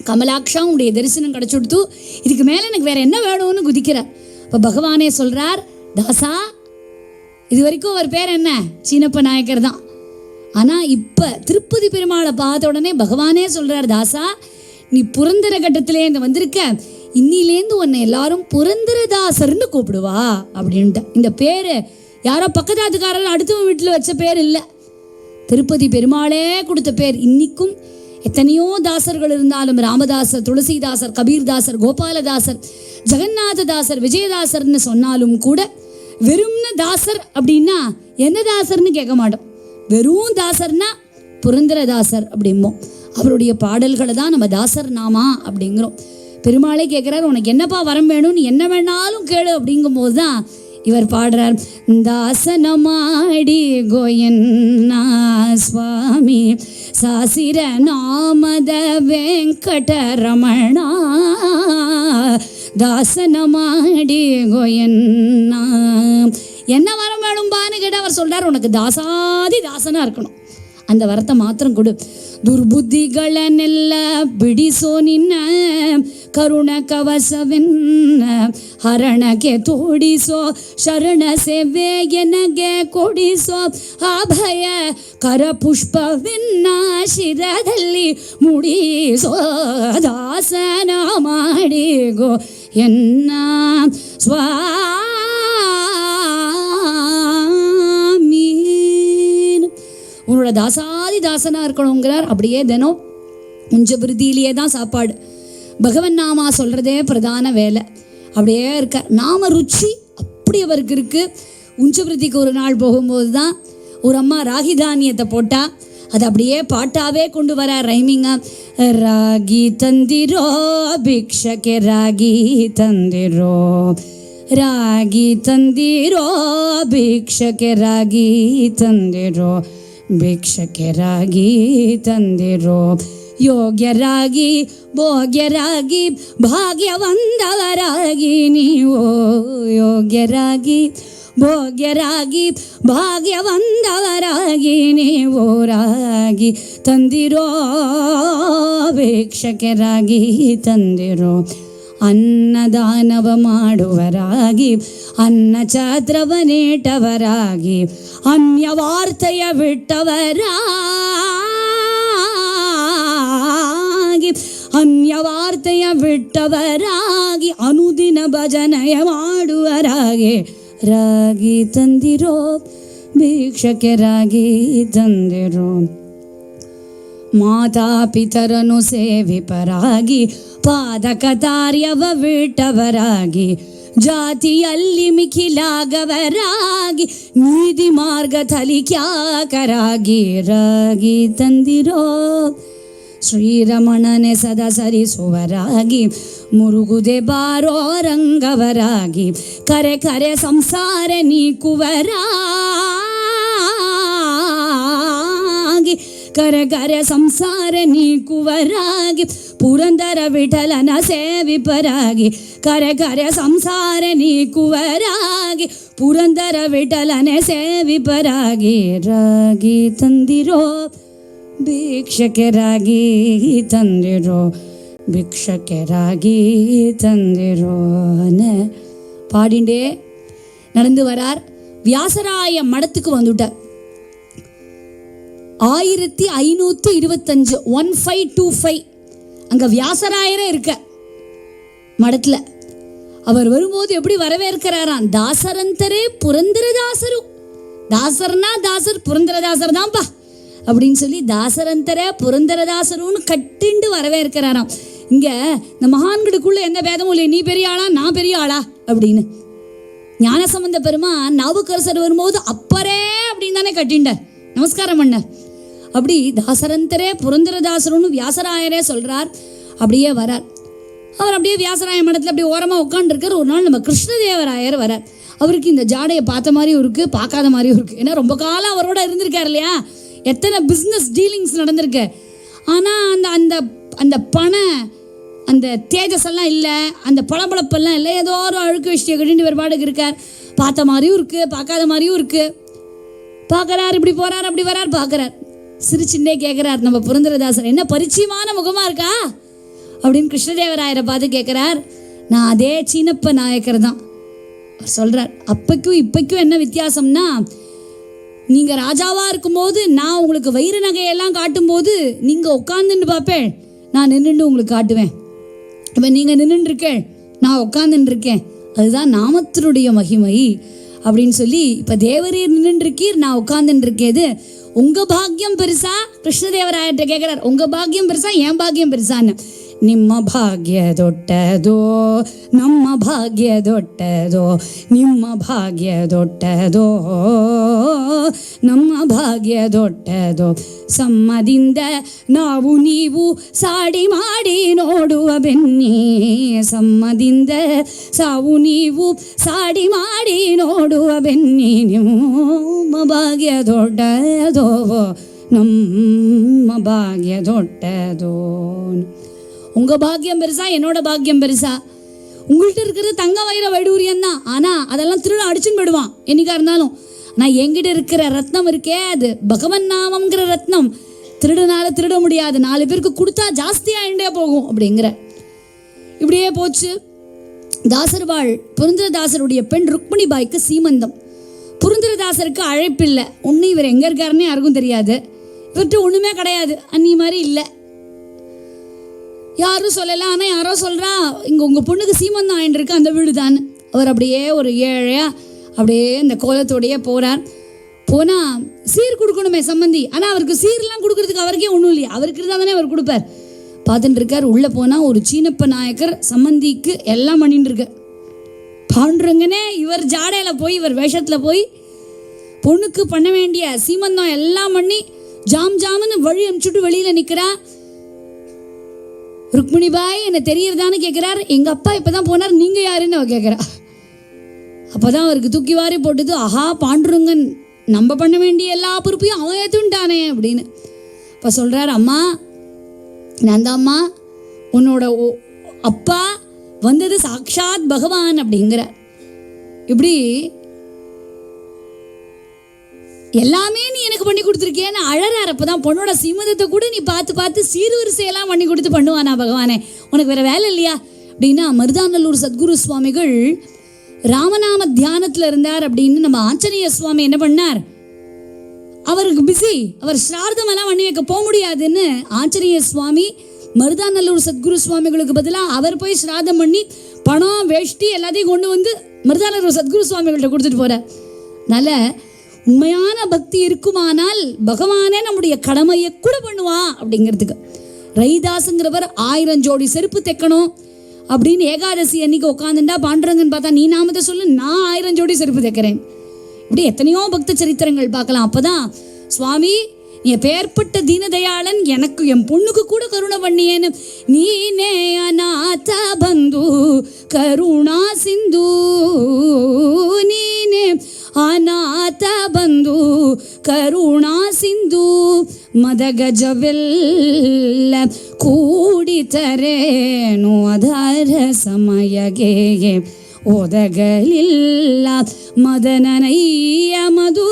கமலாட்சா உடைய தரிசனம் கிடச்சுடுத்து, இதுக்கு மேலே எனக்கு வேற என்ன வேணும்னு குதிக்கிறார். இப்போ பகவானே சொல்கிறார், தாசா, இது வரைக்கும் அவர் பேர் என்ன, சீனப்ப நாயக்கர் தான். ஆனால் இப்போ திருப்பதி பெருமாளை பார்த்த உடனே பகவானே சொல்கிறார், தாசா நீ புரந்தர கட்டத்திலேருந்து வந்திருக்க, இன்னிலேருந்து உன்னை எல்லாரும் புரந்தரதாசர்னு கூப்பிடுவா அப்படின்ட்டு. இந்த பேர் யாரோ பக்கத்தாத்துக்காரர் அடுத்தவங்க வீட்டில் வச்ச பேர் இல்லை, திருப்பதி பெருமாளே கொடுத்த பேர். இன்னைக்கும் எத்தனையோ தாசர்கள் இருந்தாலும், ராமதாசர், துளசிதாசர், கபீர்தாசர், கோபாலதாசர், ஜெகநாததாசர், விஜயதாசர்னு சொன்னாலும் கூட வெறும்ன தாசர் அப்படின்னா என்ன தாசர்னு கேட்க மாட்டோம். வெறும் தாசர்னா புரந்தரதாசர் அப்படிம்போம். அவருடைய பாடல்களை தான் நம்ம தாசர் நாமா அப்படிங்கிறோம். பெருமாளே கேட்குறாரு, உனக்கு என்னப்பா வரம் வேணும்னு என்ன வேணாலும் கேளு அப்படிங்கும்போது தான் இவர் பாடுறார். தாசனமாடி கோயன்னா சுவாமி சாசிர நாமத வெங்கடரமணா தாசனமாடி கோயன்னா. என்ன வரம் வேணும்பான்னு கேட்டால் அவர் சொல்றார், உனக்கு தாசாதி தாசனா இருக்கணும், அந்த வரத்தை மாத்திரம் கொடு. ದುರ್ಬುದ್ಧಿಗಳನ್ನೆಲ್ಲ ಬಿಡಿಸೋ ನಿನ್ನ ಕರುಣ ಕವಸವೆನ್ನ ಹರಣಕ್ಕೆ ತೋಡಿಸೋ ಶರಣ ಸೇವೆಯನಗೆ ಕೊಡಿಸೋ ಅಭಯ ಕರಪುಷ್ಪವೆನ್ನ ಶಿರದಲ್ಲಿ ಮುಡಿಸೋ ದಾಸನ ಮಾಡಿಗೋ ಎನ್ನ ಸ್ವಾಮಿ. உன்னோட தாசாதி தாசனாக இருக்கணுங்கிறார். அப்படியே தினம் உஞ்சபிருதியிலேயே தான் சாப்பாடு, பகவன் நாமா சொல்கிறதே பிரதான வேலை. அப்படியே இருக்க நாம ருச்சி அப்படி அவருக்கு இருக்குது. உஞ்சபிருதிக்கு ஒரு நாள் போகும்போது தான் ஒரு அம்மா ராகி தானியத்தை போட்டால் அது அப்படியே பாட்டாவே கொண்டு வர ரைமிங்கா. ராகி தந்திரோ பிக்ஷகே ராகி தந்திரோ ರಾಗಿ ತಂದಿರೋ ಭಿಕ್ಷಕ್ಕೆ ರಾಗಿ ತಂದಿರೋ ಭಿಕ್ಷಕ್ಕೆ ರಾಗಿ ತಂದಿರೋ ಯೋಗ್ಯರಾಗಿ ಭೋಗ್ಯರಾಗಿ ಭಾಗ್ಯವಂದವರಾಗಿ ನೀವು ಯೋಗ್ಯರಾಗಿ ಭೋಗ್ಯರಾಗಿ ಭಾಗ್ಯವಂದವರಾಗಿ ನೀವು ರಾಗಿ ತಂದಿರೋ ಭಿಕ್ಷಕ್ಕೆ ರಾಗಿ ತಂದಿರೋ ಅನ್ನದಾನವ ಮಾಡುವರಾಗಿ ಅನ್ನ ಛತ್ರವನೇಟವರಾಗಿ ಅನ್ಯವಾರ್ತೆಯ ಬಿಟ್ಟವರಾಗಿ ಅನ್ಯವಾರ್ತೆಯ ಬಿಟ್ಟವರಾಗಿ ಅನುದಿನ ಭಜನೆಯ ಮಾಡುವರಾಗಿ ರಾಗಿ ತಂದಿರೋ ಭಿಕ್ಷಕ್ಕೆ ರಾಗಿ ತಂದಿರೋ ಮಾತಾ ಪಿತರನು ಸೇವಿಪರಾಗಿ ಪಾದಕತಾರ್ಯವ ಬಿಟ್ಟವರಾಗಿ ಜಾತಿಯಲ್ಲಿ ಮಿಖಿಲಾಗವರಾಗಿ ನೀತಿ ಮಾರ್ಗ ತಲಿಕ್ಯಾಕರಾಗಿ ರಾಗಿ ತಂದಿರೋ ಶ್ರೀರಮಣನೆ ಸದಾ ಸರಿಸುವರಾಗಿ ಮುರುಗುದೆ ಬಾರೋ ರಂಗವರಾಗಿ ಕರೆ ಕರೆ ಸಂಸಾರ ನೀಕುವರಾಗಿ ಕರೆ ಕರೆ ಸಂಸಾರ ನೀಕುವರಾಗಿ ಪುರಂದರ ವಿಠಲನ ಸೇವಿಪರಾಗಿ ಕರೆ ಕರೆ ಸಂಸಾರ ನೀಕುವರಾಗಿ ಪುರಂದರ ವಿಠಲನೆ ಸೇವಿಪರಾಗಿ ರಾಗಿ ತಂದಿರೋ ಭಿಕ್ಷಕ್ಕೆ ರಾಗಿ ತಂದಿರೋ ಭಿಕ್ಷಕ್ಕೆ ರಾಗಿ ತಂದಿರೋ பாடிண்டே நடந்து வரார். வியாசராய மடத்துக்கு வந்துட்டார். 1525 1525 அங்கே வியாசராயரே இருக்க மடத்தில். அவர் வரும்போது எப்படி வரவேற்கிறாராம், தாசரந்தரே புரந்தரதாசரு. தாசர்னா தாசர், புரந்தரதாசர் தான்ப்பா அப்படின்னு சொல்லி தாசரந்தரே புரந்தரதாசருன்னு கட்டிண்டு வரவேற்கிறாராம். இங்கே இந்த மகான்களுக்குள்ள எந்த பேதமும் இல்லை, நீ பெரிய ஆளா நான் பெரிய ஆளா அப்படின்னு. ஞானசம்பந்த பெருமான் நாவுக்கரசர் வரும்போது அப்பரே அப்படின்னு தானே கட்டிண்டார், நமஸ்காரம் பண்ணார். அப்படி தாசரந்தரே புரந்தரதாசருன்னு வியாசராயரே சொல்கிறார். அப்படியே வரார். அவர் அப்படியே வியாசராய மடத்தில் அப்படியே ஓரமாக உட்காந்துருக்கார். ஒரு நாள் நம்ம கிருஷ்ணதேவராயர் வரார். அவருக்கு இந்த ஜாடையை பார்த்த மாதிரியும் இருக்குது, பார்க்காத மாதிரியும் இருக்குது. ஏன்னா ரொம்ப காலம் அவரோட இருந்திருக்கார் இல்லையா, எத்தனை பிஸ்னஸ் டீலிங்ஸ் நடந்திருக்கு. ஆனால் அந்த அந்த அந்த பண அந்த தேஜஸ் எல்லாம் இல்லை, அந்த பளபளப்பெல்லாம் இல்லை, ஏதோ ஒரு அழுக்கு விஷயம் கட்டிட்டு வேறுபாடுக்கு இருக்கார். பார்த்த மாதிரியும் இருக்குது, பார்க்காத மாதிரியும் இருக்குது. பார்க்குறார், இப்படி போகிறார், அப்படி வரார், பார்க்குறார். சிரிச்சுட்டே கேட்குறார், நம்ம புரந்தரதாசர் என்ன பரிச்சயமான முகமாக இருக்கா அப்படின்னு கிருஷ்ணதேவராயரை பார்த்து கேட்குறார். நான் அதே சீனப்ப நாயக்கர் தான். அவர் சொல்கிறார், அப்பைக்கும் இப்பைக்கும் என்ன வித்தியாசம்னா, நீங்கள் ராஜாவாக இருக்கும்போது நான் உங்களுக்கு வைர நகையெல்லாம் காட்டும்போது நீங்கள் உட்காந்துட்டு பார்ப்பேன், நான் நின்றுண்டு உங்களுக்கு காட்டுவேன். இப்போ நீங்கள் நின்றுருக்கேன், நான் உட்காந்துருக்கேன், அதுதான் நாமத்தினுடைய மகிமை அப்படின்னு சொல்லி. இப்போ தேவரீர் நின்றுருக்கீர், நான் உட்காந்துருக்கேது உங்கள் பாக்கியம் பெருசா? கிருஷ்ணதேவராயர்கிட்ட கேட்குறார், உங்கள் பாக்கியம் பெருசா என் பாக்கியம் பெருசான்னு. ನಿಮ್ಮ ಭಾಗ್ಯ ದೊಡ್ಡದೋ, ನಮ್ಮ ಭಾಗ್ಯ ದೊಡ್ಡದೋ, ನಿಮ್ಮ ಭಾಗ್ಯ ದೊಡ್ಡದೋ, ನಮ್ಮ ಭಾಗ್ಯ ದೊಡ್ಡದೋ. ಸಮ್ಮದಿಂದ ನಾವು ನೀವು ಸಾಡಿ ಮಾಡಿ ನೋಡುವ ಬೆನ್ನಿ, ಸಮ್ಮದಿಂದ ಸಾವು ನೀವು ಸಾಡಿ ಮಾಡಿ ನೋಡುವ ಬೆನ್ನಿ. ನಿಮ್ಮ ಭಾಗ್ಯ ದೊಡ್ಡದೋ, நம்ம பாக்ய தொட்டதோ. உங்கள் பாக்கியம் பெருசா, என்னோட பாக்கியம் பெருசா? உங்கள்கிட்ட இருக்கிறது தங்க வைர வைடூரியன் தான். ஆனால் அதெல்லாம் திருட அடிச்சுன்னு போயிடுவான் என்னைக்கா இருந்தாலும். ஆனால் என்கிட்ட இருக்கிற ரத்னம் இருக்கே, அது பகவன் நாமங்கிற ரத்னம். திருடனால திருட முடியாது, 4 பேருக்கு கொடுத்தா ஜாஸ்தியாகிட்டே போகும் அப்படிங்கிற. இப்படியே போச்சு. தாசர்வாள் புரந்தரதாசருடைய பெண் ருக்மிணி பாய்க்கு சீமந்தம். புரந்தரதாசருக்கு அழைப்பில்லை. ஒன்று இவர் எங்கே இருக்காருன்னே யாருக்கும் தெரியாது. இவர்கிட்ட ஒன்றுமே கிடையாது, அன்னி மாதிரி இல்லை, யாரும் சொல்லலை. ஆனால் யாரோ சொல்கிறா, இங்கே உங்கள் பொண்ணுக்கு சீமந்தம் ஆயின்றிருக்கு, அந்த வீடு தான். அவர் அப்படியே ஒரு ஏழையா அப்படியே இந்த கோலத்தோடையே போகிறார். போனால் சீர் கொடுக்கணுமே சம்மந்தி. ஆனால் அவருக்கு சீர்லாம் கொடுக்கறதுக்கு அவருக்கே ஒன்றும் இல்லையா, அவருக்கு இருந்தால் தானே அவர் கொடுப்பார். பார்த்துட்டு இருக்கார். உள்ளே போனால் ஒரு சீனப்ப நாயக்கர் சம்மந்திக்கு எல்லாம் பண்ணிட்டு இருக்கார். பாண்டுரங்கனே இவர் ஜாடையில் போய், இவர் வேஷத்தில் போய் பொண்ணுக்கு பண்ண வேண்டிய சீமந்தம் எல்லாம் பண்ணி ஜாம் ஜாமுன்னு வழி அனுப்பிச்சுட்டு வெளியில் நிற்கிறா. ருக்மிணி பாய் என்ன தெரியறதான்னு கேட்குறார். எங்கள் அப்பா இப்போ தான் போனார், நீங்கள் யாருன்னு அவ கேட்குறா. அப்போ தான் அவருக்கு தூக்கி வாரி போட்டது, ஆஹா பாண்டுரங்கன் நம்ம பண்ண வேண்டிய எல்லா பொறுப்பையும் அவன் ஏற்றுட்டானே அப்படின்னு. இப்போ சொல்கிறார், அம்மா நான் தான் அம்மா, உன்னோட அப்பா வந்தது சாக்ஷாத் பகவான் அப்படிங்கிற. இப்படி எல்லாமே நீ எனக்கு பண்ணி கொடுத்துருக்கேன்னு அழறார். அப்போ தான் பொண்ணோட சீமந்தத்தை கூட நீ பார்த்து பார்த்து சீர்வரிசையெல்லாம் பண்ணி கொடுத்து பண்ணுவானா பகவானே, உனக்கு வேறு வேலை இல்லையா அப்படின்னா. மருதாநல்லூர் சத்குரு சுவாமிகள் ராமநாம தியானத்தில் இருந்தார் அப்படின்னு நம்ம ஆஞ்சநேய சுவாமி என்ன பண்ணார், அவருக்கு பிஸி, அவர் ஸ்ரார்த்தமெல்லாம் பண்ணி வைக்க போக முடியாதுன்னு ஆஞ்சநேய சுவாமி மருதாநல்லூர் சத்குரு சுவாமிகளுக்கு பதிலாக அவர் போய் ஸ்ராதம் பண்ணி பணம் வேஷ்டி எல்லாத்தையும் கொண்டு வந்து மருதாநல்லூர் சத்குரு சுவாமிகள்கிட்ட கொடுத்துட்டு போகிறார். அதனால் உண்மையான பக்தி இருக்குமானால் பகவானே நம்முடைய கடமையை கூட பண்ணுவான் அப்படிங்கிறதுக்கு. ரைதாஸுங்கிறவர் 1000 ஜோடி செருப்பு தைக்கணும் அப்படின்னு ஏகாதசி அன்னைக்கு உட்காந்துட்டா பாண்டுரங்கன் பார்த்தா, நீ நாமத்தை சொல்லு, நான் 1000 ஜோடி செருப்பு தைக்கிறேன். இப்படி எத்தனையோ பக்த சரித்திரங்கள் பார்க்கலாம். அப்போதான் சுவாமி நீ பேர்பட்ட தீனதயாளன், எனக்கு என் பொண்ணுக்கு கூட கருணை பண்ணியேன்னு. நீனே அநாத பந்து கருணா சிந்து, நீனே ಅನಾಥ ಬಂಧು ಕರುಣಾ ಸಿಂಧು, ಮದಗಜವೆಲ್ಲ ಕೂಡಿತರೇನು ಅದರ ಸಮಯಗೆ ಒದಗಲಿಲ್ಲ. ಮದನನಯ್ಯ ಮಧು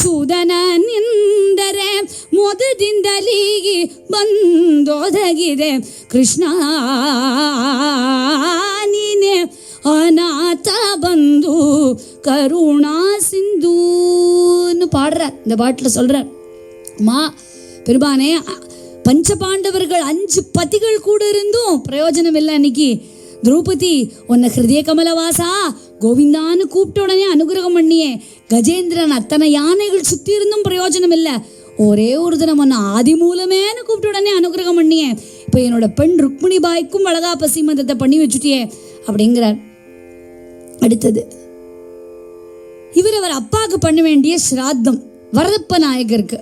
ಸೂದನನಿಂದರೆ ಮೊದದಿಂದಲೀಗಿ ಬಂದೊದಗಿದೆ. ಕೃಷ್ಣ ನೀನೆ அநாத பந்து கருணா சிந்துன்னு பாடுறார். இந்த பாட்டில் சொல்கிறார், மா பெருமானே பஞ்சபாண்டவர்கள் 5 பதிகள் கூட இருந்தும் பிரயோஜனம் இல்லை. அன்னைக்கு திரௌபதி உன்னை ஹிருதய கமலவாசா கோவிந்தான்னு கூப்பிட்ட உடனே அனுகிரகம் பண்ணியே. கஜேந்திரன் அத்தனை யானைகள் சுற்றி இருந்தும் பிரயோஜனம் இல்லை. ஒரே ஒரு தினம் ஒன்று ஆதி மூலமேன்னு கூப்பிட்ட உடனே அனுகிரகம் பண்ணியே. இப்போ என்னோட பெண் ருக்மிணி பாய்க்கும் வளகாப்ப சீமந்தத்தை பண்ணி வச்சுட்டியே அப்படிங்கிறார். அடுத்தது அவர் அப்பாவுக்கு பண்ண வேண்டிய ஸ்ராத்தம் வரதப்ப நாயகருக்கு.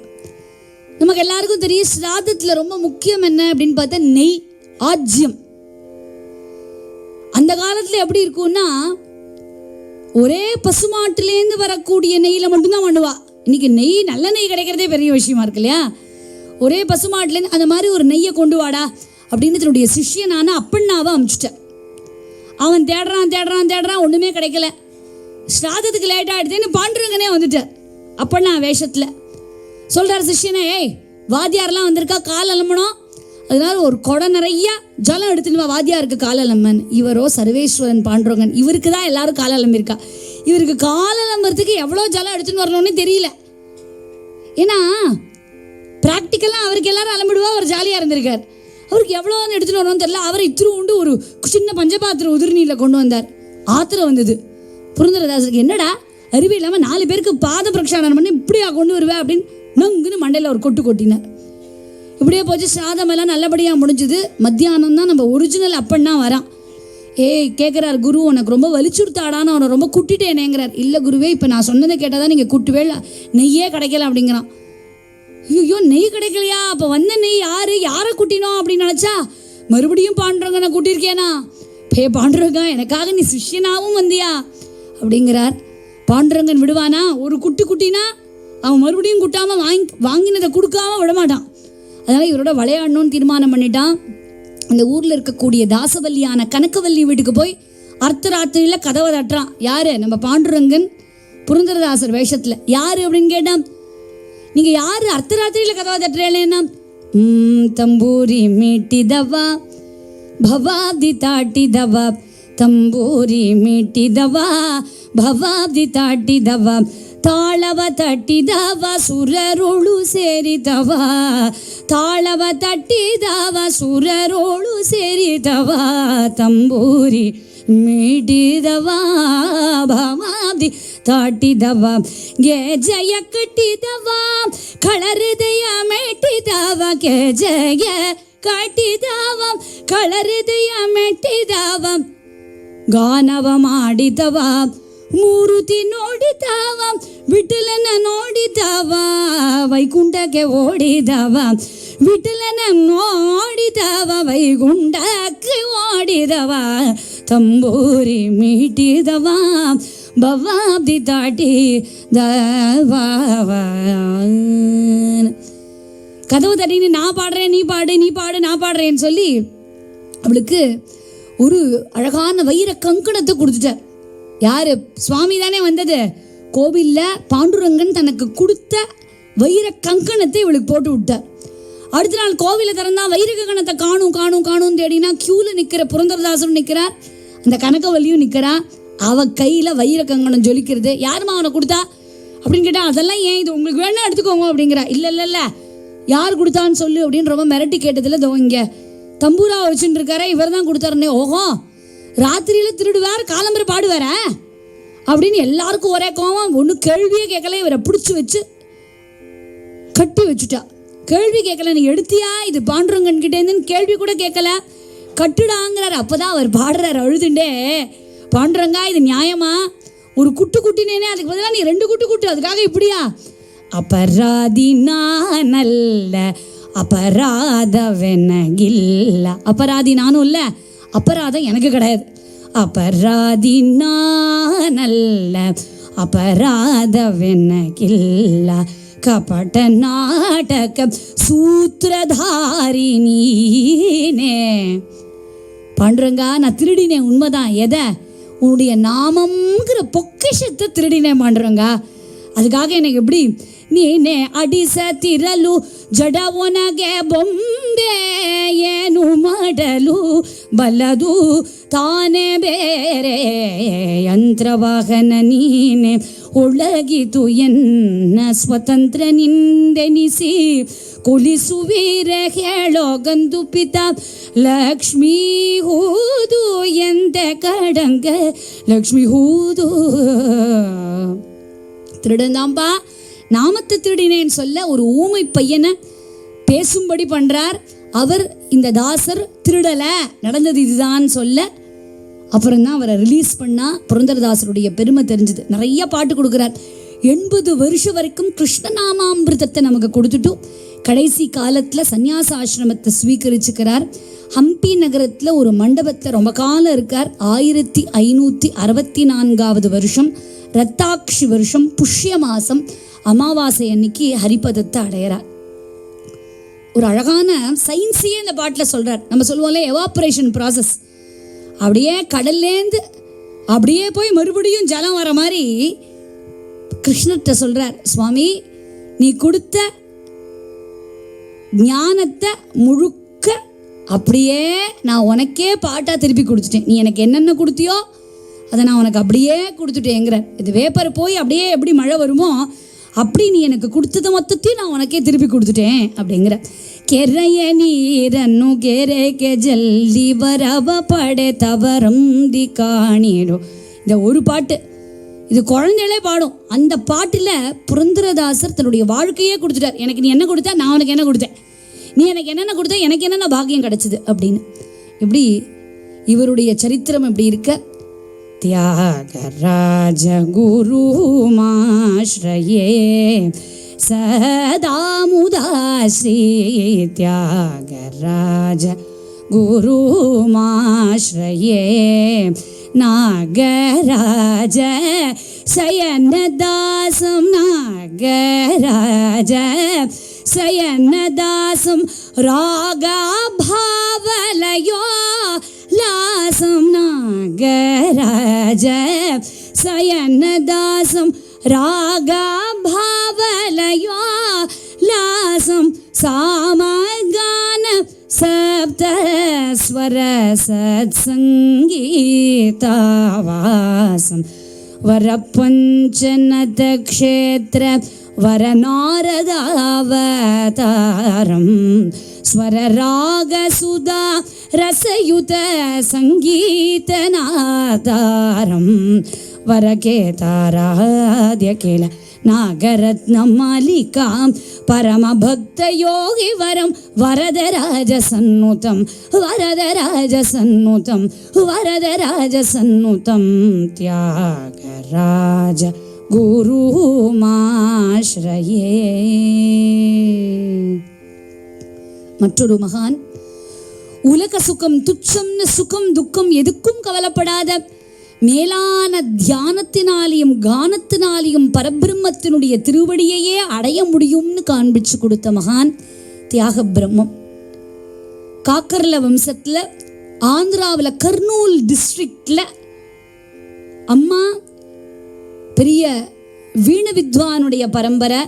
நமக்கு எல்லாருக்கும் தெரியும் ஸ்ராத்தத்தில் ரொம்ப முக்கியம் என்ன அப்படின்னு பார்த்தா நெய், ஆஜ்யம். அந்த காலத்தில் எப்படி இருக்கும்னா ஒரே பசுமாட்டிலேருந்து வரக்கூடிய நெய்யில் மட்டும்தான் பண்ணுவா. இன்னைக்கு நெய் நல்ல நெய் கிடைக்கிறதே பெரிய விஷயமா இருக்கு இல்லையா. ஒரே பசுமாட்டிலேருந்து அந்த மாதிரி ஒரு நெய்யை கொண்டு வாடா அப்படின்னு தன்னுடைய சிஷ்யனான அப்பண்ணாவை அனுப்பிச்சிட்டேன். அவன் தேடுறான் ஒன்றுமே கிடைக்கல. ஸ்ராதத்துக்கு லேட் ஆகிடுதுன்னு பாண்டுரங்கனே வந்துட்டார் அப்பண்ணா வேஷத்தில். சொல்கிறார் சிஷ்யனை, ஏய் வாத்தியாரெலாம் வந்திருக்கா, கால் அலம்பணும், அதனால ஒரு குடம் நிறைய ஜலம் எடுத்துன்னு வாத்தியாருக்கு கால் அலம்பன். இவரோ சர்வேஸ்வரன் பாண்டுரங்கன், இவருக்கு தான் எல்லாரும் கால் அலம்பிருக்கா. இவருக்கு கால் அலம்புறதுக்கு எவ்வளோ ஜலம் எடுத்துன்னு வரணும்னு தெரியல. ஏன்னா ப்ராக்டிக்கலாக அவருக்கு எல்லாரும் அலம்பிடுவா, அவர் ஜாலியாக இருந்திருக்கார். அவருக்கு எவ்வளோ எடுத்துகிட்டு வரணும்னு தெரியல. அவர் இத்திரு ஒரு சின்ன பஞ்சபாத்திரம் உதிர்நீரில் கொண்டு வந்தார். ஆத்திரம் வந்தது புரந்தரதாசருக்கு. என்னடா அறிவு இல்லாமல் 4 பேருக்கு பாத பிரக்ஷாலனம் பண்ணி இப்படியா கொண்டு வருவேன் அப்படின்னு நங்குன்னு மண்டையில் ஒரு கொட்டு கொட்டினார். இப்படியே போச்சு. சாதமெல்லாம் நல்லபடியாக முடிஞ்சுது. மத்தியானம் தான் நம்ம ஒரிஜினல் அப்பன்னா வரான். கேட்குறார் குரு, உனக்கு ரொம்ப வலிச்சுடுத்தாடான்னு அவனை ரொம்ப குட்டிட்டேனேங்கிறார். இல்லை குருவே, இப்போ நான் சொன்னதை கேட்டால் தான் நீங்கள் குட்டுவே, நெய்யே கிடைக்கல அப்படிங்கிறான். ஐயோ, நெய் கிடைக்கலையா? அப்போ வந்த நெய் யாரை குட்டினோம் அப்படின்னு நினச்சா மறுபடியும் பாண்டுரங்கனை கூட்டியிருக்கேனா? பாண்டுரங்கா, எனக்காக நீ சிஷ்யனாகவும் வந்தியா அப்படிங்கிறார். பாண்டுரங்கன் விடுவானா? ஒரு குட்டினா அவன் மறுபடியும் குட்டாமல் வாங்கினதை கொடுக்காம விடமாட்டான். அதனால் இவரோட விளையாடணும்னு தீர்மானம் பண்ணிட்டான். அந்த ஊரில் இருக்கக்கூடிய தாசவல்லியான கனகவல்லி வீட்டுக்கு போய் அர்த்தராத்திரியில் கதவை தட்டுறான். யாரு? நம்ம பாண்டுரங்கன் புரந்தரதாசர் வேஷத்தில். யாரு அப்படின்னு கேட்டான். நீங்கள் யார் அர்த்தராத்திரியில் கதவை தட்டுறேன்னா, தம்பூரி மீட்டிதவா ಭವಾಬ್ದಿ ತಾಟಿದವ, ತಂಬೂರಿ ಮಿಟ್ಟಿದವ ಭವಾಬ್ದಿ ತಾಟಿದವ, ತಾಳವ ತಟ್ಟಿದವ ಸುರರೋಳು ಸೇರಿದವ, ತಾಳವ ತಟ್ಟಿದವ ಸುರರೋಳು ಸೇರಿದವ, ತಂಬೂರಿ ಮೀಟಿದವ ಭವಾಬ್ದಿ ತಾಟಿದವ, ಗೆಜಯ ಕಟ್ಟಿದವ ಕಳಹೃದಯ ಮೆಟ್ಟಿದವ, ಗೆಜಯ ಕಟ್ಟಿದವ ಕಳಹೃದಯ ಮೆಟ್ಟಿದವ, ಗಾನವ ಮಾಡಿದವ ಮೂರುತಿ ನೋಡಿದವ, ವಿಠಲನ ನೋಡಿದವ ವೈಕುಂಠಕ್ಕೆ ಓಡಿದವ, ವಿಠಲನ ನೋಡಿದವ ವೈಕುಂಠಕ್ಕೆ ಓಡಿದವ, ತಂಬೂರಿ ಮೀಟಿದವ ಭವಾಬ್ದಿ ತಾಟಿದವ. கதவு தட்டின்னு நான் பாடுறேன், நீ பாடு, நீ பாடு, நான் பாடுறேன்னு சொல்லி அவளுக்கு ஒரு அழகான வைர கங்கணத்தை கொடுத்துட்டார். யாரு? சுவாமி தானே வந்தது. கோவிலில் பாண்டுரங்கன் தனக்கு கொடுத்த வைர கங்கணத்தை இவளுக்கு போட்டு விட்டார். அடுத்த நாள் கோவிலை திறந்தா வைர கங்கணத்தை காணும் காணும் காணும் தேடினா கியூவில் நிற்கிற புரந்தரதாசரும் நிற்கிறார், அந்த கனகவல்லியும் நிற்கிறா. அவ கையில் வைர கங்கணம் ஜொலிக்கிறது. யாருமா அவனை கொடுத்தா அப்படின்னு கேட்டா, அதெல்லாம் ஏன், இது உங்களுக்கு வேணா எடுத்துக்கோங்க அப்படிங்கிறா. இல்லை யார் கொடுத்தான்னு சொல்லு அப்படின்னு ரொம்ப மிரட்டி கேட்டதில்ல. இதோ இங்கே தம்பூரா வச்சுட்டு இருக்காரே, இவர் தான் கொடுத்தாருன்னே. ஓஹோ, ராத்திரியில் திருடுவார், காலம்பரை பாடுவார அப்படின்னு எல்லாருக்கும் ஒரே கோவம். ஒன்றும் கேள்வியே கேட்கல. இவரை பிடிச்சி வச்சு கட்டி வச்சுட்டா. கேள்வி கேட்கல, நீ எடுத்தியா இது பாண்டுரங்கன் கிட்டேருந்துன்னு கேள்வி கூட கேட்கல, கட்டுடாங்கிறார். அப்போதான் அவர் பாடுறார் அழுதுண்டே, பாண்டுரங்கா இது நியாயமா? ஒரு குட்டினேனே, அதுக்கு பதிலாக நீ 2 குட்டு, அதுக்காக இப்படியா? அபராதி நானல்ல, அபராதவெனகில்ல. அபராதி நானும் இல்லை, அபராதம் எனக்கு கிடையாது. அபராதி நானல்ல, அபராதவெனகில்ல, கபட நாடக சூத்திரதாரி நீனே. பாண்டுரங்கா, நான் திருடினேன் உண்மைதான். எதை? உன்னுடைய நாமம்ங்கிற பொக்கிஷத்தை திருடினேன் பாண்டுரங்கா. அதுக்காக எனக்கு எப்படி ನೀನೆ ಅಡಿಸತಿರಲು ಜಡವೊನಗೆ ಬೊಂಬೆ ಏನು ಮಾಡಲು ಬಲದು ತಾನೇ ಬೇರೆ ಯಂತ್ರವಾಹನ ನೀನೆ ಒಳಗಿತು ಎನ್ನ ಸ್ವತಂತ್ರ ನಿಂದೆನಿಸಿ ಕೊಲಿಸುವೀರ ಹೇಳೋ ಗಂದು ಪಿತ ಲಕ್ಷ್ಮೀ ಹೂದು ಎಂದೆ ಕಡಂಗ ಲಕ್ಷ್ಮೀ ಹೂದು. திருடந்தாம்பா, நாமத்தை திருடினேன்னு சொல்ல ஒரு ஊமை பையனை பேசும்படி பண்ணுறார். அவர் இந்த தாசர் திருடலை, நடந்தது இதுதான் சொல்ல அப்புறம்தான் அவரை ரிலீஸ் பண்ணால் புரந்தரதாசருடைய பெருமை தெரிஞ்சுது. நிறைய பாட்டு கொடுக்குறார். 80 வருஷம் வரைக்கும் கிருஷ்ணநாமாமிருதத்தை நமக்கு கொடுத்துட்டும் கடைசி காலத்தில் சந்நியாச ஆசிரமத்தை ஸ்வீகரிச்சுக்கிறார். ஹம்பி நகரத்தில் ஒரு மண்டபத்தில் ரொம்ப காலம் இருக்கார். 1564வது வருஷம் ரத்தாட்சி வருஷம் புஷ்ய மாதம் அமாவாசை அன்னைக்கு ஹரிபதத்தை அடையிறார். ஒரு அழகான சயின்ஸையே இந்த பாட்டில் சொல்கிறார். நம்ம சொல்லுவோம்ல எவாப்ரேஷன் ப்ராசஸ். அப்படியே கடல்லேருந்து அப்படியே போய் மறுபடியும் ஜலம் வர மாதிரி கிருஷ்ணர்கிட்ட சொல்கிறார், சுவாமி நீ கொடுத்த ஞானத்தை முழுக்க அப்படியே நான் உனக்கே பாட்டாக திருப்பி கொடுத்துட்டேன். நீ எனக்கு என்னென்ன கொடுத்தியோ அதை நான் உனக்கு அப்படியே கொடுத்துட்டேங்கிறார். இது வேப்பர் போய் அப்படியே எப்படி மழை வருமோ அப்படி நீ எனக்கு கொடுத்ததை மொத்தத்தையும் நான் உனக்கே திருப்பி கொடுத்துட்டேன் அப்படிங்கிற. ಕೆರೆಯ ನೀರನ್ನು ಕೆರೆಗೆ ಜಲ್ದಿ ಬರವ ಪಡೆ ತವರಂದಿ ಕಾಣಿಡು. இந்த ஒரு பாட்டு இது குழந்தைகளே பாடும். அந்த பாட்டில் புரந்தரதாசர் தன்னுடைய வாழ்க்கையே கொடுத்துட்டார். எனக்கு நீ என்ன கொடுத்தா, நான் உனக்கு என்ன கொடுத்தேன். நீ எனக்கு என்னென்ன கொடுத்த, எனக்கு என்னென்ன பாக்கியம் கிடைச்சிது அப்படின்னு. இப்படி இவருடைய சரித்திரம் இப்படி இருக்க, தியாகராஜ குருமாஸ்ரயே சதா முதாஸ்ரீ தியாகராஜ குருமாஸ்ரயே நாகராஜ சயனதாசம் நாகராஜ சயனதாசம் ராகா பாவலயோ லாசம் நாகராஜ சயனதாசம் ராகா பாவலயோ லாசம் சாமகான சப்த ஸ்வர சத்சங்கீதாவாசம் வரபஞ்சநத க்ஷேத்ர வரநாரதாவதாரம் ஸ்வரராகசுதா ரசயுத சங்கீதநாதாரம் வரகேதாராத்யகில நாகரத்னமாலிகாம் பரமபக்தயோகிவரம் வரதராஜசன்னுதம் வரதராஜசன்னுதம் வரதராஜசன்னுதம் தியாகராஜ குருமாஸ்ரயே. மற்றொரு மகான், உலக சுகம் துச்சம்னு சுகம் துக்கம் எதுக்கும் கவலைப்படாத, மேலான தியானத்தினாலையும் கானத்தினாலையும் பரபிரம்மத்தினுடைய திருவடியையே அடைய முடியும்னு காண்பிச்சு கொடுத்த மகான் தியாக பிரம்மம். காக்கர்ல வம்சத்துல ஆந்திராவில் கர்னூல் டிஸ்ட்ரிக்ட்ல அம்மா பெரிய வீண வித்வானுடைய பரம்பரை.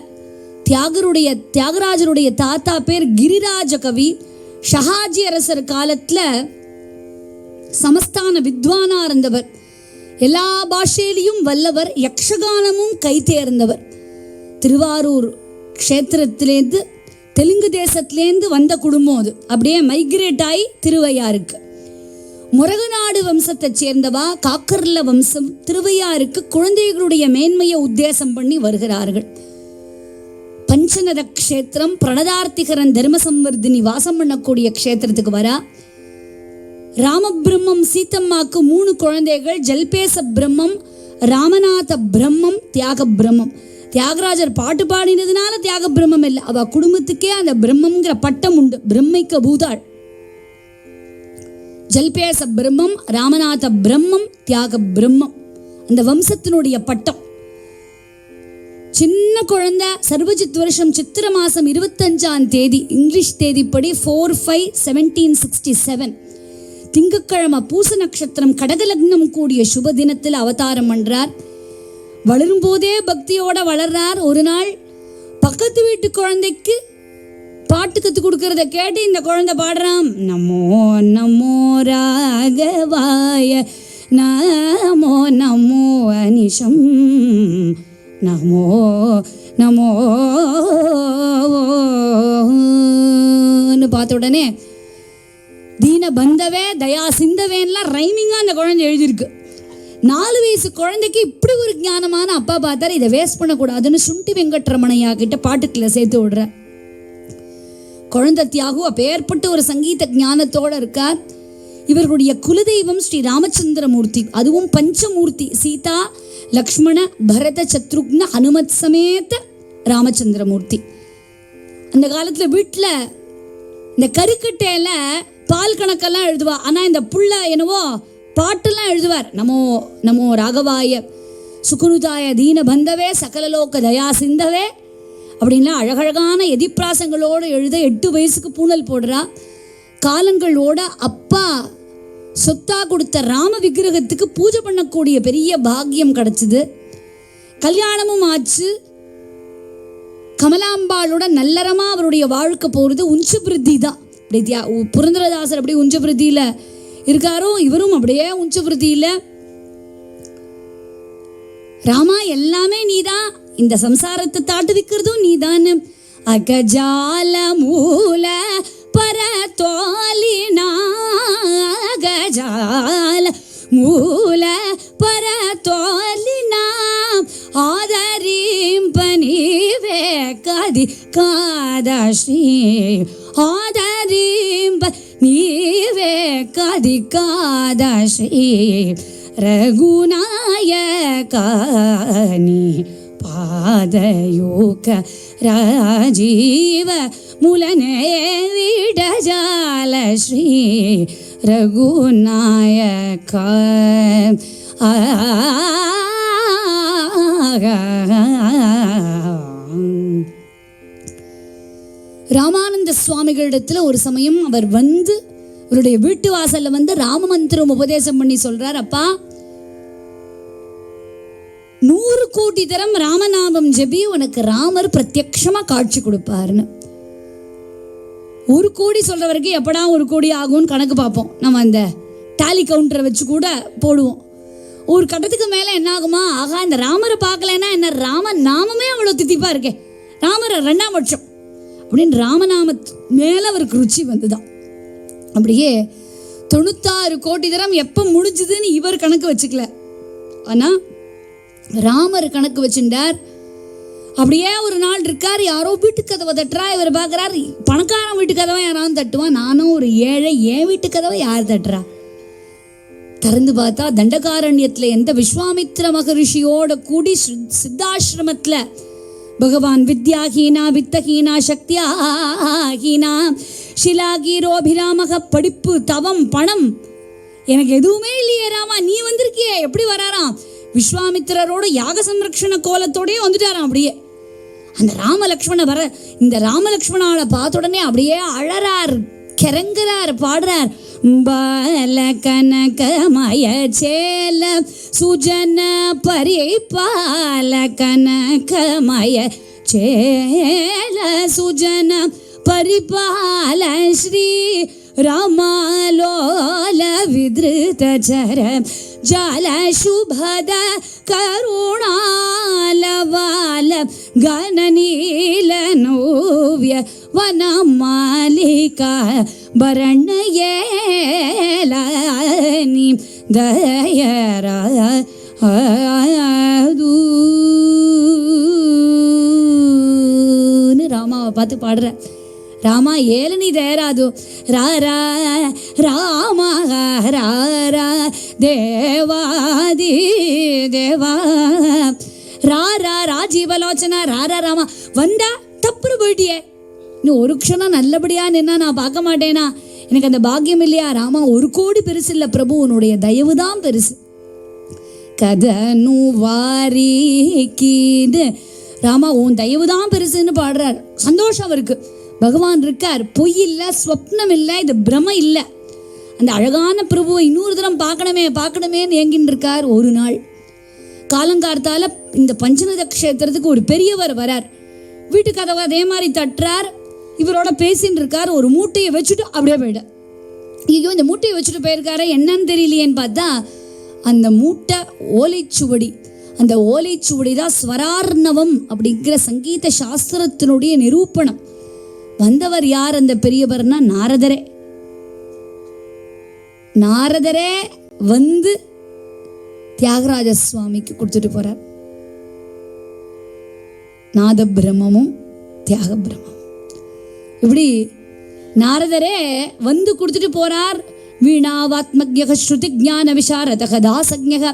தியாகராஜருடைய தாத்தா பேர் கிரிராஜ கவி. ஷஹாஜி அரசர் காலத்துல சமஸ்தான வித்வானா இருந்தவர், எல்லா பாஷையிலையும் வல்லவர், யக்ஷகானமும் கை தேர்ந்தவர். திருவாரூர் க்ஷேத்திரத்திலேருந்து தெலுங்கு தேசத்திலேருந்து வந்த குடும்பம் அது. அப்படியே மைக்ரேட் ஆகி திருவையாருக்கு. முரகநாடு வம்சத்தை சேர்ந்தவா காக்கர்ல வம்சம் திருவையாருக்கு குழந்தைகளுடைய மேன்மையை உத்தேசம் பண்ணி வருகிறார்கள். பஞ்சநத க்ஷேத்திரம், பிரணதார்த்திகரன் தர்மசம்வர்தினி வாசம் பண்ணக்கூடிய க்ஷேத்திரத்துக்கு வரா. ராமபிரம்மம் சீத்தம்மாக்கு 3 குழந்தைகள், ஜல்பேச பிரம்மம், ராமநாத பிரம்மம், தியாக பிரம்மம். தியாகராஜர் பாட்டு பாடினதுனால தியாக பிரம்மம் இல்லை, அவ குடும்பத்துக்கே அந்த பிரம்மங்கிற பட்டம் உண்டு. பிரம்மைக்க பூதாள். ஜல்பேச பிரம்மம், ராமநாத பிரம்மம், தியாக பிரம்மம், அந்த வம்சத்தினுடைய பட்டம். சின்ன குழந்தை, சர்வஜித் வருஷம் சித்திர மாசம் 25ஆம் தேதி, இங்கிலீஷ் தேதிப்படி 4/5/1767 திங்கக்கிழமை பூச நட்சத்திரம் கடகலக்னம் கூடிய சுப தினத்தில் அவதாரம் பண்றார். வளரும் போதே பக்தியோட வளர்றார். ஒரு நாள் பக்கத்து வீட்டு குழந்தைக்கு பாட்டு கத்து கொடுக்கறத கேட்டு இந்த குழந்தை பாடுறான், நமோ நமோ ராகவாய நமோ நமோ அனிஷம் நமோ நமோ பார்த்த உடனே தீன பந்தவே தயா சிந்தவேன்லாம் ரைமிங்கா அந்த குழந்தை எழுதியிருக்கு. 4 வயசு குழந்தைக்கு இப்படி ஒரு ஞானமான அப்பா பார்த்தாரு. இதை வேஸ்ட் பண்ணக்கூடாதுன்னு சுண்டி வெங்கட்ரமணையா கிட்ட பாட்டுக்குள்ள சேர்த்து விடுற. குழந்தை தியாகு அப்பேற்பட்ட ஒரு சங்கீத ஞானத்தோட இருக்கார். இவர்களுடைய குலதெய்வம் ஸ்ரீ ராமச்சந்திரமூர்த்தி, அதுவும் பஞ்சமூர்த்தி, சீதா லக்ஷ்மண பரத சத்ருக்ன ஹனுமத் சமேத ராமச்சந்திரமூர்த்தி. அந்த காலத்துல வீட்டுல இந்த கருக்கட்டையில பால் கணக்கெல்லாம் எழுதுவா. ஆனா இந்த புள்ள என்னவோ பாட்டெல்லாம் எழுதுவார். நமோ நமோ ராகவாய சுகுனுதாய தீன பந்தவே சகலலோக தயா சிந்தவே அப்படின்லாம் அழகழகான எதிப்பிராசங்களோடு எழுத 8 வயசுக்கு பூனல் போடுறா. காலங்களோட அப்பா சொத்தா கொடுத்த ராம விக்கிரகத்துக்கு பூஜை பண்ணக்கூடிய பெரிய பாக்கியம் கிடைச்சிது. கல்யாணமும் ஆச்சு. கமலாம்பாளோட நல்லறமா அவருடைய வாழ்க்கை போகிறது உஞ்சபிருத்தி தான். அப்படி புரந்தரதாசர் அப்படியே உஞ்சபிருத்தியில இருக்காரோ, இவரும் அப்படியே உஞ்சபிருத்தியில. ராமா எல்லாமே நீதான், இந்த சம்சாரத்தை தாட்டு வைக்கிறதும் நீதான். அகஜால மூல பரதோலினா அகஜால மூல பரதோலினா ஆதரிம்பனி வேகதி காதஸ்ரீ ಆದರಿಂಬ ನೀವೇ ಕದಿಕಾದ ಶ್ರೀ ರಘುನಾಯಕ ನೀ ಪಾದಯೋಗ ರಾಜೀವ ಮುಲನೆ ವಿಡಜಾಲ ಶ್ರೀ ರಘುನಾಯಕ ராமானந்த சுவாமிகளிடத்துல ஒரு சமயம் அவர் வந்து அவருடைய வீட்டு வாசல்ல வந்து ராம மந்திரம் உபதேசம் பண்ணி சொல்றார், அப்பா 100 கோடி தரம் ராமநாமம் ஜெபி உனக்கு ராமர் பிரத்யக்ஷமா காட்சி கொடுப்பாருன்னு. 1 கோடி சொல்றவருக்கு எப்படா 1 கோடி ஆகும்னு கணக்கு பார்ப்போம். நம்ம அந்த டாலி கவுண்டரை வச்சு கூட போடுவோம். ஒரு கட்டத்துக்கு மேல என்ன ஆகுமா, ஆகா இந்த ராமரை பார்க்கலன்னா என்ன, ராம நாமமே அவ்வளவு தித்திப்பா இருக்கே, ராமரை 2ஆம் பட்சம் அப்படின்னு ராமநாம மேல அவருக்கு ருச்சி வந்துதான். அப்படியே 96 கோடி தரம் எப்ப முடிஞ்சுதுன்னு இவர் கணக்கு வச்சுக்கல, ஆனா ராமர் கணக்கு வச்சுட்டார். அப்படியே ஒரு நாள் இருக்கார், யாரோ வீட்டு கதவை தட்டுறா, இவர் பார்க்குறாரு பணக்காரன் வீட்டு கதவை யாராவது தட்டுவான், நானும் ஒரு ஏழை, என் வீட்டு கதவை யார் தட்டுறா? திறந்து பார்த்தா தண்டகாரண்யத்துல எந்த விஸ்வாமித்ர மகரிஷியோட கூடி சித்தாசிரமத்துல பகவான் வித்யாஹீனா வித்தஹீனா சக்தியாஹீனா ஷிலாகீரோபிராமக படிப்பு தவம் பணம் எனக்கு எதுவுமே இல்லையே ராமா, நீ வந்திருக்கியே எப்படி வராராம், விஸ்வாமித்திரரோட யாக சம்ரக்ஷண கோலத்தோடயே வந்துட்டாராம். அப்படியே அந்த ராமலக்ஷ்மண வர, இந்த ராமலக்ஷ்மணால பார்த்த உடனே அப்படியே அழறார், கிறங்குறார், பாடுறார். பால கனகமய சேல சுஜன பரிபால கனகமய சேல சுஜன பரிபால ஸ்ரீ ராமலோல வித்ருத சர ஜால சுபத கருணாலவால கனநீல நோவ்ய வனமாலிகா பரணயேலனி தயராதுன்னு ராமாவை பார்த்து பாடுற. ராமா ஏலனி தயராது ராரா ராமா ராரா தேவாதி தேவா ராரா ராஜீவலோச்சனா ராரா ராமா வந்தா தப்புன்னு போயிட்டியே, இன்னும் ஒரு க்ஷணம் நல்லபடியா நின்னா நான் பார்க்க மாட்டேனா, எனக்கு அந்த பாக்கியம் இல்லையா? ராமா 1 கோடி பெருசு இல்லை பிரபு, உன்னுடைய தயவு தான் பெருசு. கதனு வாரிக்கின்னு ராமா உன் தயவு தான் பெருசுன்னு பாடுறார். சந்தோஷம் அவருக்கு, பகவான் இருக்கார், பொய் இல்லை, ஸ்வப்னம் இல்லை, இது பிரம இல்லை. அந்த அழகான பிரபுவை இன்னொரு தரம் பார்க்கணுமேன்னு ஏங்கின்னு இருக்கார். ஒரு நாள் காலங்கார்த்தால இந்த பஞ்சநத க்ஷேத்திரத்துக்கு ஒரு பெரியவர் வரார். வீட்டு கதவை அதே மாதிரி தட்டுறார், இவரோட பேசின்னு இருக்கார். ஒரு மூட்டையை வச்சுட்டு அப்படியே போயிட, ஐயோ இந்த மூட்டையை வச்சுட்டு போயிருக்காரு என்னன்னு தெரியலையேன்னு பார்த்தா அந்த மூட்டை ஓலைச்சுவடி. அந்த ஓலைச்சுவடி தான் ஸ்வரார்ணவம் அப்படிங்கிற சங்கீத சாஸ்திரத்தினுடைய நிரூபணம். வந்தவர் யார் அந்த பெரியவர்னா நாரதரே. நாரதரே வந்து தியாகராஜ சுவாமிக்கு கொடுத்துட்டு போறார். நாத பிரம்மமும் தியாக பிரம்மமும் இப்படி நாரதரே வந்து கொடுத்துட்டு போறார். வீணாவாத்மக்யக ஸ்ருதி ஜான விசாரதக தாசக்ஞக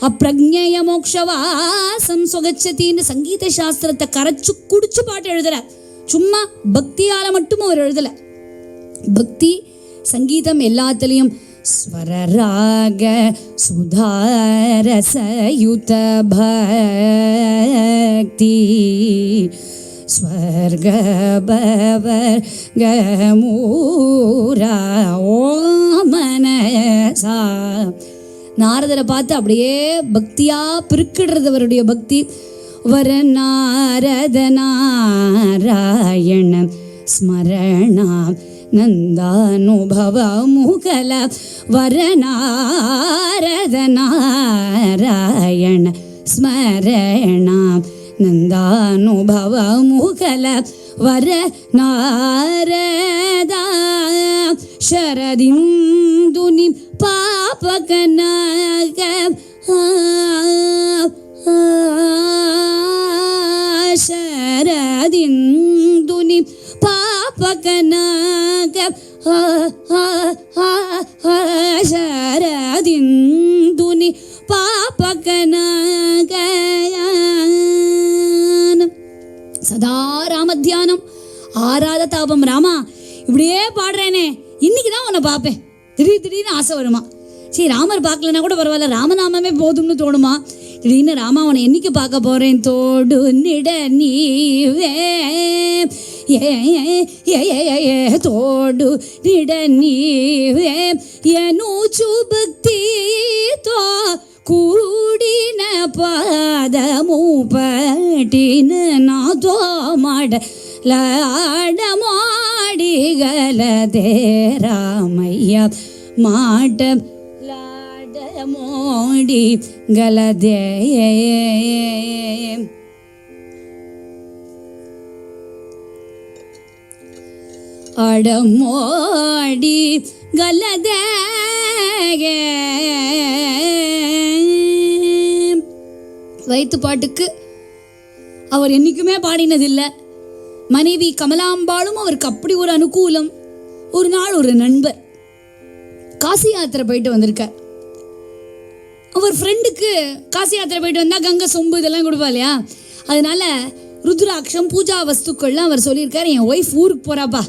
அப்ரக்ஞேய மோக்ஷவாசம் சுகச்சத்தின்னு சங்கீத சாஸ்திரத்தை கரைச்சு குடிச்சு பாட்டு எழுதுறார். சும்மா பக்தியால மட்டும் அவர் எழுதல, பக்தி சங்கீதம் எல்லாத்திலையும் ஸ்வரராக சுதாரசயுத பக்தி ஸ்வர்கபவர் கமூரா ஓமனசா. நாரதரை பார்த்து அப்படியே பக்தியா பிரிக்கிடுறது அவருடைய பக்தி. வரநாரத நாராயண ஸ்மரணா நந்தானுபவ முகல வரநாரத நாராயண ஸ்மரணா நந்தானுபவ முகல வர நாரதா ಶರದಿಂದುನಿ ಪಾಪಕನಾಗ ಶರದಿಂದುನಿ ಪಾಪಕನಾಗ பாபகனகயானம். சதா ராமத்தியானம் ஆராத தாபம். ராமா இப்படியே பாடுறேனே, இன்னைக்கு தான் உன்னை பார்ப்பேன், திடீர்னு ஆசை வருமா? சரி ராமர் பார்க்கலன்னா கூட பரவாயில்ல, ராமநாமமே போதும்னு தோணுமா? திடீர்னு ராமா உன்னை என்னைக்கு பார்க்க போறேன், தோடு நிட நீவே தோடு நிட நீவே எனூச்சு பக்தி தோ கூடின பாதமூ பட்டின நாதோ மாட லாட மாடிகலதே ராமைய மாட லாட மோடி கலதே. அடமோடி கலதே. வைத்து பாட்டுக்கு அவர் என்னைக்குமே பாடினதில்லை. மனைவி கமலாம்பாளும் அவருக்கு அப்படி ஒரு அனுகூலம். ஒரு நாள் ஒரு நண்பர் காசி யாத்திரை போயிட்டு வந்திருக்கார். அவர் ஃப்ரெண்டுக்கு காசி யாத்திரை போயிட்டு வந்தால் கங்கை சொம்பு இதெல்லாம் கொடுப்பா இல்லையா, அதனால ருத்ராட்சம் பூஜா வஸ்துக்கள்லாம் அவர் சொல்லியிருக்கார். என் ஒய்ஃப் ஊருக்கு போறாப்பா,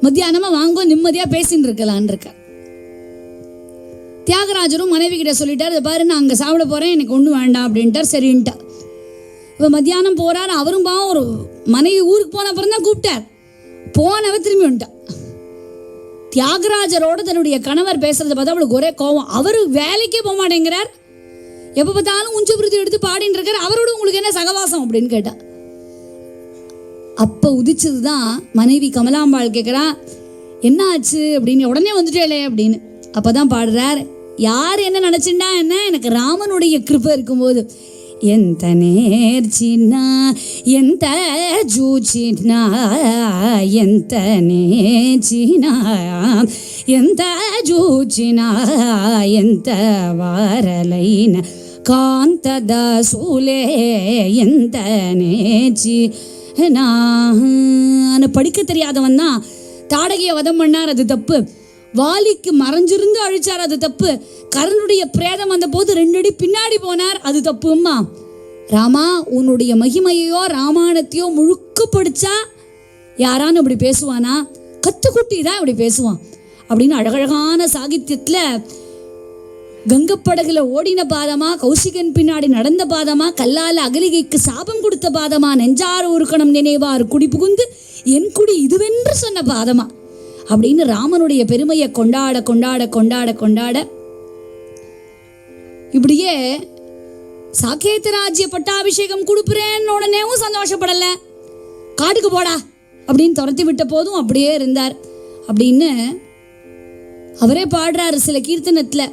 மத்தியானமாக வாங்கோ நிம்மதியாக பேசின்னு இருக்கலான் இருக்கார். தியாகராஜரும் மனைவி கிட்ட சொல்லிட்டார், இதை பாரு நான் அங்கே சாப்பிட போகிறேன், எனக்கு ஒன்றும் வேண்டாம் அப்படின்ட்டார். சரின்ட்டா. இப்போ மத்தியானம் போகிறார். அவரும் பாவம் ஒரு மனைவி ஊருக்கு போன அப்புறம் தான் கூப்பிட்டார். போனவ திரும்பி வந்துட்டா. தியாகராஜரோட தன்னுடைய கணவர் பேசுறதை பார்த்தா அவளுக்கு ஒரே கோவம். அவர் வேலைக்கே போக மாட்டேங்கிறார், எப்போ பார்த்தாலும் உஞ்சபிருத்தி எடுத்து பாடின்னு இருக்கார், அவரோட உங்களுக்கு என்ன சகவாசம் அப்படின்னு கேட்டா. அப்போ உதிச்சது தான் மனைவி கமலாம்பாள் கேட்குறா, என்ன ஆச்சு அப்படின்னு. உடனே வந்துட்டேலே அப்படின்னு. அப்போ தான் பாடுறார், யார் என்ன நினச்சிண்டா என்ன, எனக்கு ராமனுடைய கிருபை இருக்கும்போது ఎంత నేర్చినా ఎంత చూచినా ఎంత నేర్చినా ఎంత చూచినా ఎంత వారలైన காந்ததாசூலே ఎంత நேர்ச்சினா. படிக்க தெரியாதவன் தான் தாடகையை வதம் பண்ணார், அது தப்பு. வாலிக்கு மறைஞ்சிருந்து அழிச்சார், அது தப்பு. கர்ணனுடைய பிரேதம் வந்த போது 2 அடி பின்னாடி போனார், அது தப்பும்மா. ராமா உன்னுடைய மகிமையோ ராமாயணத்தையோ முழுக்க படிச்சா யாரான்னு இப்படி பேசுவானா? கத்துக்குட்டி தான் இப்படி பேசுவான் அப்படின்னு அழகழகான சாகித்யத்துல கங்கப்படகுல ஓடின பாதமா, கௌசிகன் பின்னாடி நடந்த பாதமா, கல்லால அகலிகைக்கு சாபம் கொடுத்த பாதமா, நெஞ்சாறு உருக்கணம் நினைவாறு குடி புகுந்து என் குடி இதுவென்று சொன்ன பாதமா அப்படின்னு ராமனுடைய பெருமையை கொண்டாட கொண்டாட கொண்டாட கொண்டாட இப்படியே சாக்கேத ராஜ்ய பட்டாபிஷேகம் கொடுப்புறேன்னு உடனேவும் சந்தோஷப்படலை. காட்டுக்கு போடா அப்படின்னு துரத்தி விட்ட போதும் அப்படியே இருந்தார் அப்படின்னு அவரே பாடுறாரு சில கீர்த்தனத்தில்.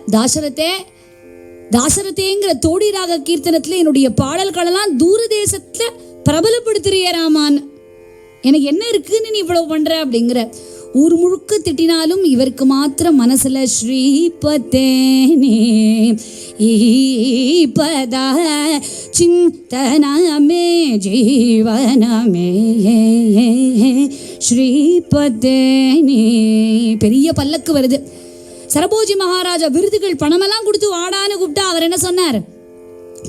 தாசரதேங்கிற தோடி ராக கீர்த்தனத்தில் என்னுடைய பாடல்களெல்லாம் தூரதேசத்தில் பிரபலப்படுத்துறிய ராமான்னு, எனக்கு என்ன இருக்குன்னு நீ இவ்வளவு பண்ற அப்படிங்கிற. ஊர் முழுக்க திட்டினாலும் இவருக்கு மாத்திரம் மனசுல ஸ்ரீபதேனே ஈபத சிந்தனமே ஜீவனமே ஸ்ரீபதேனே. பெரிய பல்லக்கு வருது. சரபோஜி மகாராஜா விருதுகள் பணமெல்லாம் கொடுத்து வாடான்னு கூப்பிட்டா அவர் என்ன சொன்னார்?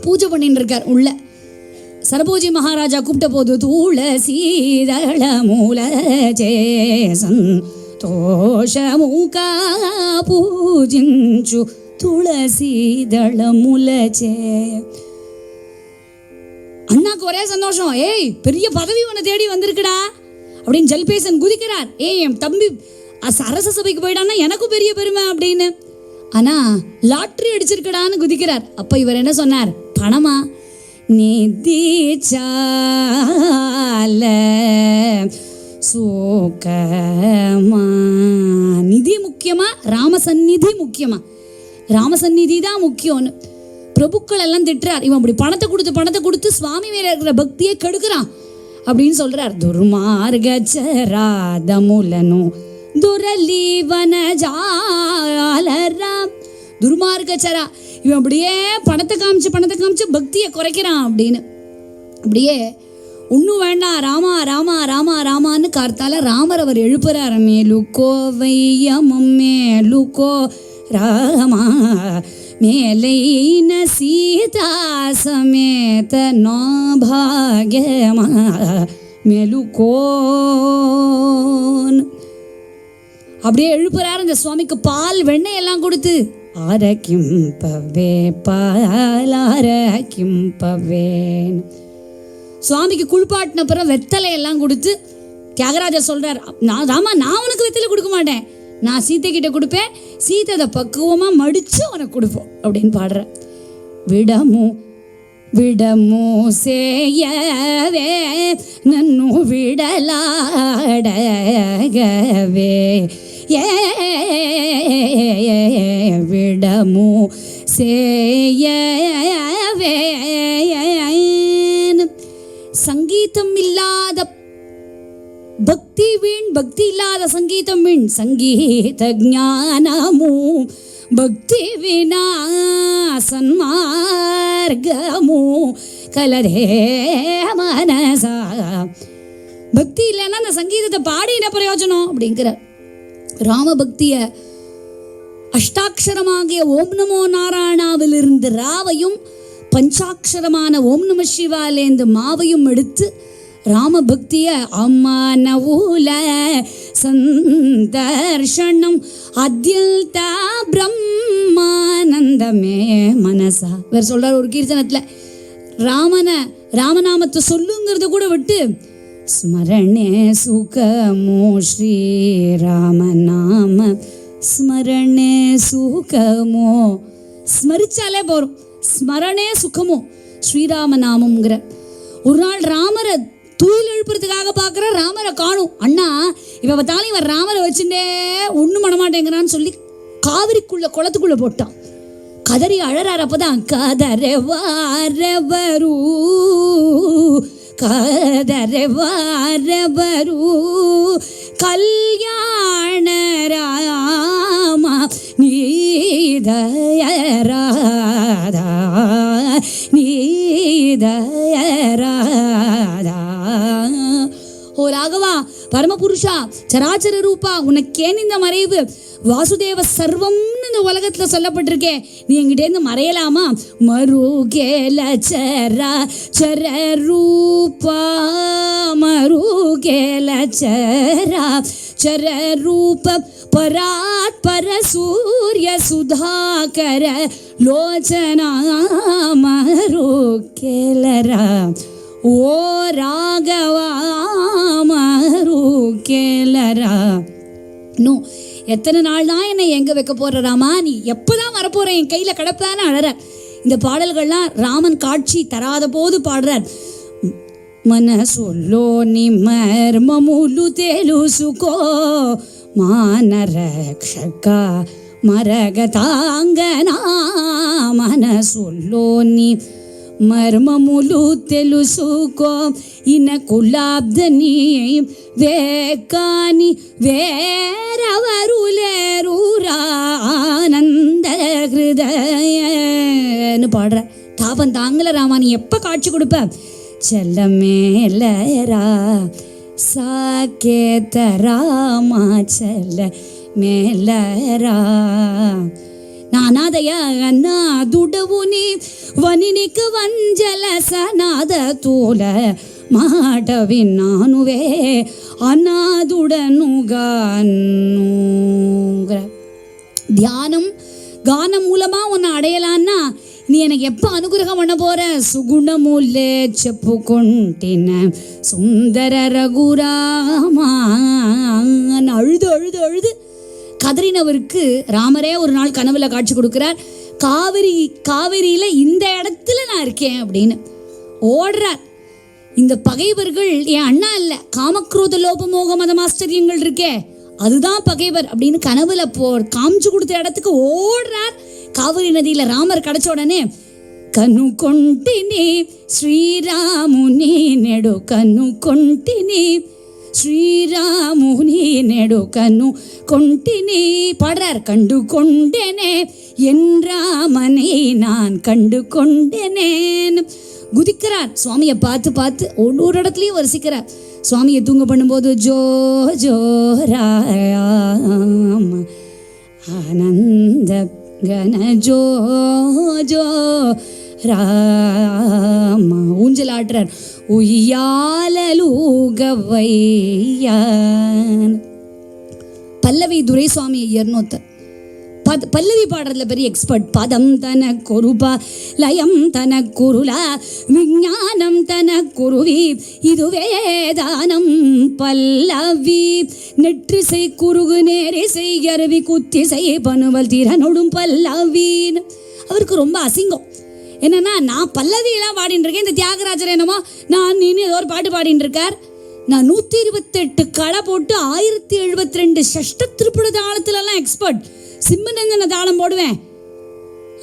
பூஜை பண்ணிட்டு இருக்கார் உள்ள. சரபோஜி மகாராஜா கூப்பிட்ட போது துளசீதள மூல சேசன் தோஷமுகா பூஜிஞ்சு துளசீதள மூலச்சே. அண்ணாக்கு ஒரே சந்தோஷம், ஏய் பெரிய பதவி உன்னை தேடி வந்திருக்குடா அப்படின்னு ஜல்பேசன் குதிக்கிறார். ஏய் என் தம்பி அரச சபைக்கு போயிட்டான்னா எனக்கும் பெரிய பெருமை அப்படின்னு. ஆனா லாட்ரி அடிச்சிருக்கடான்னு குதிக்கிறார். அப்ப இவர் என்ன சொன்னார்? பணமா? நிதிச்சால சோகமா. நிதி முக்கியமா ராமசந்நிதி முக்கியமா? ராமசந்நிதி தான் முக்கியம்னு பிரபுக்கள் எல்லாம் திட்டுறார். இவன் அப்படி பணத்தை கொடுத்து சுவாமி மேல இருக்கிற பக்தியை கெடுக்கிறான் அப்படின்னு சொல்றார். துர்மார்கச்சராதமுலனு துரலீவன ஜாலராம். துர்மார்கச்சரா, இவன் அப்படியே பணத்தை காமிச்சு பக்தியை குறைக்கிறான் அப்படின்னு. அப்படியே ஒன்றும் வேண்டாம் ராமா ராமா ராமா ராமான்னு கார்த்தால ராமர் அவர் எழுப்புறார். மேலுக்கோ வையமும் மேலுக்கோ ராமா ಮೇಲೈನ ಸೀತಾ ಸಮೇತ ನೋ ಭಾಗ್ಯಮ மெலுகோன். அப்படியே எழுப்புறாரு இந்த சுவாமிக்கு பால் வெண்ணெய் எல்லாம் கொடுத்து ஆரக்கிம்பவே பாலாரக்கிம்பவேன். சுவாமிக்கு குளிப்பாட்டின பிறகு வெத்தலை எல்லாம் கொடுத்து தியாகராஜர் சொல்றார், நான் உனக்கு வெத்தலை கொடுக்க மாட்டேன், நான் சீத்தை கிட்ட கொடுப்பேன், சீத்தை அதை பக்குவமா மடிச்சு உனக்கு கொடுப்போம் அப்படின்னு பாடுற. விடமு விடமு சேயவே நன்னு விடலாடகவே விடமு சேயவே. சங்கீதம் இல்லாத பக்தி வீண், பக்தி இல்லாத சங்கீதம் வீண். சங்கீத ஞானமு பக்தி வினா சன்மார்கமு கலரே மனசா. பக்தி இல்லைன்னா அந்த சங்கீதத்தை பாடி என்ன பிரயோஜனம் அப்படிங்கிற. ராமபக்திய அஷ்டாட்சரமாகிய ஓம் நமோ நாராயணாவிலிருந்து ராவையும் பஞ்சாட்சரமான ஓம் நம சிவாலேந்து மாவையும் எடுத்து ராமபக்திய அம்மானவுல சந்தர்ஷனம் அத்யல்த பிரம்மானந்தமே மனசா. வேற சொல்றாரு ஒரு கீர்த்தனத்துல, ராமநாமத்தை சொல்லுங்கிறத கூட விட்டு ஸ்மரணே சுகமோ ஸ்ரீ ராமநாம ஸ்மரணே சுகமோ, ஸ்மரிச்சாலே போறோம். ஸ்மரணே சுகமோ ஸ்ரீராமநாமங்கிற. ஒரு நாள் ராமரை தூயில் எழுப்புறதுக்காக பார்க்குற ராமரை காணும். அண்ணா இப்போ பார்த்தாலும் இவன் ராமரை வச்சுட்டே ஒன்றும் பண்ணமாட்டேங்கிறான்னு சொல்லி காவிரிக்குள்ள குளத்துக்குள்ள போட்டான். கதறி அழறார். அப்பதான் கதறவாரவரு கதறவாரவரு கல்யாண ராமா நீதயராதா நீதயராதா. ஓ ராகவா பரமபுருஷா சராச்சர ரூபா, உனக்கேன் இந்த மறைவு? வாசுதேவ சர்வம்னு இந்த உலகத்துல சொல்லப்பட்டிருக்கே, நீ எங்கிட்டேருந்து மறையலாமா? மருகேல சரா சர ரூபா மருகேல சரா சர ரூப பராத் பர சூரிய சுதாகர லோச்சனா மருகேலரா. ஓ ராகவா மருகேலரா. இன்னும் எத்தனை நாள் தான் என்னை எங்க வைக்க போற ராமா, நீ எப்பதான் வரப்போற, என் கையில கிடப்பான்னு அழற. இந்த பாடல்கள்லாம் ராமன் காட்சி தராத போது பாடுறார். మనసులో నిమర్మములు తెలుసుకో మానరక్షక మరగతాంగనా. మనసులోని మర్మములు తెలుసుకో ఇన కులాబ్దని వేకాని వేరెవరు లేరురా ఆనంద ஹிருதயன்னு பாடுற. தாபம் தாங்கல ராமா, நீ எப்ப காட்சி கொடுப்ப? செல்லமேலரா சாக்கேதராமா செல்ல மேலரா. நான் அநாதையா అన్నాదుడవుని వనినికి వంజల సనాద తూల మాట విన్నానువే అనాథుడనుగాను. தியானம் கானம் மூலமா உன்னை அடையலான்னா நீ எனக்கு எப்ப அனுகிரகம் பண்ண போற? சுகுணமுல்லே చెప్పుకొంటిన சுந்தர ரகுராமா. அழுது அழுது அழுது கதறினவருக்கு ராமரே ஒரு நாள் கனவுல காட்சி கொடுக்கிறார். காவிரியில இந்த இடத்துல நான் இருக்கேன் அப்படின்னு ஓடுறார். இந்த பகைவர்கள் என் அண்ணா இல்ல, காமக்ரோத லோபமோக மதமாஸ்டரியங்கள் இருக்கே அதுதான் பகைவர் அப்படின்னு கனவுல காமிச்சு கொடுத்த இடத்துக்கு ஓடுறார். காவிரி நதியில ராமர் கிடைச்ச உடனே కను కొంటిని శ్రీరాముని నెడు కను కొంటిని ஸ்ரீராமுனி நெடு கண்ணு கொண்டினி பாடுறார். கண்டு கொண்டேனே என் ராமனை நான் கண்டு கொண்டேனேன் குதிக்கிறார். சுவாமியை பார்த்து பார்த்து ஒரு இடத்துலையும் வரிசிக்கிறார். சுவாமியை தூங்க பண்ணும்போது ஜோ ஜோ ராம் ஆனந்த கனஜோ ஜோ ராமா ஊஞ்சல் ஆட்டுறார். உய்யாலலூகவையான். பல்லவி துரைசுவாமி ஐயர்னு ஒருத்தர். பல்லவி பாடுறதுல பெரிய எக்ஸ்பர்ட். பதம் தன குருபா லயம் தன குருலா விஞ்ஞானம் தன குருவி இதுவே தானம் பல்லவி. நெற்றிசை குறுகு நேரிசை அருவி குத்திசை பனுவல் திறனொடும் பல்லவின்னு. அவருக்கு ரொம்ப அசிங்கம். என்னன்னா, நான் பல்லவியெல்லாம் பாடின்னு இருக்கேன், இந்த தியாகராஜர் என்னமோ நான் நின்று ஏதோ ஒரு பாட்டு பாடின்னு இருக்கார். நான் 128 களை போட்டு 1072 ஷஷ்ட திருப்புட தாளத்துலலாம் எக்ஸ்பர்ட். சிம்மநந்தன தாளம் போடுவேன்.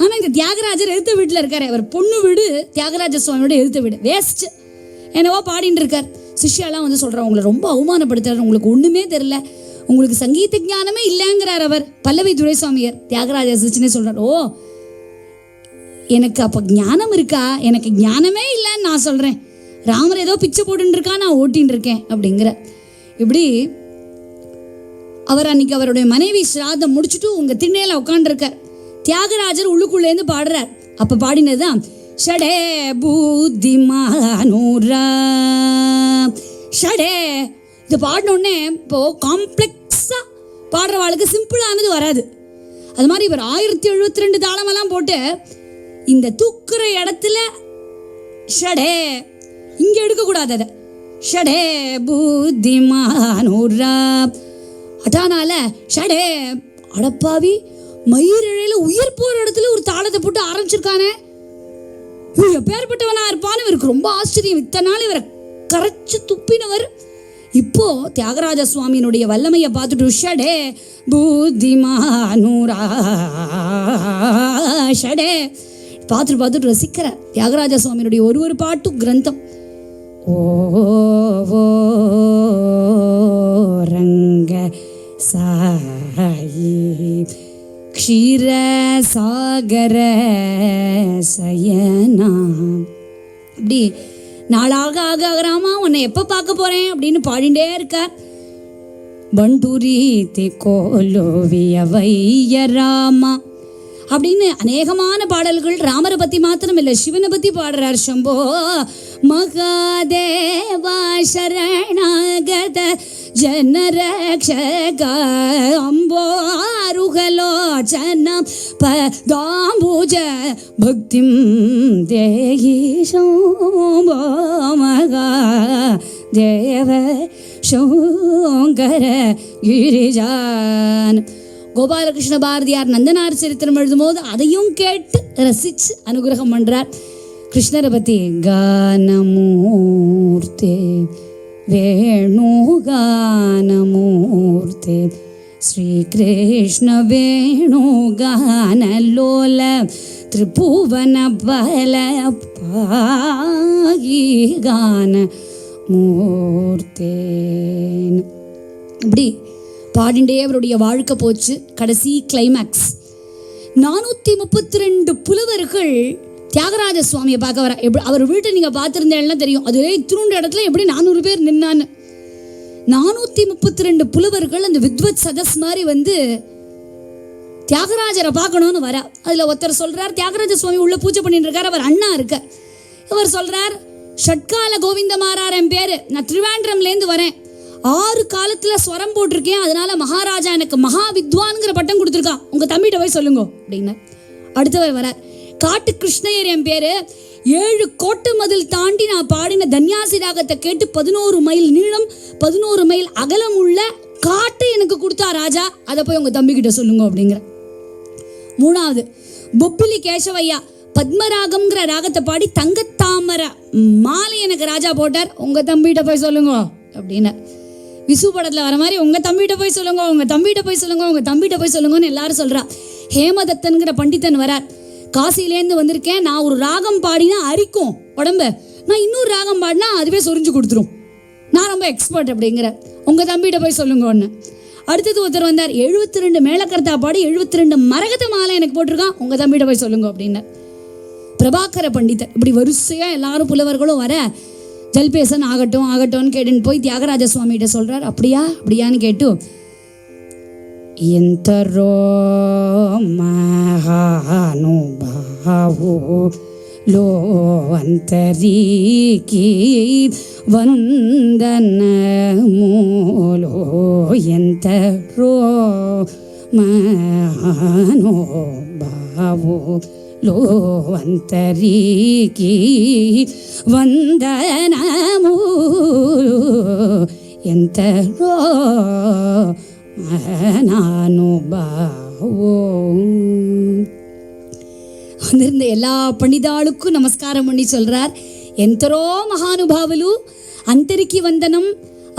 ஆனால் இந்த தியாகராஜர் எழுத்த வீட்டில் இருக்கார். அவர் பொண்ணு வீடு தியாகராஜ சுவாமியோட எழுத்த வீடு. வேஸ்ட் என்னவோ பாடின்னு இருக்கார். சிஷ்யாலாம் வந்து சொல்கிறார், உங்களை ரொம்ப அவமானப்படுத்துறாரு, உங்களுக்கு ஒன்றுமே தெரில, உங்களுக்கு சங்கீத ஞானமே இல்லைங்கிறார் அவர். பல்லவி துரைசுவாமியர் தியாகராஜ சிஷ்யனே சொல்கிறார், ஓ எனக்கு அப்போ ஞானம் இருக்கா? எனக்கு ஞானமே இல்லைன்னு நான் சொல்கிறேன். ராமர் ஏதோ பிச்சை போட்டுன்னு இருக்கா, நான் ஓட்டின்னு இருக்கேன் அப்படிங்கிற. இப்படி அவர் அன்னைக்கு அவருடைய மனைவி ஸ்ராதம் முடிச்சுட்டு உங்க திண்ணையில உட்காந்துருக்கார். தியாகராஜர் உள்ளுக்குள்ளேருந்து பாடுறார். அப்ப பாடினதுதான் ஷடே பூத்திமானூரா ஷடே. இது பாடினோடனே இப்போ காம்ப்ளெக்ஸா பாடுறவாளுக்கு சிம்பிளானது வராது. அது மாதிரி இவர் 1072 தாளமெல்லாம் போட்டு இந்த தூக்குற இடத்துல ஷடே இங்க எடுக்கக்கூடாது. அதை ஷடே பூத்திமானூரா அதானால ஷடே. அடப்பாவி, மயிரிழையில உயிர் போற இடத்துல ஒரு தாளத்தை போட்டு ஆரம்பிச்சிருக்கானே, இவர் எப்பேற்பட்டவனா இருப்பான்னு இவருக்கு ரொம்ப ஆச்சரியம். இத்தனை நாள் இவரை கரைச்சு துப்பினவர் இப்போ தியாகராஜ சுவாமியினுடைய வல்லமையை பார்த்துட்டு ஷடே பூத்திமானூரா ஷடே பார்த்துட்டு ரசிக்கிறார். தியாகராஜ சுவாமியினுடைய ஒரு பாட்டும் கிரந்தம். ஓ ரங்க சாயி க்ஷீரசாகர சயனா. அப்படி நாளாக ஆகராமா உன்னை எப்போ பார்க்க போறேன் அப்படின்னு பாடிண்டே இருக்கார். பண்டூரி திகோலோவிய வையராமா அப்படின்னு அநேகமான பாடல்கள் ராமரை பற்றி மாத்திரம் இல்லை, சிவனை பற்றி பாடுறார். சம்போ மகாதேவா சரணாகத ஜனரக்ஷக அம்போருகலோச்சனம் பதாம்புஜ பக்திம் தேஹி சம்போ மகாதேவ சங்கர கிரிஜான். கோபாலகிருஷ்ண பாரதியார் நந்தனார் சரித்திரம் எழுதும்போது அதையும் கேட்டு ரசிச்சு அனுகிரகம் பண்றார். கிருஷ்ணரை பத்தி கானமூர்த்தே வேணுகானமூர்த்தே ஸ்ரீகிருஷ்ண வேணுகானலோல திரிபுவன பல பாகிகான மூர்த்தே. இப்படி பாடிண்டே அவருடைய வாழ்க்கை போச்சு. கடைசி கிளைமேக்ஸ் 432 புலவர்கள் தியாகராஜ சுவாமியை பார்க்க வர. எப்படி அவர் வீட்டை நீங்கள் பார்த்துருந்தேன்னா தெரியும். அதுவே இத்திருண்ட இடத்துல எப்படி 400 பேர் நின்னான்னு. 432 புலவர்கள் அந்த வித்வத் சதஸ் மாதிரி வந்து தியாகராஜரை பார்க்கணும்னு வர. அதில் ஒருத்தர் சொல்கிறார், தியாகராஜ சுவாமி உள்ள பூஜை பண்ணிட்டு இருக்கார், அவர் அண்ணா இருக்க. இவர் சொல்கிறார், ஷட்கால கோவிந்தமாரார் என் பேர், நான் திருவாண்டரம்லேருந்து வரேன், 6 காலத்தில் ஸ்வரம் போட்டிருக்கேன், அதனால மகாராஜா எனக்கு மகா வித்வான்ங்கிற பட்டம் கொடுத்துருக்கான், உங்கள் தம்பிகிட்ட போய் சொல்லுங்க அப்படின்னு. அடுத்தவர் வரார், காட்டு கிருஷ்ணயர் என் பேர், 7 கோட்டை மதில் தாண்டி நான் பாடின தன்யாசி ராகத்தை கேட்டு 11 மைல் நீளம் 11 மைல் அகலம் உள்ள காட்டை எனக்கு கொடுத்தா ராஜா, அதை போய் உங்கள் தம்பிக்கிட்ட சொல்லுங்க அப்படிங்கிற. 3வது பொப்பிலி கேசவையா பத்மராகம்ங்கிற ராகத்தை பாடி தங்கத்தாமரை மாலை எனக்கு ராஜா போட்டார், உங்கள் தம்பிகிட்ட போய் சொல்லுங்க அப்படின்னு. விசு படத்தில் வர மாதிரி உங்கள் தம்பிகிட்ட போய் சொல்லுங்க, உங்கள் தம்பிகிட்ட போய் சொல்லுங்க, உங்கள் தம்பிகிட்ட போய் சொல்லுங்கன்னு எல்லாரும் சொல்கிறா. ஹேமதத்தன்கிற பண்டிதன் வரார், காசிலேருந்து வந்திருக்கேன், நான் ஒரு ராகம் பாடினா அரிக்கும் உடம்பு, நான் இன்னொரு ராகம் பாடினா அதுவே சொரிஞ்சு கொடுத்துரும், நான் ரொம்ப எக்ஸ்பர்ட் அப்படிங்கிற, உங்கள் தம்பிகிட்ட போய் சொல்லுங்க ஒன்று. அடுத்தது ஒருத்தர் வந்தார், 72 மேலக்கர்த்தா பாடி 72 மரகத மாலை எனக்கு போட்டிருக்கான், உங்கள் தம்பிகிட்ட போய் சொல்லுங்க அப்படின்னு. பிரபாகர பண்டிதர். இப்படி வரிசையாக எல்லாரும் புலவர்களும் வர, ஜல்பேசன் ஆகட்டும்னு கேட்டுன்னு போய் தியாகராஜ சுவாமிகிட்ட சொல்கிறார். அப்படியான்னு கேட்டு ಎಂತರೋ ಮಹಾನುಭಾವೋ ಲೋ ಅಂತರೀಕಿ ವಂದನ ಮೂಲೋ ಎಂತರೋ ಮಹಾನುಭಾವೋ ಲೋ ಅಂತರೀಕಿ ವಂದನ ಮೂಲೋ ಎಂತರೋ மகானுபாவோ. வந்திருந்த எல்லா பண்டிதாளுக்கும் நமஸ்காரம் பண்ணி சொல்றார், எந்தரோ மகானுபாவலு அந்தரிக்கி வந்தனம்.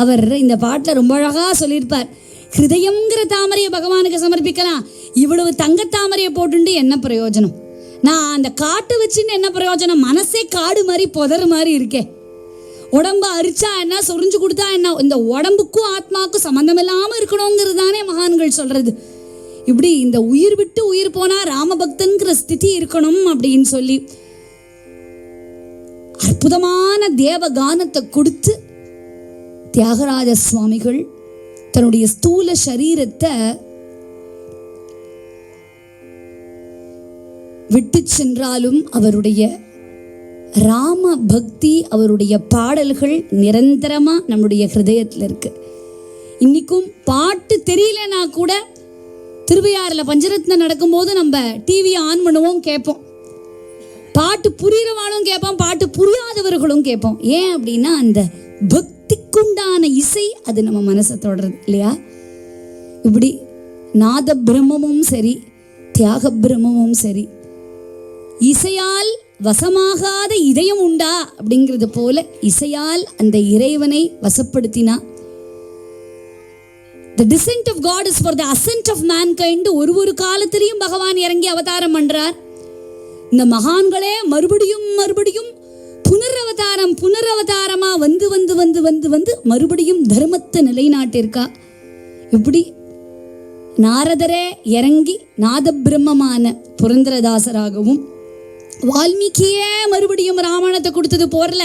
அவர் இந்த பாட்டில் ரொம்ப அழகா சொல்லியிருப்பார், ஹிருதயங்கிற தாமரையை பகவானுக்கு சமர்ப்பிக்கலாம், இவ்வளவு தங்கத்தாமரையை போட்டுண்டு என்ன பிரயோஜனம், நான் அந்த காட்டு வச்சுன்னு என்ன பிரயோஜனம், மனசே காடு மாதிரி புதறு மாதிரி இருக்கே, உடம்ப அரிச்சா என்ன, சொரிஞ்சு கொடுத்தா என்ன, இந்த உடம்புக்கும் ஆத்மாவுக்கும் சம்பந்தம் இல்லாமல் இருக்கணுங்கிறது தானே மகான்கள் சொல்றது. இப்படி இந்த உயிர் விட்டு உயிர் போனா ராமபக்தன்கிற ஸ்திதி இருக்கணும் அப்படின்னு சொல்லி அற்புதமான தேவ கானத்தை கொடுத்து தியாகராஜ சுவாமிகள் தன்னுடைய ஸ்தூல சரீரத்தை விட்டு சென்றாலும் அவருடைய ராம பக்தி, அவருடைய பாடல்கள் நிரந்தரமா நம்முடைய ஹிருதயத்தில் இருக்கு. இன்னைக்கும் பாட்டு தெரியலனா கூட திருவையாறுல பஞ்சரத்னம் நடக்கும்போது நம்ம டிவியை ஆன் பண்ணுவோம், கேட்போம். பாட்டு புரிகிறவாளும் கேட்போம், பாட்டு புரியாதவர்களும் கேட்போம். ஏன் அப்படின்னா அந்த பக்திக்குண்டான இசை அது நம்ம மனசை தொடருது இல்லையா. இப்படி நாத பிரம்மமும் சரி, தியாக பிரம்மமும் சரி, இசையால் வசமாகாத இதயம் உண்டா அப்படிங்கிறது போல இசையால் அந்த இறைவனை வசப்படுத்தினா. The descent of God is for the ascent of mankind. ஒரு காலத்திலையும் பகவான் இறங்கி அவதாரம் பண்றார். இந்த மகான்களே மறுபடியும் மறுபடியும் புனரவதாரமா வந்து வந்து வந்து வந்து வந்து மறுபடியும் தர்மத்தை நிலைநாட்டிருக்கா. இப்படி நாரதரே இறங்கி நாத பிரம்மமான புரந்தரதாசராகவும், வால்மீகியே மறுபடியும் ராமாயணத்தை கொடுத்தது போறல,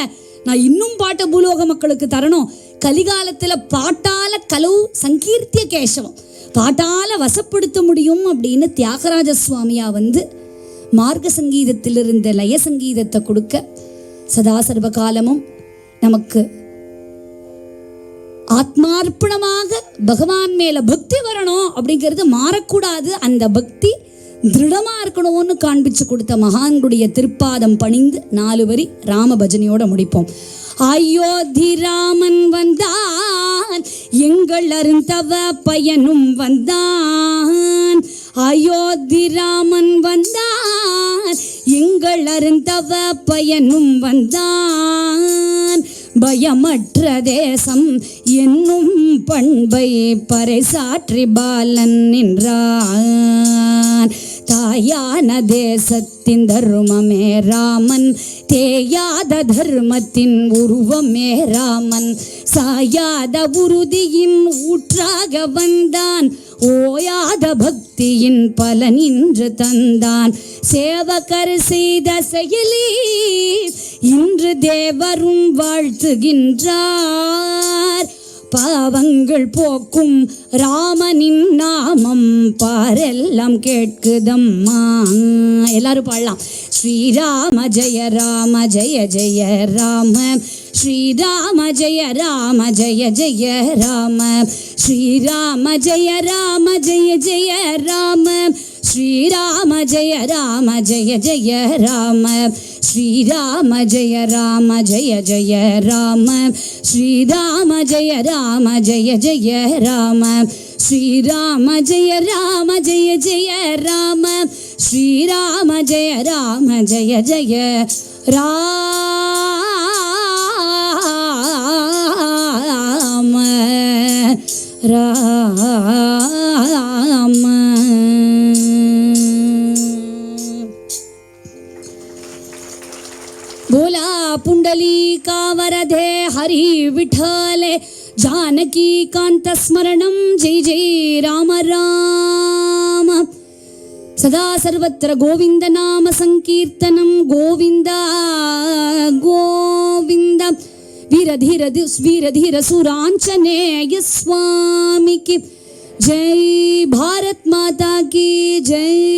நான் இன்னும் பாட்டை பூலோக மக்களுக்கு தரணும், கலிகாலத்துல பாட்டால கலவு சங்கீர்த்திய கேசவம், பாட்டால வசப்படுத்த முடியும் அப்படின்னு தியாகராஜ சுவாமியா வந்து மார்க்க சங்கீதத்தில் இருந்த லய சங்கீதத்தை கொடுக்க சதா சர்வ காலமும் நமக்கு ஆத்மார்ப்பணமாக பகவான் மேல பக்தி வரணும் அப்படிங்கிறது மாறக்கூடாது, அந்த பக்தி திருடமா இருக்கணும்னு காண்பிச்சு கொடுத்த மகான்களுடைய திருப்பாதம் பணிந்து 4 வரி ராம பஜனையோட முடிப்போம். அயோத்தி ராமன் வந்தான், எங்கள் அருந்தவ பயனும் வந்தான். அயோத்தி ராமன் வந்தான், எங்கள் அருந்தவ பயனும் வந்தான். பயமற்ற தேசம் என்னும் பண்பை பறைசாற்றி பாலன் நின்றான். தாயான தேசத்தின் தர்மமே ராமன், தேயாத தர்மத்தின் உருவமே ராமன். சாயாத உறுதியின் ஊற்றாக வந்தான், ஓயாத பக்தியின் பலன் இன்று தந்தான். சேவகர் செய்த செயலி இன்று தேவரும் வாழ்த்துகின்றார். பாவங்கள் போக்கும் ராமனின் நாமம் பாரெல்லாம் கேட்குதம்மா. எல்லாரும் பாடலாம். ஸ்ரீராம ஜெய ராம ஜெய ஜெய ராம, ஸ்ரீராம ஜெய ராம ஜெய ஜெய ராம, ஸ்ரீராம ஜெய ராம ஜெய ஜெய ராம, ஸ்ரீராம ஜெய ராம ஜெய ஜெய ராம, ஸ்ரீராம ஜெய ராம ஜெய ஜெய ராம, ஸ்ரீராம ஜெய ராம ஜெய ஜெய ராம, ஸ்ரீராம ஜெய ராம ஜெய ஜெய ராம, ஸ்ரீராம ஜெய ராம ஜெய ஜெய ராம ராம. बोला पुंडलीका वरदे हरि विठले, जानकी कांत स्मरणं जय जय राम राम. सदा सर्वत्र गोविंद नाम संकीर्तनं, गोविंद गोविंद. वीर धीर सुरांजनेय स्वामी की ஜெய் பாரத் மாதா கி ஜெய்.